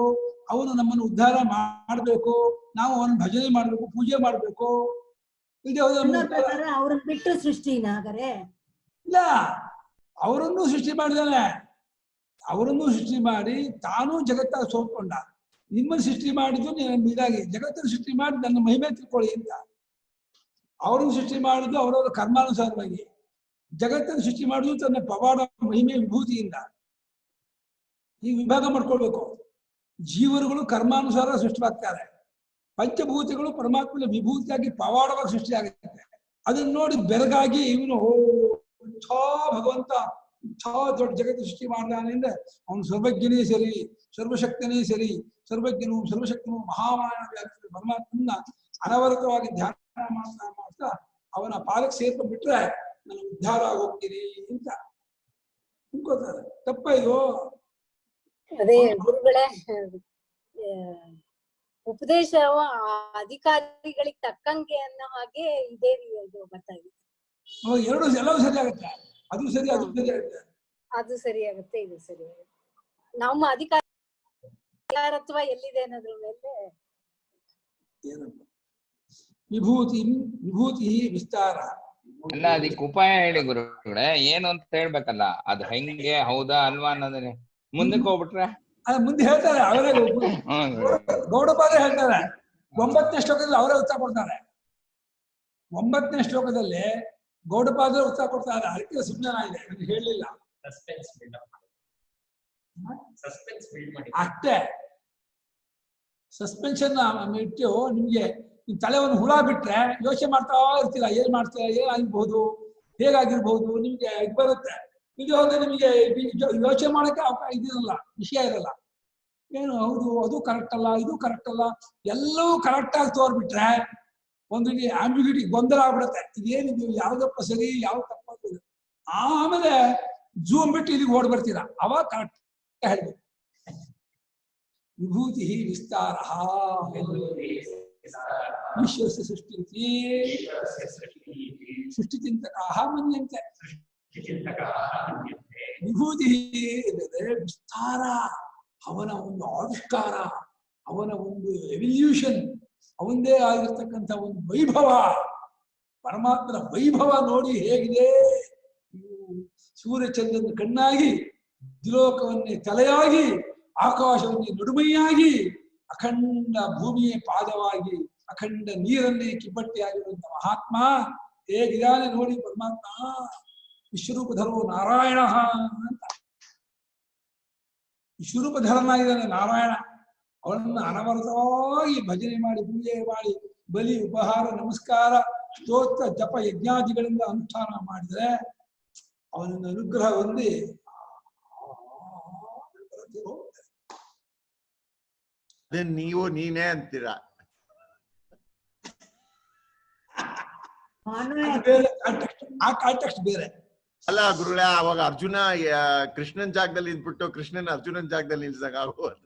ಅವನು ನಮ್ಮನ್ನು ಉದ್ಧಾರ ಮಾಡಬೇಕು, ನಾವು ಅವನ ಭಜನೆ ಮಾಡ್ಬೇಕು, ಪೂಜೆ ಮಾಡ್ಬೇಕು. ಅವ್ರನ್ನ ಬಿಟ್ಟು ಸೃಷ್ಟಿನ ಹಾಗಾರೆ ಇಲ್ಲ, ಅವರನ್ನು ಸೃಷ್ಟಿ ಮಾಡಿದಾನೆ. ಅವರನ್ನು ಸೃಷ್ಟಿ ಮಾಡಿ ತಾನೂ ಜಗತ್ತಾಗ ಸೋತ್ಕೊಂಡ. ನಿಮ್ಮನ್ನು ಸೃಷ್ಟಿ ಮಾಡಿದ್ದು ಇದಾಗಿ ಜಗತ್ತನ್ನು ಸೃಷ್ಟಿ ಮಾಡಿ ನನ್ನ ಮಹಿಮೆ ತಿಳ್ಕೊಳ್ಳಿ ಅಂತ. ಅವರನ್ನು ಸೃಷ್ಟಿ ಮಾಡಿದ್ದು ಅವರವರ ಕರ್ಮಾನುಸಾರವಾಗಿ, ಜಗತ್ತನ್ನು ಸೃಷ್ಟಿ ಮಾಡುವುದು ತನ್ನ ಪವಾಡ ಮಹಿಮೆ ವಿಭೂತಿಯಿಂದ. ಈ ವಿಭಾಗ ಮಾಡ್ಕೊಳ್ಬೇಕು. ಜೀವರುಗಳು ಕರ್ಮಾನುಸಾರ ಸೃಷ್ಟಿಯಾಗ್ತಾರೆ, ಪಂಚಭೂತಗಳು ಪರಮಾತ್ಮನ ವಿಭೂತಿಯಾಗಿ ಪವಾಡವಾಗಿ ಸೃಷ್ಟಿಯಾಗುತ್ತೆ. ಅದನ್ನ ನೋಡಿ ಬೆರಗಾಗಿ ಇವನು ಭಗವಂತ ದೊಡ್ಡ ಜಗತ್ತು ಸೃಷ್ಟಿ ಮಾಡ್ದಾನೆ ಅಂದ್ರೆ ಅವನು ಸರ್ವಜ್ಞನೇ ಸರಿ, ಸರ್ವಶಕ್ತನೇ ಸರಿ, ಸರ್ವಜ್ಞನು ಸರ್ವಶಕ್ತನು ಮಹಾಮಾಯ ಪರಮಾತ್ಮನ ಅನವರತವಾಗಿ ಧ್ಯಾನ ಮಾಡ್ತಾ ಮಾಡ್ತಾ ಅವನ ಪಾದಕ್ಕೆ ಸೇರ್ಕೊಂಡ್ಬಿಟ್ರೆ ನಾನು ಉದ್ಧಾರ ಆಗೋಗ್ತೀನಿ ಅಂತ ಅನ್ಕೋತಾರೆ. ತಪ್ಪ ಇದು. ಅದೇ ಗುರುಗಳೇ, ಉಪದೇಶವು ಅಧಿಕಾರಿಗಳಿಗೆ ತಕ್ಕಂಗೆ ಅನ್ನೋ ಹಾಗೆ ಇದೇ ಇದು ಬರ್ತಾ ಇದೆ. ಎರಡು ಎಲ್ಲವೂ ಸರಿ ಆಗುತ್ತೆ. ಅದು ಸರಿ, ಅದು ಸರಿ ಆಗುತ್ತೆ. ಅದು ಸರಿ ಆಗುತ್ತೆ, ಇದು ಸರಿ ಆಗುತ್ತೆ. ನಮ್ಮ ಅಧಿಕಾರತ್ವ ಎಲ್ಲಿದೆ ಅನ್ನೋದ್ರ ಮೇಲೆ ವಿಭೂತಿ ವಿಸ್ತಾರ. ಅಲ್ಲ, ಅದಕ್ಕೆ ಉಪಾಯ ಹೇಳಿ ಗುರುಗಳೇ, ಏನು ಅಂತ ಹೇಳ್ಬೇಕಲ್ಲ. ಅದು ಹೆಂಗೆ ಹೌದಾ ಅಲ್ವಾ ಅನ್ನೋದನ್ನ ಮುಂದಕ್ಕೆ ಹೋಗ್ಬಿಟ್ರೆ ಮುಂದೆ ಹೇಳ್ತಾರೆ ಅವರೇ. ಗೌಡಪಾದ ಹೇಳ್ತಾರೆ 9ನೇ ಶ್ಲೋಕದಲ್ಲಿ ಅವರೇ ಉತ್ತರ ಕೊಡ್ತಾರೆ. 9ನೇ ಶ್ಲೋಕದಲ್ಲಿ ಗೌಡಪಾದ ಉತ್ತರ ಕೊಡ್ತಾರೆ. ಅದಕ್ಕೆ ಸುಮ್ಮನೆ ಇದೆ, ಹೇಳಲಿಲ್ಲ. ಅಷ್ಟೇ ಸಸ್ಪೆನ್ಷನ್ ಇಟ್ಟು ನಿಮ್ಗೆ ತಲೆ ಒಂದು ಹುಳ ಬಿಟ್ರೆ ಯೋಚನೆ ಮಾಡ್ತಾ ಇರ್ತೀರ, ಏನ್ ಮಾಡ್ತೀರ, ಏನಾಗಿರ್ಬಹುದು, ಹೇಗಾಗಿರ್ಬಹುದು, ನಿಮ್ಗೆ ಇದು ಬರುತ್ತೆ. ಇದು ಹೋದ್ರೆ ನಿಮಗೆ ಯೋಚನೆ ಮಾಡಕ್ಕೆ ಇದಿರಲ್ಲ, ವಿಷಯ ಇರಲ್ಲ. ಏನು ಹೌದು ಅದು ಕರೆಕ್ಟ್ ಅಲ್ಲ, ಇದು ಕರೆಕ್ಟ್ ಅಲ್ಲ, ಎಲ್ಲವೂ ಕರೆಕ್ಟ್ ಆಗಿ ತೋರ್ಬಿಟ್ರೆ ಒಂದು ಆಂಬಿಗ್ಯೂಟಿ, ಗೊಂದಲ ಆಗ್ಬಿಡುತ್ತೆ. ಇದೇನಿದು, ಯಾವ್ದಪ್ಪ ಸರಿ ಯಾವ ತಪ್ಪ. ಆಮೇಲೆ ಜೂಮ್ ಬಿಟ್ಟು ಇಲ್ಲಿಗೆ ಓಡ್ ಬರ್ತೀರಾ, ಅವಾಗ ಕರೆಕ್ಟ್ ಹೇಳ್ಬೇಕು. ವಿಭೂತಿ ವಿಸ್ತಾರ ವಿಶ್ವಸ್ಯ ಸೃಷ್ಟಿ ಸೃಷ್ಟಿಚಿಂತಕಾಃ ಮನ್ಯಂತೆ. ವಿಭೂತಿ ವಿಸ್ತಾರ, ಅವನ ಒಂದು ಆವಿಷ್ಕಾರ, ಅವನ ಒಂದು ಎವಲ್ಯೂಷನ್, ಅವನದೇ ಆಗಿರ್ತಕ್ಕಂಥ ಒಂದು ವೈಭವ, ಪರಮಾತ್ಮನ ವೈಭವ ನೋಡಿ ಹೇಗಿದೆ. ಸೂರ್ಯಚಂದ್ರನ ಕಣ್ಣಾಗಿ, ದ್ವಿಲೋಕವನ್ನೇ ತಲೆಯಾಗಿ, ಆಕಾಶವನ್ನೇ ನಡುಮೈಯಾಗಿ, ಅಖಂಡ ಭೂಮಿಯೇ ಪಾದವಾಗಿ, ಅಖಂಡ ನೀರನ್ನೇ ಕಿಬ್ಬಟ್ಟಿಯಾಗಿರುವಂತ ಮಹಾತ್ಮ ಹೇಗಿದ್ದಾನೆ ನೋಡಿ ಪರಮಾತ್ಮ. ವಿಶ್ವರೂಪಧರೋ ನಾರಾಯಣ ಅಂತ ವಿಶ್ವರೂಪಧರನಾಗಿದ್ದಾನೆ ನಾರಾಯಣ. ಅವನನ್ನು ಅನವರತವಾಗಿ ಭಜನೆ ಮಾಡಿ, ಪೂಜೆ ಮಾಡಿ, ಬಲಿ ಉಪಹಾರ ನಮಸ್ಕಾರ ಸ್ತೋತ್ರ ಜಪ ಯಜ್ಞಾದಿಗಳಿಂದ ಅನುಷ್ಠಾನ ಮಾಡಿದ್ರೆ ಅವನನ್ನು ಅನುಗ್ರಹ ಹೊಂದಿ ನೀವು ನೀನೇ ಅಂತೀರಾ. ಅನ್ವಯ ಬೇರೆ ಕಾಂಟೆಕ್ಸ್ಟ್, ಆ ಕಾಂಟೆಕ್ಸ್ಟ್ ಬೇರೆ. ಅಲ್ಲ ಗುರುಗಳೇ, ಅವಾಗ ಅರ್ಜುನ ಕೃಷ್ಣನ್ ಜಾಗದಲ್ಲಿ ನಿಂತ್ಬಿಟ್ಟು ಕೃಷ್ಣನ್ ಅರ್ಜುನನ್ ಜಾಗದಲ್ಲಿ ನಿಲ್ಸಂಗ ಆಗೋದು.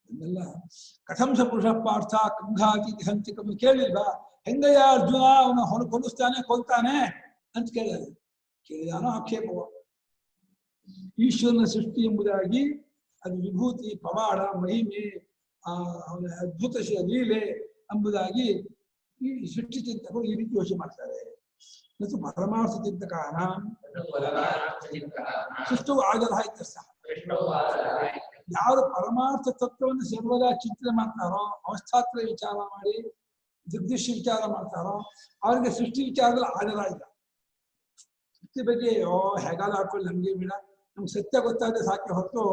ಇದೆಲ್ಲ ಕಥಂ ಸ ಪುರುಷ ಪಾರ್ಥ ಕಂಘಾತಿ ಹಂಚಿಕಮ್ಮ ಕೇಳಿಲ್ವಾ? ಹೆಂಗಯ್ಯ ಅರ್ಜುನ ಅವನ ಕೊಲ್ಲಿಸ್ತಾನೆ ಕೊಲ್ತಾನೆ ಅಂತ ಕೇಳಿದಾನೋ ಆಕ್ಷೇಪವ. ಈಶ್ವರನ ಸೃಷ್ಟಿ ಎಂಬುದಾಗಿ ಅದು ವಿಭೂತಿ, ಪವಾಡ, ಮಹಿಮೆ, ಅವನ ಅದ್ಭುತ ಲೀಲೆ ಎಂಬುದಾಗಿ ಈ ಸೃಷ್ಟಿ ಚಿಂತಕರು ಈ ರೀತಿ ಯೋಚನೆ ಮಾಡ್ತಾರೆ. ಮತ್ತು ಪರಮಾರ್ಥ ಚಿಂತಕಾನ ಸೃಷ್ಟವು ಆಗದಾಯ್ತು ಸಹ. ಯಾರು ಪರಮಾರ್ಥ ತತ್ವವನ್ನು ಸರ್ವದಾ ಚಿಂತನೆ ಮಾಡ್ತಾರೋ, ಅವಸ್ಥಾತ್ರ ವಿಚಾರ ಮಾಡಿ ದಿಗ್ದೃಶ್ಯ ವಿಚಾರ ಮಾಡ್ತಾರೋ ಅವ್ರಿಗೆ ಸೃಷ್ಟಿ ವಿಚಾರದಲ್ಲಿ ಆಧಾರ ಇಲ್ಲ. ಸೃಷ್ಟಿ ಬಗ್ಗೆ ಹೇಗಾದ ಹಾಕೊಳ್ಳಿ, ನಮ್ಗೆ ಬೇಡ, ನಮ್ಗೆ ಸತ್ಯ ಗೊತ್ತಾದ್ರೆ ಸಾಕೆ ಹೊರತು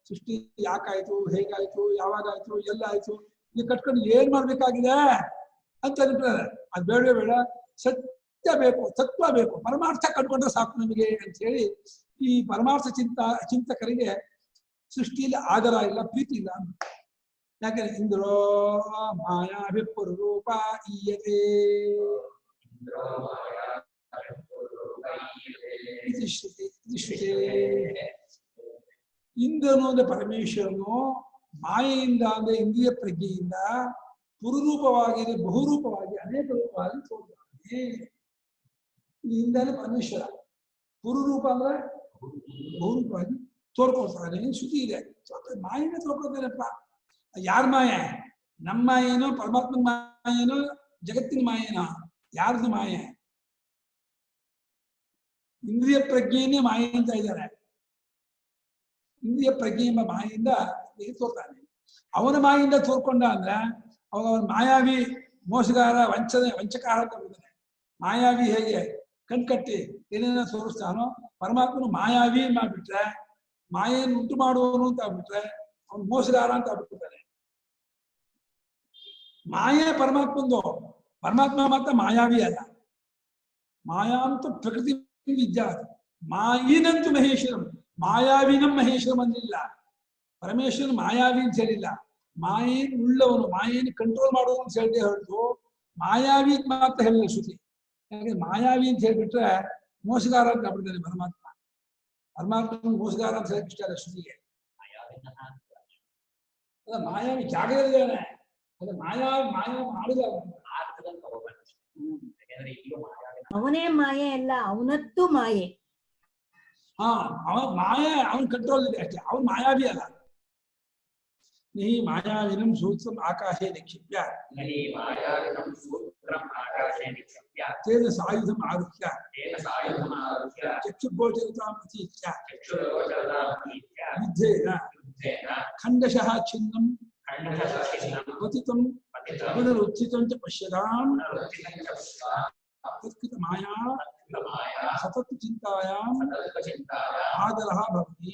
ಸೃಷ್ಟಿ ಯಾಕಾಯ್ತು, ಹೇಗಾಯ್ತು, ಯಾವಾಗಾಯ್ತು, ಎಲ್ಲಾಯ್ತು ಈ ಕಟ್ಕೊಂಡು ಏನ್ ಮಾಡ್ಬೇಕಾಗಿದೆ ಅಂತ ಅನ್ಬಿಟ್ಟಾರೆ. ಅದು ಬೇಡವೇ ಬೇಡ, ಸತ್ಯ ಬೇಕು, ತತ್ವ ಬೇಕು, ಪರಮಾರ್ಥ ಕಂಡುಕೊಂಡ್ರೆ ಸಾಕು ನಮಗೆ ಅಂತ ಹೇಳಿ ಈ ಪರಮಾರ್ಥ ಚಿಂತಕರಿಗೆ ಸೃಷ್ಟಿಯಲ್ಲಿ ಆಧಾರ ಇಲ್ಲ, ಪ್ರೀತಿ ಇಲ್ಲ. ಯಾಕಂದ್ರೆ ಇಂದ್ರೋ ಮಾಯಾಭಿಪುರೂಪ ಈಯತೆ ಇಂದ್ರನು ಅಂದ್ರೆ ಪರಮೇಶ್ವರನು ಮಾಯೆಯಿಂದ ಅಂದ್ರೆ ಇಂದ್ರಿಯ ಪ್ರಜ್ಞೆಯಿಂದ ಪುರುರೂಪವಾಗಿ, ಬಹುರೂಪವಾಗಿ, ಅನೇಕ ರೂಪವಾಗಿ ತೋರ್ತಾನೆ. ಇಂದಾನೆ ಪರಮೇಶ್ವರ, ಪುರುರೂಪ ಅಂದ್ರೆ ಬಹುರೂಪವಾಗಿ ತೋರ್ಕೊಳ್ತಾನೆ. ಶ್ರುತಿ ಇದೆ, ಮಾಯೆನೇ ತೋರ್ಕೊಳ್ತಾನಪ್ಪ. ಯಾರ ಮಾಯೆ? ನಮ್ಮ ಮಾಯೇನೋ, ಪರಮಾತ್ಮನ ಮಾಯೇನೋ, ಜಗತ್ತಿನ ಮಾಯೇನೋ? ಯಾರ್ದು ಮಾಯೆ? ಇಂದ್ರಿಯ ಪ್ರಜ್ಞೆಯನ್ನೇ ಮಾಯೆ ಅಂತ ಇದ್ದಾರೆ. ಇಂದ್ರಿಯ ಪ್ರಜ್ಞೆ ಎಂಬ ಮಾಯೆಯಿಂದ ತೋರ್ತಾನೆ. ಅವನ ಮಾಯಿಂದ ತೋರ್ಕೊಂಡ ಅಂದ್ರೆ ಅವಾಗ ಅವನ ಮಾಯಾವಿ, ಮೋಸಗಾರ, ವಂಚಕಾರ ಅಂತ ಹೇಳ್ತಾನೆ. ಮಾಯಾವಿ ಹೇಗೆ ಕಣ್ಕಟ್ಟಿ ಏನೇನೋ ತೋರಿಸ್ತಾನೋ, ಪರಮಾತ್ಮನು ಮಾಯಾವಿ ಮಾಡ್ಬಿಟ್ರೆ, ಮಾಯೆಯನ್ನು ಉಂಟು ಮಾಡುವವನು ಅಂತ ಆಗ್ಬಿಟ್ರೆ ಅವನು ಮೋಸಗಾರ ಅಂತ ಆಗ್ಬಿಟ್ಟಿರ್ತಾನೆ. ಮಾಯೆ ಪರಮಾತ್ಮಂದು, ಪರಮಾತ್ಮ ಮಾತ್ರ ಮಾಯಾವಿ ಅಲ್ಲ. ಮಾಯಾ ಅಂತ ಪ್ರಕೃತಿ ವಿದ್ಯಾ, ಮಾಯಿನಂತೂ ಮಹೇಶ್ವರಂ, ಮಾಯಾವಿನಂ ಮಹೇಶ್ವರಂ ಅಂದಿಲ್ಲ. ಪರಮೇಶ್ವರನ್ ಮಾಯಾವಿ ಅಂತ ಹೇಳಿಲ್ಲ, ಮಾಯೇನ್ ಉಳ್ಳವನು, ಮಾಯೇನು ಕಂಟ್ರೋಲ್ ಮಾಡುವನು ಅಂತ ಹೇಳಿದೆ ಹೊರತು ಮಾಯಾವಿ ಮಾತ್ರ ಹೇಳಿಲ್ಲ ಶ್ರುತಿ. ಯಾಕಂದ್ರೆ ಮಾಯಾವಿ ಅಂತ ಹೇಳ್ಬಿಟ್ರೆ ಮೋಸಗಾರ ಅಂತ ಆಗ್ಬಿಡ್ತಾನೆ ಪರಮಾತ್ಮ. ಪರಮಾತ್ಮ ಮೋಸಗಾರ ಅಂತ ಹೇಳಕ್ ಇಷ್ಟ ಅಲ್ಲ ಶ್ರುತಿಗೆ. ಅದ ಮಾಯಾವಿ ಜಾಗದಲ್ಲಿದ್ದಾನೆ, ಅದ ಮಾಯಾವಿ ಮಾಡಿದ ಅವನೇ ಮಾಯೆ ಅಲ್ಲ, ಅವನತ್ತು ಮಾಯೆ. ಅವನ ಮಾಯೆ ಅವನ ಕಂಟ್ರೋಲ್ ಇದೆ ಅಷ್ಟೇ, ಅವನ್ ಮಾಯಾವಿ ಅಲ್ಲ. ನೀ ಮಾಯಾವಿನಂ ಸೂತ್ರಂ ಆಕಾಶೇ ನಿಕ್ಷಿಪ್ಯ ತೇನ ಸಾಯುಧಂ ಆರುಹ್ಯ ಚಕ್ಷುಗೋಚರತಾಂ ಅತೀತ್ಯ ಯುದ್ಧೇನ ಖಂಡಶಃ ಛಿನ್ನಂ ಪತಿತಂ ಪುನರುತ್ಥಿತಂ ಚ ಪಶ್ಯತಾಂ ತತ್ಕೃತ ಮಾಯಾ ಸತತ ಚಿಂತಾಯಾಂ ಆದರಃ ಭವತಿ.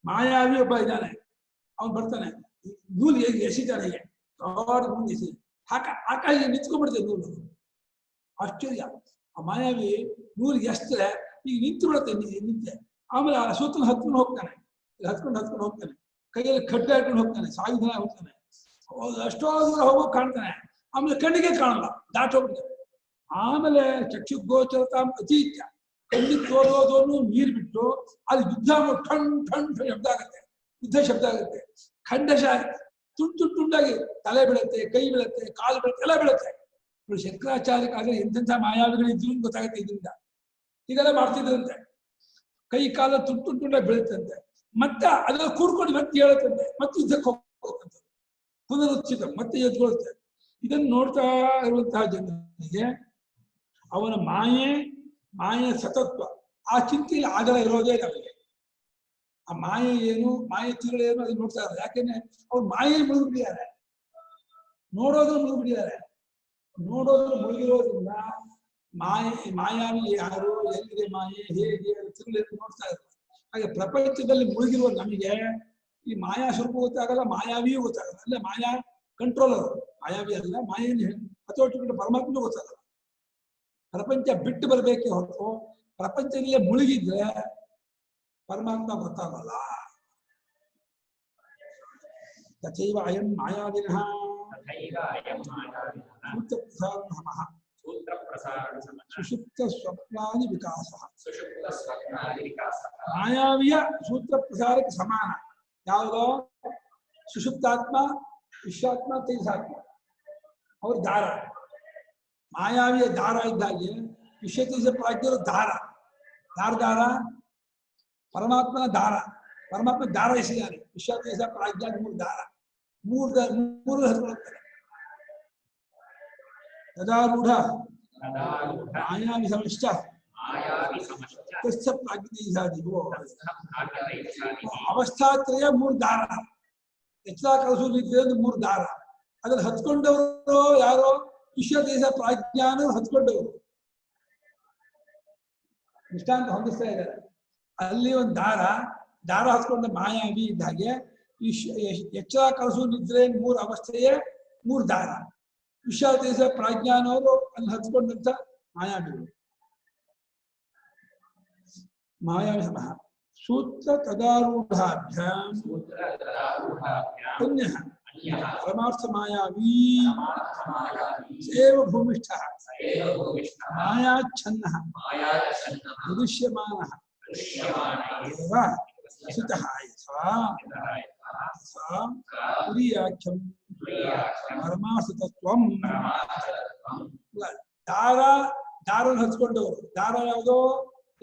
ಮಾಯಾವಿ ಒಬ್ಬ ಇದ್ದಾನೆ, ಅವನು ಬರ್ತಾನೆ, ನೂಲು ಎಸಿತಾನೆ, ಮುಂದೆ ಎಸಿ ಆಕಾಶ ನಿಂತ್ಕೊಂಡ್ಬಿಡ್ತೇವೆ ನೂಲು. ಆಶ್ಚರ್ಯ, ಆ ಮಾಯಾವಿ ನೂಲು ಎಸ್ತರೆ ಈಗ ನಿಂತು ಬಿಡುತ್ತೆ, ನಿಂತೆ. ಆಮೇಲೆ ಆ ಸೂತ್ರ ಹತ್ಕೊಂಡು ಹೋಗ್ತಾನೆ, ಹತ್ಕೊಂಡು ಹೋಗ್ತಾನೆ, ಕೈಯಲ್ಲಿ ಖಡ್ಡ ಹಾಕೊಂಡು ಹೋಗ್ತಾನೆ, ಸಾಯುಧನ ಹೋಗ್ತಾನೆ. ಅಷ್ಟೋ ದೂರ ಹೋಗೋಕೆ ಕಾಣ್ತಾನೆ, ಆಮೇಲೆ ಕಣ್ಣಿಗೆ ಕಾಣಲ್ಲ, ದಾಟೋಗ್ಬಿಡ್ತಾನೆ. ಆಮೇಲೆ ಚಕ್ಷುಗೋಚರತಾಂ ಅತೀತ್ಯ, ಕಣ್ಣಿಗೆ ತೋರೋದನ್ನು ನೀರು ಬಿಟ್ಟು ಅದು ಯುದ್ಧ ಠಣ್ ಠಣ್ ಶಬ್ದ ಆಗುತ್ತೆ, ಯುದ್ಧ ಶಬ್ದ ಆಗುತ್ತೆ. ಖಂಡಶಃ ತುಂಡಾಗಿ ತಲೆ ಬೀಳುತ್ತೆ, ಕೈ ಬೀಳುತ್ತೆ, ಕಾಲು ಬೀಳುತ್ತೆ, ಎಲ್ಲ ಬೀಳುತ್ತೆ. ಶಂಕರಾಚಾರ್ಯಕ್ಕಾದ್ರೆ ಎಂತೆಂಥ ಮಾಯಾವಿಗಳು ಇದ್ರು ಗೊತ್ತಾಗುತ್ತೆ ಇದರಿಂದ. ಹೀಗೆಲ್ಲ ಮಾಡ್ತಿದ್ರಂತೆ, ಕೈ ಕಾಲ ತುಂಡಾಗಿ ಬೀಳುತ್ತಂತೆ, ಮತ್ತೆ ಅದೆಲ್ಲ ಕೂರ್ಕೊಂಡು ಮತ್ತೆ ಹೇಳುತ್ತಂತೆ, ಮತ್ತೆ ಯುದ್ಧಕ್ಕೆ ಹೋಗ್ತಂತೆ, ಪುನರುತ್ಥಿತ ಮತ್ತೆ ಎದ್ಕೊಳುತ್ತೆ. ಇದನ್ನು ನೋಡ್ತಾ ಇರುವಂತಹ ಜನರಿಗೆ ಅವನ ಮಾಯೆ ಸತತ್ವ, ಆ ಚಿಂತೆಯಲ್ಲಿ ಆಗಲ್ಲ ಇರೋದೇ ಅವರಿಗೆ. ಆ ಮಾಯೆ ಏನು, ಮಾಯೆ ತಿರುಳೇನು ಅದನ್ನ ನೋಡ್ತಾ ಇದ್ದಾರೆ. ಯಾಕೆಂದ್ರೆ ಅವ್ರು ಮಾಯೆ ಮುಳುಗಿಬಿಟ್ಟಿದ್ದಾರೆ, ನೋಡೋದ್ರು ಮುಳುಗಿಬಿಟ್ಟಿದ್ದಾರೆ. ನೋಡೋದ್ರು ಮುಳುಗಿರೋದ್ರಿಂದ ಮಾಯಾವಿ ಯಾರು, ಎಲ್ಲಿದೆ ಮಾಯೆ, ಹೇಗೆ ತಿರುಳೇನು ನೋಡ್ತಾ ಇದ್ದಾರೆ. ಹಾಗೆ ಪ್ರಪಂಚದಲ್ಲಿ ಮುಳುಗಿರುವ ನಮಗೆ ಈ ಮಾಯಾ ಸ್ವರೂಪ ಗೊತ್ತಾಗಲ್ಲ, ಮಾಯಾವಿಯೂ ಗೊತ್ತಾಗಲ್ಲ. ಅಲ್ಲೇ ಮಾಯಾ ಕಂಟ್ರೋಲರ್, ಮಾಯಾವಿ ಅಲ್ಲ, ಮಾಯೆಯನ್ನು ಹತೋಟಿಕೊಂಡು ಪರಮಾತ್ಮನೂ ಗೊತ್ತಾಗಲ್ಲ. ಪ್ರಪಂಚ ಬಿಟ್ಟು ಬರಬೇಕೆ ಹೊರತು ಪ್ರಪಂಚದಲ್ಲೇ ಮುಳುಗಿದ್ರೆ ಪರಮಾತ್ಮ ಗೊತ್ತಾಗಲ್ಲ. ತಥೈವ ಅಯಂ ಮಾಯಾವಿನಃ ತಥೈವ ಅಯಂ ಮಾಯಾವಿನಃ ಸೂತ್ರಪ್ರಸಾರಣಸಮಃ ಸೂತ್ರ ಪ್ರಸಾರಣ ಸಮಃ ಸುಷುಪ್ತ ಸ್ವಪ್ನಾದಿ ವಿಕಾಸ. ಸುಷುಪ್ತ ಸ್ವಪ್ನಾದಿ ವಿಕಾಸ. ಮಾಯಾವಿಯ ಸೂತ್ರ ಪ್ರಸಾರಕ್ಕೆ ಸಮಾನ ಯಾವುದೋ ಸುಷುಪ್ತಾತ್ಮ, ವಿಶ್ವಾತ್ಮ, ತೇಜಸಾತ್ಮ ಅವ್ರ ದಾರ. ಮಾಯಾವಿಯ ದಾರ ಇದ್ದಾಗೆ ವಿಶ್ವತೇಜ ಪ್ರಾಜ್ಞರು ದಾರ. ದಾರ ಪರಮಾತ್ಮನ ದಾರ. ಪರಮಾತ್ಮ ದಾರ ಎಸಿದಾನೆ. ವಿಶ್ವತೇಜ ಪ್ರಾಜ್ಞ ಮೂರು ದಾರ. ಮೂರು ಹತ್ಕೊಳ್ತಾರೆ. ತದಾರೂಢ ಮಾಯಾವಿ ಸಮಶ್ಚ ತಸ್ಯ ಪ್ರಾಜ್ಞೇಯಾದಿಗೋ. ಅವಸ್ಥಾತ್ರಯ ಮೂರು ದಾರ. ಎಚ್ಚರ ಕಲಸು ನಿದ್ರೆ ಮೂರು ದಾರ. ಅದ್ರಲ್ಲಿ ಹತ್ಕೊಂಡವರು ಯಾರೋ ವಿಶ್ವದೇಶ ಪ್ರಾಜ್ಞಾನ ಹತ್ಕೊಂಡವರು ದೃಷ್ಟಾಂತ ಹೊಂದಿಸ್ತಾ ಇದ್ದಾರೆ. ಅಲ್ಲಿ ಒಂದು ದಾರ ಹತ್ಕೊಂಡ ಮಾಯಾವಿ ಇದ್ದ ಹಾಗೆ ಎಚ್ಚರ ಕಲಸು ನಿದ್ರೆ ಮೂರು ಅವಸ್ಥೆಯೇ ಮೂರು ದಾರ. ವಿಶ್ವದೇಶ ಪ್ರಾಜ್ಞಾನವರು ಅಲ್ಲಿ ಹತ್ಕೊಂಡಂತ ಮಾಯಾವಿಗಳು. ಮಾಯಾವಿ ಸಮಃ ಸೂತ್ರ ತದಾರೂಢಾಭ್ಯಾಂ ಅನ್ಯಃ ಪರಮಾರ್ಥ ಮಾಯಾವಿ ಸೇವ ಭೂಮಿಷ್ಠಃ ಮಾಯಾಚ್ಛನ್ನಃ ದೃಶ್ಯಮಾನಃ ಏವ ಸ್ಥಿತಃ ಯಥಾ ತುರೀಯಾಖ್ಯಂ ಪರಮಾರ್ಥತತ್ವಂ. ದಾರನ್ನು ಹಚ್ಕೊಂಡವರು. ದಾರ ಯಾವುದೋ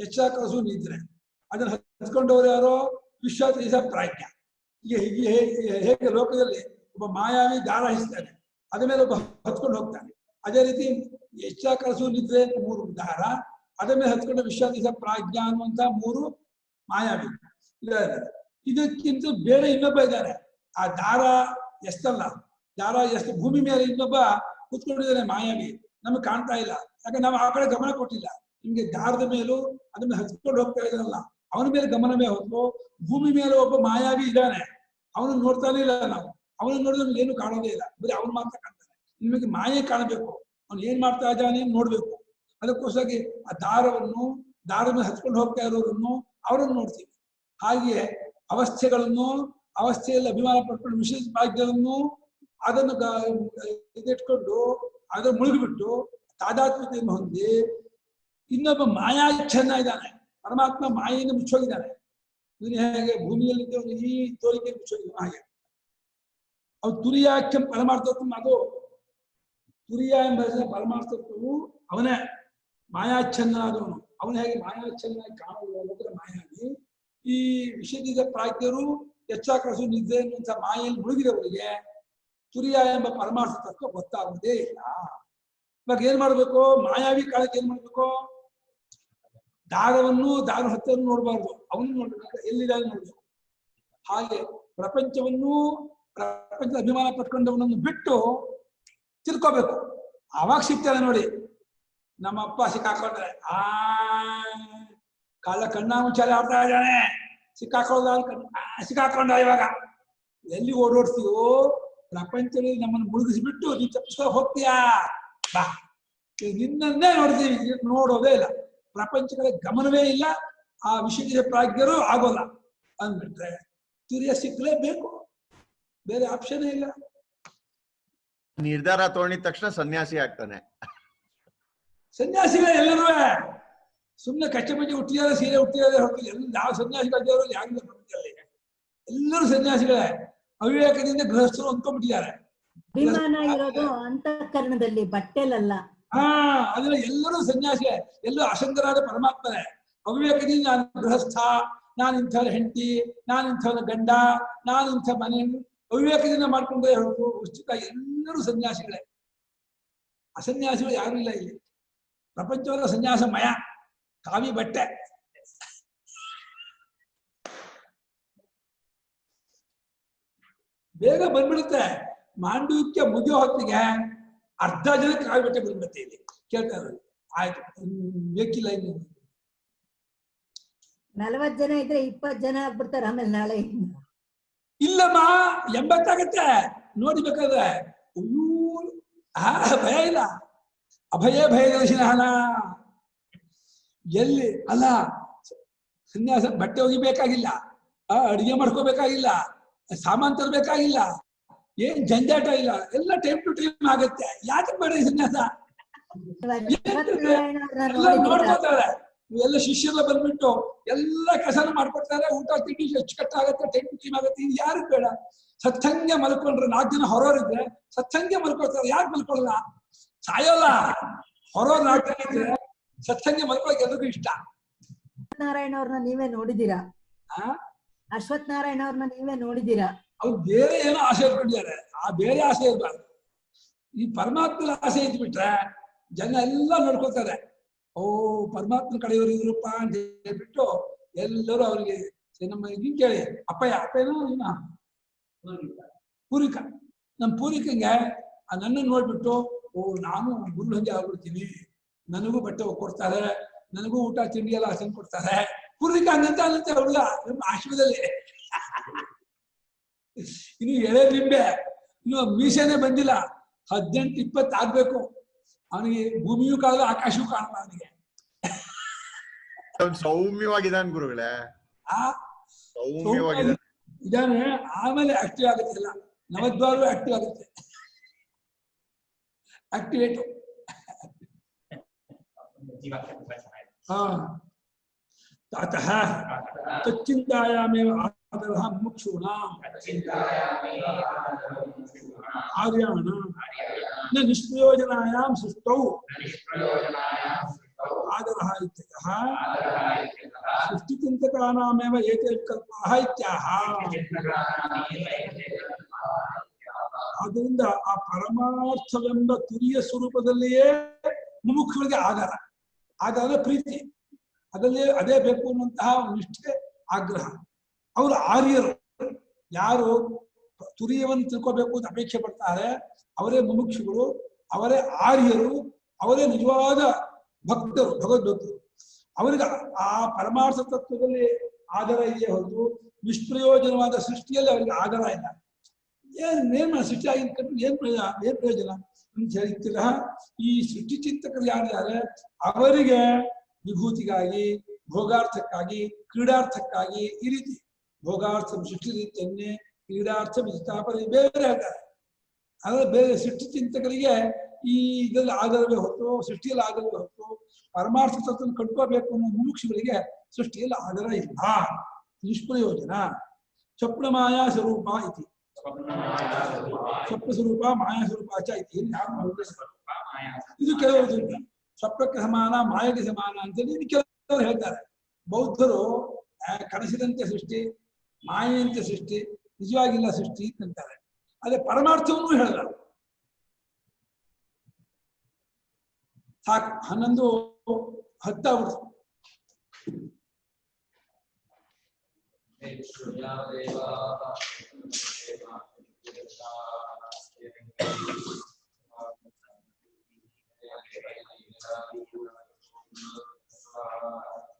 ಎಚ್ಚರ ಕಲಸು ನಿದ್ರೆ. ಅದನ್ನ ಹಚ್ಕೊಂಡವರು ಯಾರೋ ವಿಶ್ವತೇಜ ಪ್ರಾಜ್ಞ. ಹೇಗೆ ಲೋಕದಲ್ಲಿ ಒಬ್ಬ ಮಾಯಾವಿ ದಾರ ಹಿಸ್ತಾನೆ, ಅದ ಮೇಲೆ ಒಬ್ಬ ಹತ್ಕೊಂಡು ಹೋಗ್ತಾನೆ. ಅದೇ ರೀತಿ ಎಚ್ಚರ ಕಲಸು ನಿದ್ರೆ ಮೂರು ದಾರ, ಅದ ಮೇಲೆ ಹತ್ಕೊಂಡ ವಿಶ್ವತೇಜ ಪ್ರಾಜ್ಞ ಅನ್ನುವಂತ ಮೂರು ಮಾಯಾವಿ. ಇದಕ್ಕಿಂತ ಬೇರೆ ಇನ್ನೊಬ್ಬ ಇದ್ದಾನೆ. ಆ ದಾರ ಎಷ್ಟಲ್ಲ, ದಾರ ಎಷ್ಟು ಭೂಮಿ ಮೇಲೆ ಇನ್ನೊಬ್ಬ ಕೂತ್ಕೊಂಡಿದ್ದಾನೆ ಮಾಯಾವಿ. ನಮಗೆ ಕಾಣ್ತಾ ಇಲ್ಲ, ಯಾಕಂದ್ರೆ ನಾವು ಆ ಕಡೆ ಗಮನ ಕೊಟ್ಟಿಲ್ಲ. ನಿಮ್ಗೆ ದಾರದ ಮೇಲೂ ಅದನ್ನ ಹಚ್ಕೊಂಡು ಹೋಗ್ತಾ ಇದ್ದಾನಲ್ಲ, ಅವನ ಮೇಲೆ ಗಮನವೇ ಹೊತ್ತು ಭೂಮಿ ಮೇಲೆ ಒಬ್ಬ ಮಾಯಾವಿ ಇದ್ದಾನೆ. ಅವನು ನೋಡ್ತಾನೆ ಇಲ್ಲ. ನಾವು ಅವನು ನೋಡಿದ್ರೆ ನಮ್ಗೆ ಏನು ಕಾಣೋದೇ ಇಲ್ಲ, ಬರೀ ಅವನು ಮಾತ್ರ ಕಾಣ್ತಾನೆ. ನಿಮಗೆ ಮಾಯೆ ಕಾಣಬೇಕು, ಅವನು ಏನ್ ಮಾಡ್ತಾ ಇದ್ದಾನೆ ನೋಡ್ಬೇಕು. ಅದಕ್ಕೋಸ್ಕರ ಆ ದಾರದ ಮೇಲೆ ಹಚ್ಕೊಂಡು ಹೋಗ್ತಾ ಇರೋರನ್ನು ಅವರನ್ನು ನೋಡ್ತೀವಿ. ಹಾಗೆಯೇ ಅವಸ್ಥೆಗಳನ್ನು, ಅವಸ್ಥೆಯಲ್ಲಿ ಅಭಿಮಾನ ಪಡ್ಕೊಂಡು ವಿಶೇಷ ಭಾಗ್ಯವನ್ನು ಅದನ್ನು ಇದಿಟ್ಕೊಂಡು ಅದರ ಮುಳುಗಿಬಿಟ್ಟು ತಾದಾತ್ಮ್ಯತೆಯನ್ನು ಹೊಂದಿ ಇನ್ನೊಬ್ಬ ಮಾಯಾಚ್ಛನ್ನ ಇದ್ದಾನೆ. ಪರಮಾತ್ಮ ಮಾಯೆಯನ್ನು ಮುಚ್ಚೋಗಿದ್ದಾನೆ. ಇದನ್ನ ಹೇಗೆ ಭೂಮಿಯಲ್ಲಿದ್ದವನು ಈ ತೋರಿಕೆ ಮುಚ್ಚೋಗಿದ್ದಾನೆ. ಹಾಗೆ ಅವು ತುರಿಯಾಖ್ಯಂ ಪರಮಾರ್ಥತ್ವ. ಅದು ತುರಿಯ ಎಂಬ ಪರಮಾರ್ಥತ್ವವು ಅವನೇ ಮಾಯಾಚ್ಛನ್ನ ಆದವನು. ಅವನು ಹೇಗೆ ಮಾಯಾಚ್ಛನ್ನಾಗಿ ಕಾಣುವ ಮಾಯಾವಿ. ಈ ವಿಷಯದ ಪ್ರಾಜ್ಞರು ಎಚ್ಚರ ಕಲಸು ನಿದ್ರೆ ಎನ್ನುವಂಥ ಮಾಯೆಯಲ್ಲಿ ಮುಳುಗಿದವರಿಗೆ ತುರಿಯ ಎಂಬ ಪರಮಾರ್ಥ ತತ್ವ ಗೊತ್ತಾಗುವುದೇ ಇಲ್ಲ. ಇವಾಗ ಏನ್ ಮಾಡ್ಬೇಕು? ಮಾಯಾವಿ ಕಾಲಕ್ಕೆ ಏನ್ ಮಾಡ್ಬೇಕು? ದಾರ ಹತ್ತನ್ನು ನೋಡ್ಬಾರ್ದು, ಅವನು ನೋಡ್ಬೇಕು, ಎಲ್ಲಿದ್ದಾರೆ ನೋಡ್ಬೇಕು. ಹಾಗೆ ಪ್ರಪಂಚದ ಅಭಿಮಾನ ಪಟ್ಕೊಂಡವನನ್ನು ಬಿಟ್ಟು ತಿಳ್ಕೋಬೇಕು. ಅವಾಗ ಸಿಗ್ತಾನೆ ನೋಡಿ. ನಮ್ಮಪ್ಪ ಸಿಕ್ಕಾಕೊಂಡ್ರೆ ಕಣ್ಣ ಮುಚ್ಚಾಲೆ ಆಡ್ತಾ ಇದ್ದಾನೆ, ಸಿಕ್ಕಾಕೊಂಡ. ಇವಾಗ ಎಲ್ಲಿ ಓಡೋಡ್ತೀವೋ ಪ್ರಪಂಚದಲ್ಲಿ ನಮ್ಮನ್ನು ಮುಳುಗಿಸ್ಬಿಟ್ಟು ನೀನು ತಪ್ಪಿಸ್ಕೊ ಹೋಗ್ತೀಯಾ, ಬಾ ನಿನ್ನನ್ನೇ ನೋಡ್ತೀವಿ, ನೋಡೋದೇ ಇಲ್ಲ. ಪ್ರಪಂಚಗಳ ಗಮನವೇ ಇಲ್ಲ. ಆ ವಿಷಯದ ಪ್ರಾಜ್ಞರು ಆಗೋಲ್ಲ ಅಂದ್ಬಿಟ್ರೆ ತುರಿಯ ಸಿಕ್ಕಲೇಬೇಕು, ಬೇರೆ ಆಪ್ಷನ್ ಇಲ್ಲ. ನಿರ್ಧಾರ ತಗೊಂಡಿದ ತಕ್ಷಣ ಸನ್ಯಾಸಿ ಆಗ್ತಾನೆ. ಸನ್ಯಾಸಿಗಳೇ ಎಲ್ಲರೂ ಸುಮ್ಮನೆ ಕಚ್ಚಪಚ್ಚಿ ಹುಟ್ಟಿದ್ದಾರೆ, ಸೀರೆ ಹುಟ್ಟಿದ್ದಾರೆ ಹೊರತು ಯಾವ ಸನ್ಯಾಸಿಗಳು ಯಾರಿಲ್ಲ ಪ್ರಪಂಚದಲ್ಲಿ. ಎಲ್ಲರೂ ಸನ್ಯಾಸಿಗಳೇ. ಅವಿವೇಕದಿಂದ ಗೃಹಸ್ಥರು ಅಂದ್ಕೊಂಡ್ಬಿಟ್ಟಿದ್ದಾರೆ. ಅಭಿಮಾನ ಇರೋದು ಅಂತಃಕರಣದಲ್ಲಿ, ಬಟ್ಟೆಲಲ್ಲ. ಅದನ್ನ ಎಲ್ಲರೂ ಸನ್ಯಾಸಿಗಳೇ, ಎಲ್ಲರೂ ಅಸಂಗರಾದ ಪರಮಾತ್ಮನೇ. ಅವಿವೇಕದಿಂದ ನಾನು ಗೃಹಸ್ಥ, ನಾನು ಇಂಥವ್ರ ಹೆಂಡತಿ, ನಾನು ಇಂಥವ್ರ ಗಂಡ, ನಾನು ಇಂಥ ಮನೆ, ಅವಿವೇಕದಿಂದ ಮಾಡ್ಕೊಂಡ್ರೆ ಹೊರತು ವಸ್ತುತ ಎಲ್ಲರೂ ಸನ್ಯಾಸಿಗಳೇ. ಅಸನ್ಯಾಸಿಗಳು ಯಾರು ಇಲ್ಲ ಇಲ್ಲಿ. ಪ್ರಪಂಚವಲ್ಲ ಸನ್ಯಾಸಮಯ, ಕಾವಿ ಬಟ್ಟೆ. ಬೇಗ ಬಂದ್ಬಿಡುತ್ತೆ. ಮಾಂಡವಿಕ್ಯ ಮುಗಿಯೋ ಹೊತ್ತಿಗೆ ಅರ್ಧ ಜನ ಕಾವಿ ಬಟ್ಟೆ ಬಂದ್ಬಿಡುತ್ತೆ. ಇಲ್ಲಿ ಕೇಳ್ತಾ ಇರೋದು ಆಯ್ತು, ಬೇಕಿಲ್ಲ. ಇನ್ನು 40 ಜನ ಇದ್ರೆ 20 ಜನ ಆಗ್ಬಿಡ್ತಾರೆ ಆಮೇಲೆ ನಾಳೆ. ಇಲ್ಲಮ್ಮ, 80 ಆಗತ್ತೆ ನೋಡಿಬೇಕಾದ್ರೆ. ಭಯ ಇಲ್ಲ. ಅಭಯ ಭಯ ದರ್ಶನ. ಎಲ್ಲಿ ಅಲ್ಲ, ಸನ್ಯಾಸ ಬಟ್ಟೆ ಒಗಿಬೇಕಾಗಿಲ್ಲ, ಅಡಿಗೆ ಮಾಡ್ಕೋಬೇಕಾಗಿಲ್ಲ, ಸಾಮಾನು ತರಬೇಕಾಗಿಲ್ಲ, ಏನ್ ಜಂಜಾಟ ಇಲ್ಲ, ಎಲ್ಲ ಟೈಮ್ ಟು ಟೈಮ್ ಆಗತ್ತೆ. ಯಾಕೆ ಬೇಡ ಈ ಸನ್ಯಾಸ? ಎಲ್ಲ ನೋಡ್ಕೋತಾರೆ. ಎಲ್ಲ ಶಿಷ್ಯರೆಲ್ಲ ಬಂದ್ಬಿಟ್ಟು ಎಲ್ಲ ಕೆಲಸನ ಮಾಡ್ಕೊಡ್ತಾರೆ, ಊಟ ತಿಂಡಿ ಅಚ್ಚುಕಟ್ಟಾಗತ್ತೆ, ಟೈಮ್ ಟು ಟೈಮ್ ಆಗತ್ತೆ. ಇದು ಯಾರಿಗ್ ಬೇಡ? ಸತ್ತಂಗೆ ಮಲ್ಕೊಂಡ್ರೆ 4 ಜನ ಹೊರೋರಿದ್ರೆ ಸತ್ತಂಗೆ ಮಲ್ಕೊಳ್ತಾರೆ. ಯಾಕೆ ಮಲ್ಕೊಳ್ಳಲ್ಲ? ಸಾಯೋಲ್ಲ. ಹೊರೋರ್ 4 ಜನ ಇದ್ರೆ ಸತ್ತಂಗೆ ಮಲ್ಕೊಳಕ್ ಎಲ್ರಿಗೂ ಇಷ್ಟ. ನಾರಾಯಣ ಅವ್ರನ್ನ ನೀವೇ ನೋಡಿದೀರಾ? ಅಶ್ವಥ್ ನಾರಾಯಣ ಅವ್ರನ್ನ ನೀವೇ ನೋಡಿದೀರಾ? ಅವ್ರು ಬೇರೆ ಏನೋ ಆಸೆ ಇಟ್ಕೊಂಡಿದ್ದಾರೆ. ಆ ಬೇರೆ ಆಸೆ ಇರ್ಬಾರ್ದು. ಈ ಪರಮಾತ್ಮನ ಆಸೆ ಇದ್ಬಿಟ್ರೆ ಜನ ಎಲ್ಲ ನೋಡ್ಕೊತಾರೆ. ಓ ಪರಮಾತ್ಮನ ಕಡೆಯವರು ಇದ್ರಪ್ಪ ಅಂತ ಹೇಳ್ಬಿಟ್ಟು ಎಲ್ಲರೂ ಅವರಿಗೆ ನಮ್ಮ ಹಿಂಗ್ ಕೇಳಿ ಅಪ್ಪಯ್ಯನೋ ಪೂರಿಕ, ನಮ್ಮ ಪೂರಿಕಂಗೆ ನನ್ನನ್ನು ನೋಡ್ಬಿಟ್ಟು ಓ ನಾನು ಗುರು ಹಂಗೆ ಆಗ್ಬಿಡ್ತೀನಿ, ನನಗೂ ಬಟ್ಟೆ ಕೊಡ್ತಾರೆ, ನನಗೂ ಊಟ ತಿಂಡಿ ಎಲ್ಲ ತಂದು ಕೊಡ್ತಾರೆ. ಪೂರ್ವಿಕ ಅನ್ನಂತೆ ಹುಡುಗ ನಮ್ಮ ಆಶ್ರಮದಲ್ಲಿ. ಇನ್ನು ಎಳೆ ನಿಂಬೆ, ಇನ್ನು ಮೀಸೆನೆ ಬಂದಿಲ್ಲ, 18-20 ಆಗ್ಬೇಕು. ಅವನಿಗೆ ಭೂಮಿಯೂ ಕಾಣಲ್ಲ, ಆಕಾಶವೂ ಕಾಣಲ್ಲ ಅವನಿಗೆ. ಸೌಮ್ಯವಾಗಿದ್ದಾನೆ ಗುರುಗಳೇ, ಇದಾನೆ. ಆಮೇಲೆ ಆಕ್ಟಿವ್ ಆಗುತ್ತೆ, ಎಲ್ಲ ನವದ್ವಾರವೂ ಆಕ್ಟಿವ್ ಆಗುತ್ತೆ. ಆಕ್ಟಿವೇಟ್. अतः तच्चिन्तायामेव आदरः मुमुक्षूणाम् आर्याणां न निष्प्रयोजनायां सृष्टौ आदरः इत्यतः सृष्टिचिन्तकानामेव एते विकल्पाः इत्याह. ಆದ್ದರಿಂದ ಆ ಪರಮಾರ್ಥವೆಂಬ ತುರಿಯ ಸ್ವರೂಪದಲ್ಲಿಯೇ ಮುಮುಕ್ಷುಗಳಿಗೆ ಆಧಾರ ಪ್ರೀತಿ, ಅದಲ್ಲೇ ಅದೇ ಬೇಕು ಅನ್ನುವಂತಹ ನಿಷ್ಠೆ, ಆಗ್ರಹ. ಅವರು ಆರ್ಯರು. ಯಾರು ತುರಿಯವನ್ನು ತಿಳ್ಕೋಬೇಕು ಅಂತ ಅಪೇಕ್ಷೆ ಪಡ್ತಾರೆ ಅವರೇ ಮುಮುಕ್ಷುಗಳು, ಅವರೇ ಆರ್ಯರು, ಅವರೇ ನಿಜವಾದ ಭಕ್ತರು, ಭಗವದ್ಭಕ್ತರು. ಅವರಿಗೆ ಆ ಪರಮಾರ್ಥ ತತ್ವದಲ್ಲಿ ಆಧಾರ ಇದೆಯೇ ಹೊರತು ನಿಷ್ಪ್ರಯೋಜನವಾದ ಸೃಷ್ಟಿಯಲ್ಲಿ ಅವರಿಗೆ ಆಧಾರ ಇಲ್ಲ. ಏನ್ ಸೃಷ್ಟಿ ಆಗಿ ಏನ್ ಪ್ರಯೋಜನ ಅಂತ ಹೇಳ್ತೀರ? ಈ ಸೃಷ್ಟಿ ಚಿಂತಕರು ಯಾರಿದ್ದಾರೆ ಅವರಿಗೆ ವಿಭೂತಿಗಾಗಿ, ಭೋಗಾರ್ಥಕ್ಕಾಗಿ, ಕ್ರೀಡಾರ್ಥಕ್ಕಾಗಿ ಈ ರೀತಿ ಭೋಗಾರ್ಥ ಸೃಷ್ಟಿ ರೀತಿಯನ್ನೇ ಕ್ರೀಡಾರ್ಥ ವಿಸ್ಥಾಪನೆ ಬೇರೆ ಹೇಳ್ತಾರೆ. ಆದ್ರೆ ಬೇರೆ ಸೃಷ್ಟಿ ಚಿಂತಕರಿಗೆ ಈ ಇದರಲ್ಲಿ ಆಧಾರವೇ ಹೊತ್ತು, ಸೃಷ್ಟಿಯಲ್ಲಿ ಆಧಾರವೇ ಹೊತ್ತು ಪರಮಾರ್ಥ ತತ್ವ ಕಂಡ್ಕೋಬೇಕು ಅನ್ನೋ ಮುಮುಕ್ಷುಗಳಿಗೆ ಸೃಷ್ಟಿಯಲ್ಲಿ ಆಧಾರ ಇಲ್ಲ, ನಿಷ್ಪ್ರಯೋಜನ. ಸ್ವಪ್ನ ಮಾಯಾ ಸ್ವರೂಪ ಇತಿ, ಸ್ವಪ್ನ ಸ್ವರೂಪ ಮಾಯಾ ಸ್ವರೂಪ ಇತಿ. ಇದು ಕೆಲವರು ಸ್ವಪ್ನಕ್ಕೆ ಸಮಾನ, ಮಾಯೆಗೆ ಸಮಾನ ಅಂತೇಳಿ ಕೆಲವರು ಹೇಳ್ತಾರೆ. ಬೌದ್ಧರು ಕನಸಿದಂತೆ ಸೃಷ್ಟಿ, ಮಾಯೆಯಂತೆ ಸೃಷ್ಟಿ, ನಿಜವಾಗಿಲ್ಲ ಸೃಷ್ಟಿ ಅಂತಾರೆ. ಅದೇ ಪರಮಾರ್ಥವನ್ನು ಹೇಳಲ್ಲ. ಸಾಕು, 11:10 ಆಗ್ಬಿಡ್ತು. Thank you.